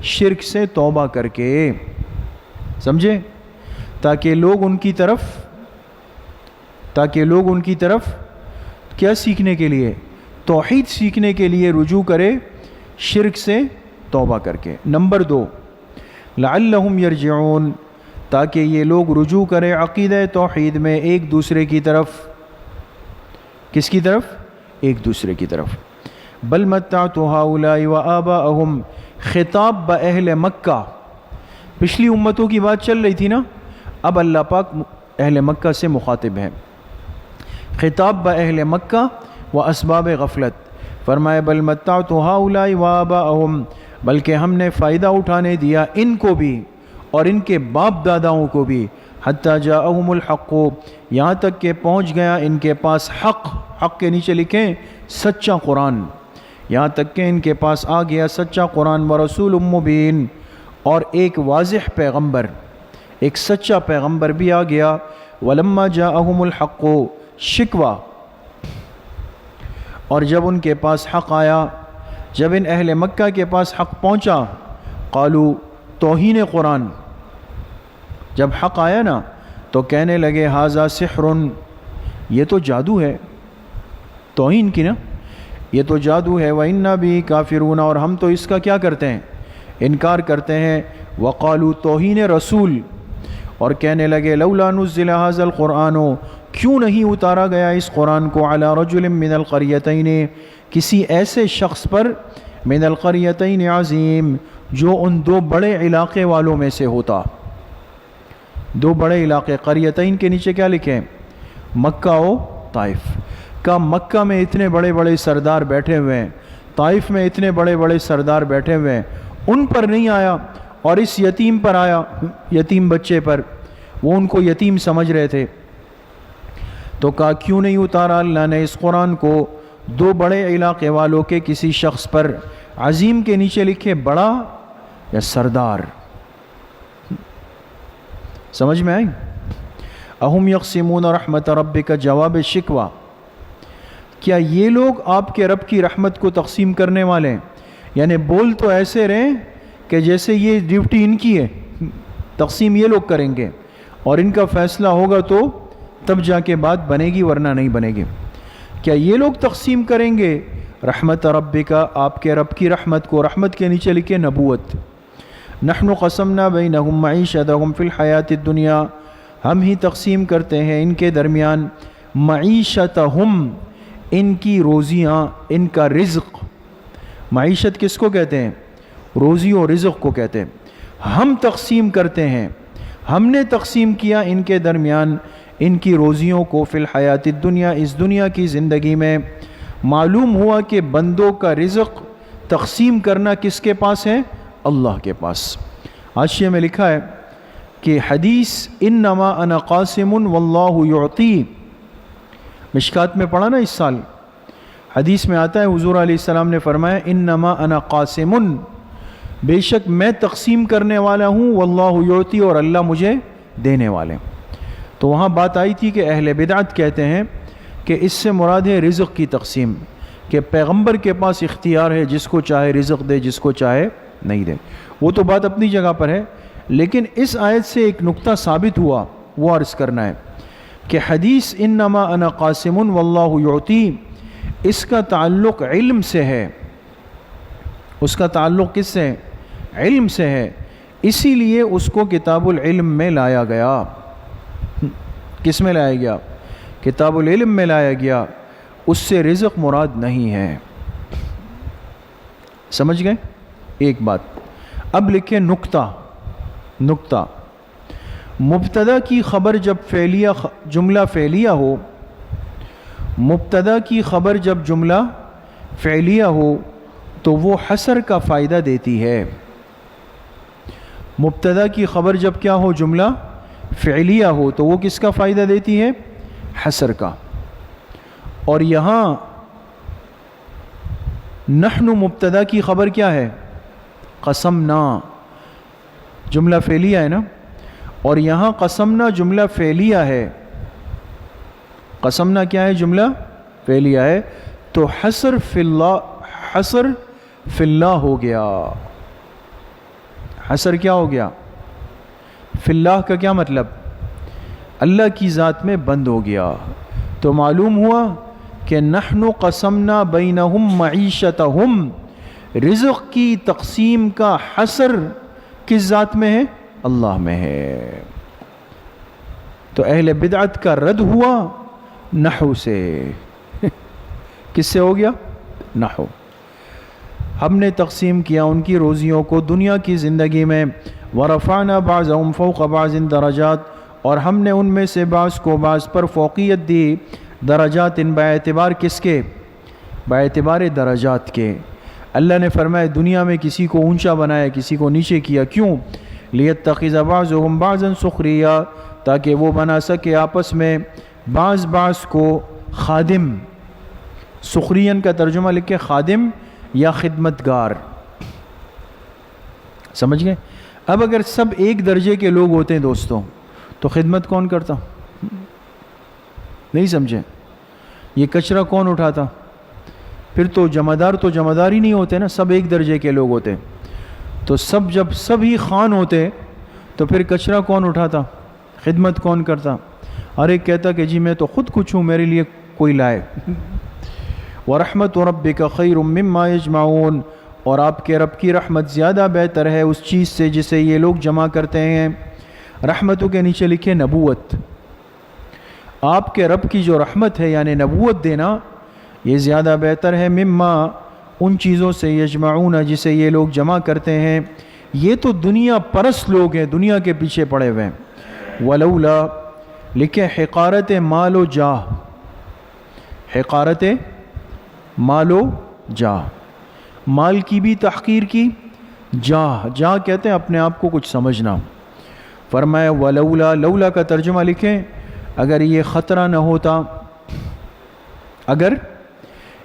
S1: شرک سے توبہ کر کے، سمجھے؟ تاکہ لوگ ان کی طرف کیا سیکھنے کے لیے؟ توحید سیکھنے کے لیے رجوع کرے، شرک سے توبہ کر کے۔ نمبر 2، لعلہم یرجعون، تاکہ یہ لوگ رجوع کرے عقیدہ توحید میں ایک دوسرے کی طرف۔ کس کی طرف؟ ایک دوسرے کی طرف۔ بل متعت ہؤلاء وآباءہم، خطاب بأہل مکہ، پچھلی امتوں کی بات چل رہی تھی نا، اب اللہ پاک اہل مکہ سے مخاطب ہے۔ خطاب بأہل مکہ و اسباب غفلت، فرمائے بل متعت ہؤلاء وآباءہم، بلکہ ہم نے فائدہ اٹھانے دیا ان کو بھی اور ان کے باپ داداؤں کو بھی، حتی جاءہم الحق، یہاں تک کہ پہنچ گیا ان کے پاس حق، حق کے نیچے لکھیں سچا قرآن، یہاں تک کہ ان کے پاس آ گیا سچا قرآن، ورسول مبین، اور ایک واضح پیغمبر، ایک سچا پیغمبر بھی آ گیا۔ ولما جاءہم الحق، شکوہ، اور جب ان کے پاس حق آیا، جب ان اہل مکہ کے پاس حق پہنچا، قالو، توہین قرآن، جب حق آیا نا تو کہنے لگے ھذا سحر، یہ تو جادو ہے، توہین کی نا، یہ تو جادو ہے، وَإِنَّا بِهِ كَافِرُونَ، اور ہم تو اس کا کیا کرتے ہیں؟ انکار کرتے ہیں۔ وَقَالُوا، توہین رسول، اور کہنے لگے لولا نزل هذا القرآن، کیوں نہیں اتارا گیا اس قرآن کو علی رجل من القریتین، کسی ایسے شخص پر من القریتین عظیم، جو ان دو بڑے علاقے والوں میں سے ہوتا۔ دو بڑے علاقے، قریتین کے نیچے کیا لکھیں؟ مکہ و طائف۔ کا مکہ میں اتنے بڑے بڑے سردار بیٹھے ہوئے ہیں، طائف میں اتنے بڑے بڑے سردار بیٹھے ہوئے ہیں، ان پر نہیں آیا اور اس یتیم پر آیا، یتیم بچے پر، وہ ان کو یتیم سمجھ رہے تھے۔ تو کہا کیوں نہیں اتارا اللہ نے اس قرآن کو دو بڑے علاقے والوں کے کسی شخص پر؟ عظیم کے نیچے لکھے بڑا یا سردار؟ سمجھ میں آئی؟ اہم یقسمون رحمت ربک، جواب شکوہ، کیا یہ لوگ آپ کے رب کی رحمت کو تقسیم کرنے والے ہیں؟ یعنی بول تو ایسے رہیں کہ جیسے یہ ڈیوٹی ان کی ہے، تقسیم یہ لوگ کریں گے اور ان کا فیصلہ ہوگا تو تب جا کے بات بنے گی، ورنہ نہیں بنے گی۔ کیا یہ لوگ تقسیم کریں گے رحمت ربک، آپ کے رب کی رحمت کو؟ رحمت کے نیچے لکھے نبوت۔ نحن قسمنا بینہم معیشتہم فی الحیات الدنیا، ہم ہی تقسیم کرتے ہیں ان کے درمیان معیشتہم، ان کی روزیاں، ان کا رزق۔ معیشت کس کو کہتے ہیں؟ روزی اور رزق کو کہتے ہیں۔ ہم تقسیم کرتے ہیں، ہم نے تقسیم کیا ان کے درمیان ان کی روزیوں کو، فی الحیات الدنیا، اس دنیا کی زندگی میں۔ معلوم ہوا کہ بندوں کا رزق تقسیم کرنا کس کے پاس ہے؟ اللہ کے پاس۔ حاشیے میں لکھا ہے کہ حدیث انما انا قاسم واللہ یعطی، مشکات میں پڑھا نا اس سال، حدیث میں آتا ہے حضور علیہ السلام نے فرمایا انما انا قاسم، بے شک میں تقسیم کرنے والا ہوں، واللہ یعطی، اور اللہ مجھے دینے والے۔ تو وہاں بات آئی تھی کہ اہل بدعت کہتے ہیں کہ اس سے مراد ہے رزق کی تقسیم، کہ پیغمبر کے پاس اختیار ہے، جس کو چاہے رزق دے، جس کو چاہے نہیں دے۔ وہ تو بات اپنی جگہ پر ہے، لیکن اس آیت سے ایک نقطہ ثابت ہوا، وہ عرض کرنا ہے کہ حدیث انما انا قاسم واللہ یعطی، اس کا تعلق علم سے ہے۔ اس کا تعلق کس سے؟ علم سے ہے، اسی لیے اس کو کتاب العلم میں لایا گیا۔ کس میں لایا گیا؟ کتاب العلم میں لایا گیا، اس سے رزق مراد نہیں ہے۔ سمجھ گئے؟ ایک بات۔ اب لکھیں نقطہ، مبتدا کی خبر جب جملہ فعلیہ ہو، مبتدا کی خبر جب جملہ فعلیہ ہو تو وہ حصر کا فائدہ دیتی ہے۔ مبتدا کی خبر جب کیا ہو؟ جملہ فعلیہ ہو، تو وہ کس کا فائدہ دیتی ہے؟ حصر کا۔ اور یہاں نحن مبتدا کی خبر کیا ہے؟ قسمنا، جملہ فعلیہ ہے نا، اور یہاں قسمنا جملہ فعلیہ ہے۔ قسمنا کیا ہے؟ جملہ فعلیہ ہے، تو حصر فی اللہ ہو گیا۔ حصر کیا ہو گیا؟ فی اللہ کا کیا مطلب؟ اللہ کی ذات میں بند ہو گیا۔ تو معلوم ہوا کہ نحن قسمنا بینہم معیشتہم، رزق کی تقسیم کا حصر کس ذات میں ہے؟ اللہ میں ہے۔ تو اہل بدعت کا رد ہوا نحو سے۔ کس سے ہو گیا؟ نحو۔ ہم نے تقسیم کیا ان کی روزیوں کو دنیا کی زندگی میں، وَرَفَعْنَا بَعْضَهُمْ فَوْقَ بَعْضٍ درجات، اور ہم نے ان میں سے بعض کو بعض پر فوقیت دی، درجات ان باعتبار کس کے؟ باعتبار درجات کے۔ اللہ نے فرمایا دنیا میں کسی کو اونچا بنایا، کسی کو نیچے کیا، کیوں؟ لِيَتَّخِذَ بَعْضُهُمْ بَعْضًا سُخْرِيًّا، تاکہ وہ بنا سکے آپس میں بعض کو خادم۔ سخرین کا ترجمہ لکھے خادم یا خدمتگار۔ سمجھ گئے؟ اب اگر سب ایک درجے کے لوگ ہوتے ہیں دوستوں، تو خدمت کون کرتا؟ نہیں سمجھے؟ یہ کچرا کون اٹھاتا؟ پھر تو جمعدار ہی نہیں ہوتے نا، سب ایک درجے کے لوگ ہوتے۔ تو جب سب ہی خان ہوتے تو پھر کچرا کون اٹھاتا؟ خدمت کون کرتا؟ اور ایک کہتا کہ جی میں تو خود کچھ ہوں، میرے لیے کوئی لائے۔ وَرَحْمَةُ رَبِّكَ خَيْرٌ مِّمَّا يَجْمَعُونَ، اور آپ کے رب کی رحمت زیادہ بہتر ہے اس چیز سے جسے یہ لوگ جمع کرتے ہیں۔ رحمتوں کے نیچے لکھے نبوت، آپ کے رب کی جو رحمت ہے یعنی نبوت دینا، یہ زیادہ بہتر ہے مما، ان چیزوں سے، یجمعون جسے یہ لوگ جمع کرتے ہیں۔ یہ تو دنیا پرست لوگ ہیں، دنیا کے پیچھے پڑے ہوئے ہیں۔ ولولا لکھے حقارت مال و جاہ، حقارت مال و جاہ، مال کی بھی تحقیر کی، جاہ، جاہ کہتے ہیں اپنے آپ کو کچھ سمجھنا۔ فرمایا ولولا، لولا کا ترجمہ لکھیں اگر یہ خطرہ نہ ہوتا، اگر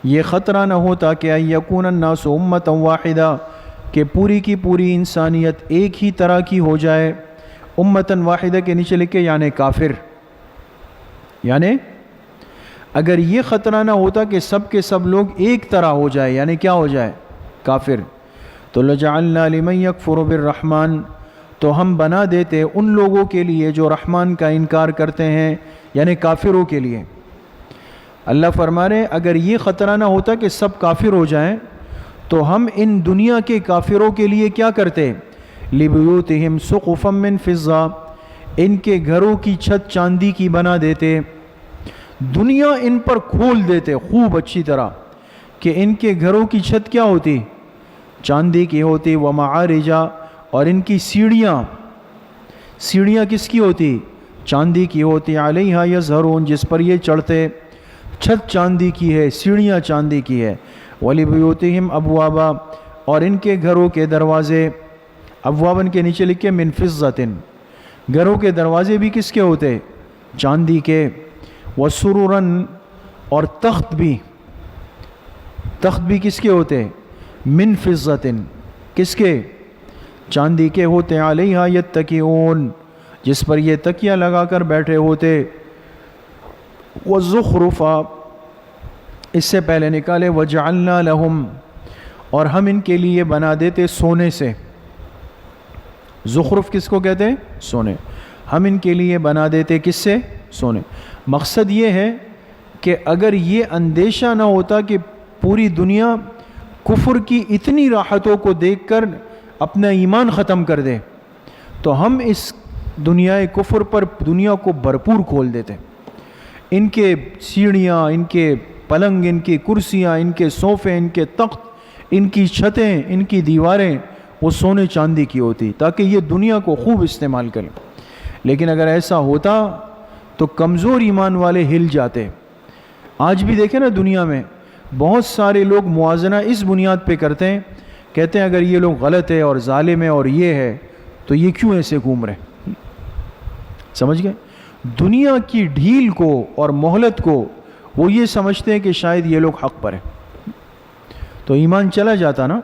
S1: یہ خطرہ نہ ہوتا کہ یکون الناس امۃ واحدہ، کہ پوری کی پوری انسانیت ایک ہی طرح کی ہو جائے۔ امۃ واحدہ کے نیچے لکھے یعنی کافر، یعنی اگر یہ خطرہ نہ ہوتا کہ سب کے سب لوگ ایک طرح ہو جائے، یعنی کیا ہو جائے؟ کافر، تو لجعلنا لمن یکفر بالرحمن، تو ہم بنا دیتے ان لوگوں کے لیے جو رحمان کا انکار کرتے ہیں، یعنی کافروں کے لیے۔ اللہ فرما رہے اگر یہ خطرہ نہ ہوتا کہ سب کافر ہو جائیں تو ہم ان دنیا کے کافروں کے لیے کیا کرتے؟ لِبُيُوتِهِمْ سُقُفًا مِّن فِضَّةٍ، ان کے گھروں کی چھت چاندی کی بنا دیتے، دنیا ان پر کھول دیتے خوب اچھی طرح کہ ان کے گھروں کی چھت کیا ہوتی؟ چاندی کی ہوتی، وَمَعَارِجَ، اور ان کی سیڑھیاں، سیڑھیاں کس کی ہوتی؟ چاندی کی ہوتی، عَلَيْهَا يَظْهَرُونَ، جس پر یہ چڑھتے، چھت چاندی کی ہے، سیڑھیاں چاندی کی ہے۔ وَلِبُيُوتِهِمْ أَبْوَابًا، اور ان کے گھروں کے دروازے، ابوابن کے نیچے لکھے من فضة، گھروں کے دروازے بھی کس کے ہوتے؟ چاندی کے۔ وَسُرُرًا، اور تخت بھی، تخت بھی کس کے ہوتے؟ من فضة، کس کے؟ چاندی کے ہوتے، عَلَيْهَا يَتَّكِئُونَ، جس پر یہ تکیہ لگا کر بیٹھے ہوتے۔ وَالزُّخْرُفَ، اس سے پہلے نکالے وَجَعَلْنَا لَهُمْ، اور ہم ان کے لیے بنا دیتے سونے سے۔ زخرف کس کو کہتے ہیں؟ سونے۔ ہم ان کے لیے بنا دیتے کس سے؟ سونے۔ مقصد یہ ہے کہ اگر یہ اندیشہ نہ ہوتا کہ پوری دنیا کفر کی اتنی راحتوں کو دیکھ کر اپنا ایمان ختم کر دے تو ہم اس دنیا کفر پر دنیا کو بھرپور کھول دیتے۔ ان کے سیڑھیاں، ان کے پلنگ، ان کی کرسیاں، ان کے صوفے، ان کے تخت، ان کی چھتیں، ان کی دیواریں وہ سونے چاندی کی ہوتی تاکہ یہ دنیا کو خوب استعمال کریں۔ لیکن اگر ایسا ہوتا تو کمزور ایمان والے ہل جاتے۔ آج بھی دیکھیں نا دنیا میں بہت سارے لوگ موازنہ اس بنیاد پہ کرتے ہیں، کہتے ہیں اگر یہ لوگ غلط ہے اور ظالم ہے اور یہ ہے تو یہ کیوں ایسے گھوم رہے؟ سمجھ گئے؟ دنیا کی ڈھیل کو اور مہلت کو وہ یہ سمجھتے ہیں کہ شاید یہ لوگ حق پر ہیں، تو ایمان چلا جاتا نا۔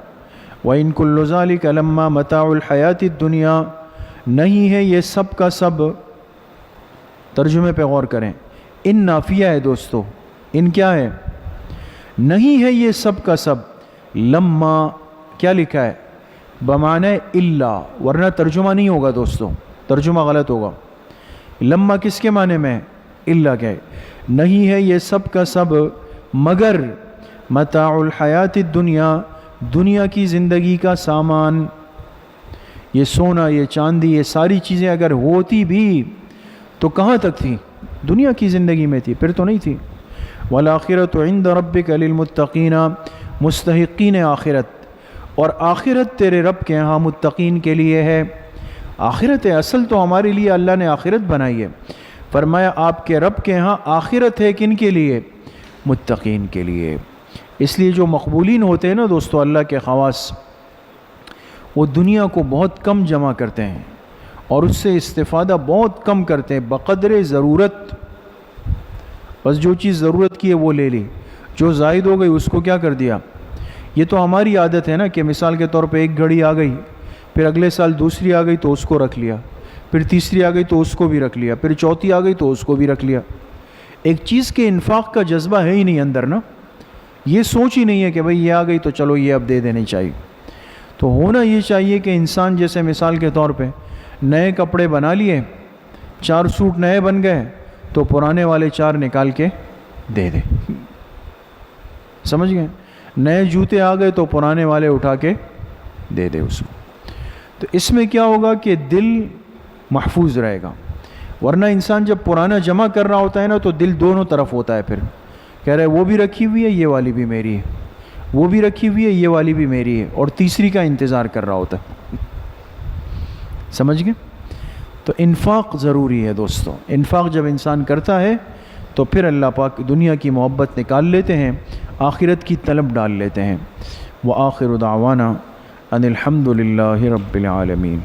S1: وَإِن كُلُّ ذَلِكَ لَمَّا مَتَاعُ الْحَيَاةِ الدُّنْيَا، نہیں ہے یہ سب کا سب، ترجمے پہ غور کریں، ان نافیہ ہے دوستو، ان کیا ہے؟ نہیں ہے یہ سب کا سب، لما کیا لکھا ہے؟ بمعنی الا، ورنہ ترجمہ نہیں ہوگا دوستو، ترجمہ غلط ہوگا۔ لما کس کے معنی میں؟ الا کہ نہیں ہے یہ سب کا سب مگر متاع الحیات الدنیا، دنیا کی زندگی کا سامان، یہ سونا، یہ چاندی، یہ ساری چیزیں اگر ہوتی بھی تو کہاں تک تھی؟ دنیا کی زندگی میں تھی، پھر تو نہیں تھی۔ وَالْآخِرَةُ عِنْدَ رَبِّكَ لِلْمُتَّقِينَ، مستحقین آخرت، اور آخرت تیرے رب کے ہاں متقین کے لیے ہے۔ آخرت ہے اصل تو ہمارے لیے اللہ نے آخرت بنائی ہے۔ فرمایا آپ کے رب کے ہاں آخرت ہے کن کے لیے؟ متقین کے لیے۔ اس لیے جو مقبولین ہوتے ہیں نا دوستو، اللہ کے خواص، وہ دنیا کو بہت کم جمع کرتے ہیں اور اس سے استفادہ بہت کم کرتے ہیں، بقدر ضرورت، بس جو چیز ضرورت کی ہے وہ لے لی، جو زائد ہو گئی اس کو کیا کر دیا۔ یہ تو ہماری عادت ہے نا کہ مثال کے طور پہ ایک گھڑی آ گئی، پھر اگلے سال دوسری آ گئی تو اس کو رکھ لیا، پھر تیسری آ گئی تو اس کو بھی رکھ لیا، پھر چوتھی آ گئی تو اس کو بھی رکھ لیا۔ ایک چیز کے انفاق کا جذبہ ہے ہی نہیں اندر نا، یہ سوچ ہی نہیں ہے کہ بھئی یہ آ گئی تو چلو یہ اب دے دینی چاہیے۔ تو ہونا یہ چاہیے کہ انسان جیسے مثال کے طور پہ نئے کپڑے بنا لیے، 4 سوٹ نئے بن گئے تو پرانے والے 4 نکال کے دے دے۔ سمجھ گئے؟ نئے جوتے آ گئے تو پرانے والے اٹھا کے دے دے اس کو. تو اس میں کیا ہوگا کہ دل محفوظ رہے گا. ورنہ انسان جب پرانا جمع کر رہا ہوتا ہے نا تو دل دونوں طرف ہوتا ہے، پھر کہہ رہے وہ بھی رکھی ہوئی ہے، یہ والی بھی میری ہے، وہ بھی رکھی ہوئی ہے، یہ والی بھی میری ہے، اور تیسری کا انتظار کر رہا ہوتا ہے. سمجھ گئے؟ تو انفاق ضروری ہے دوستو. انفاق جب انسان کرتا ہے تو پھر اللہ پاک دنیا کی محبت نکال لیتے ہیں، آخرت کی طلب ڈال لیتے ہیں. وآخر دعوانا ان الحمد للہ رب العالمین.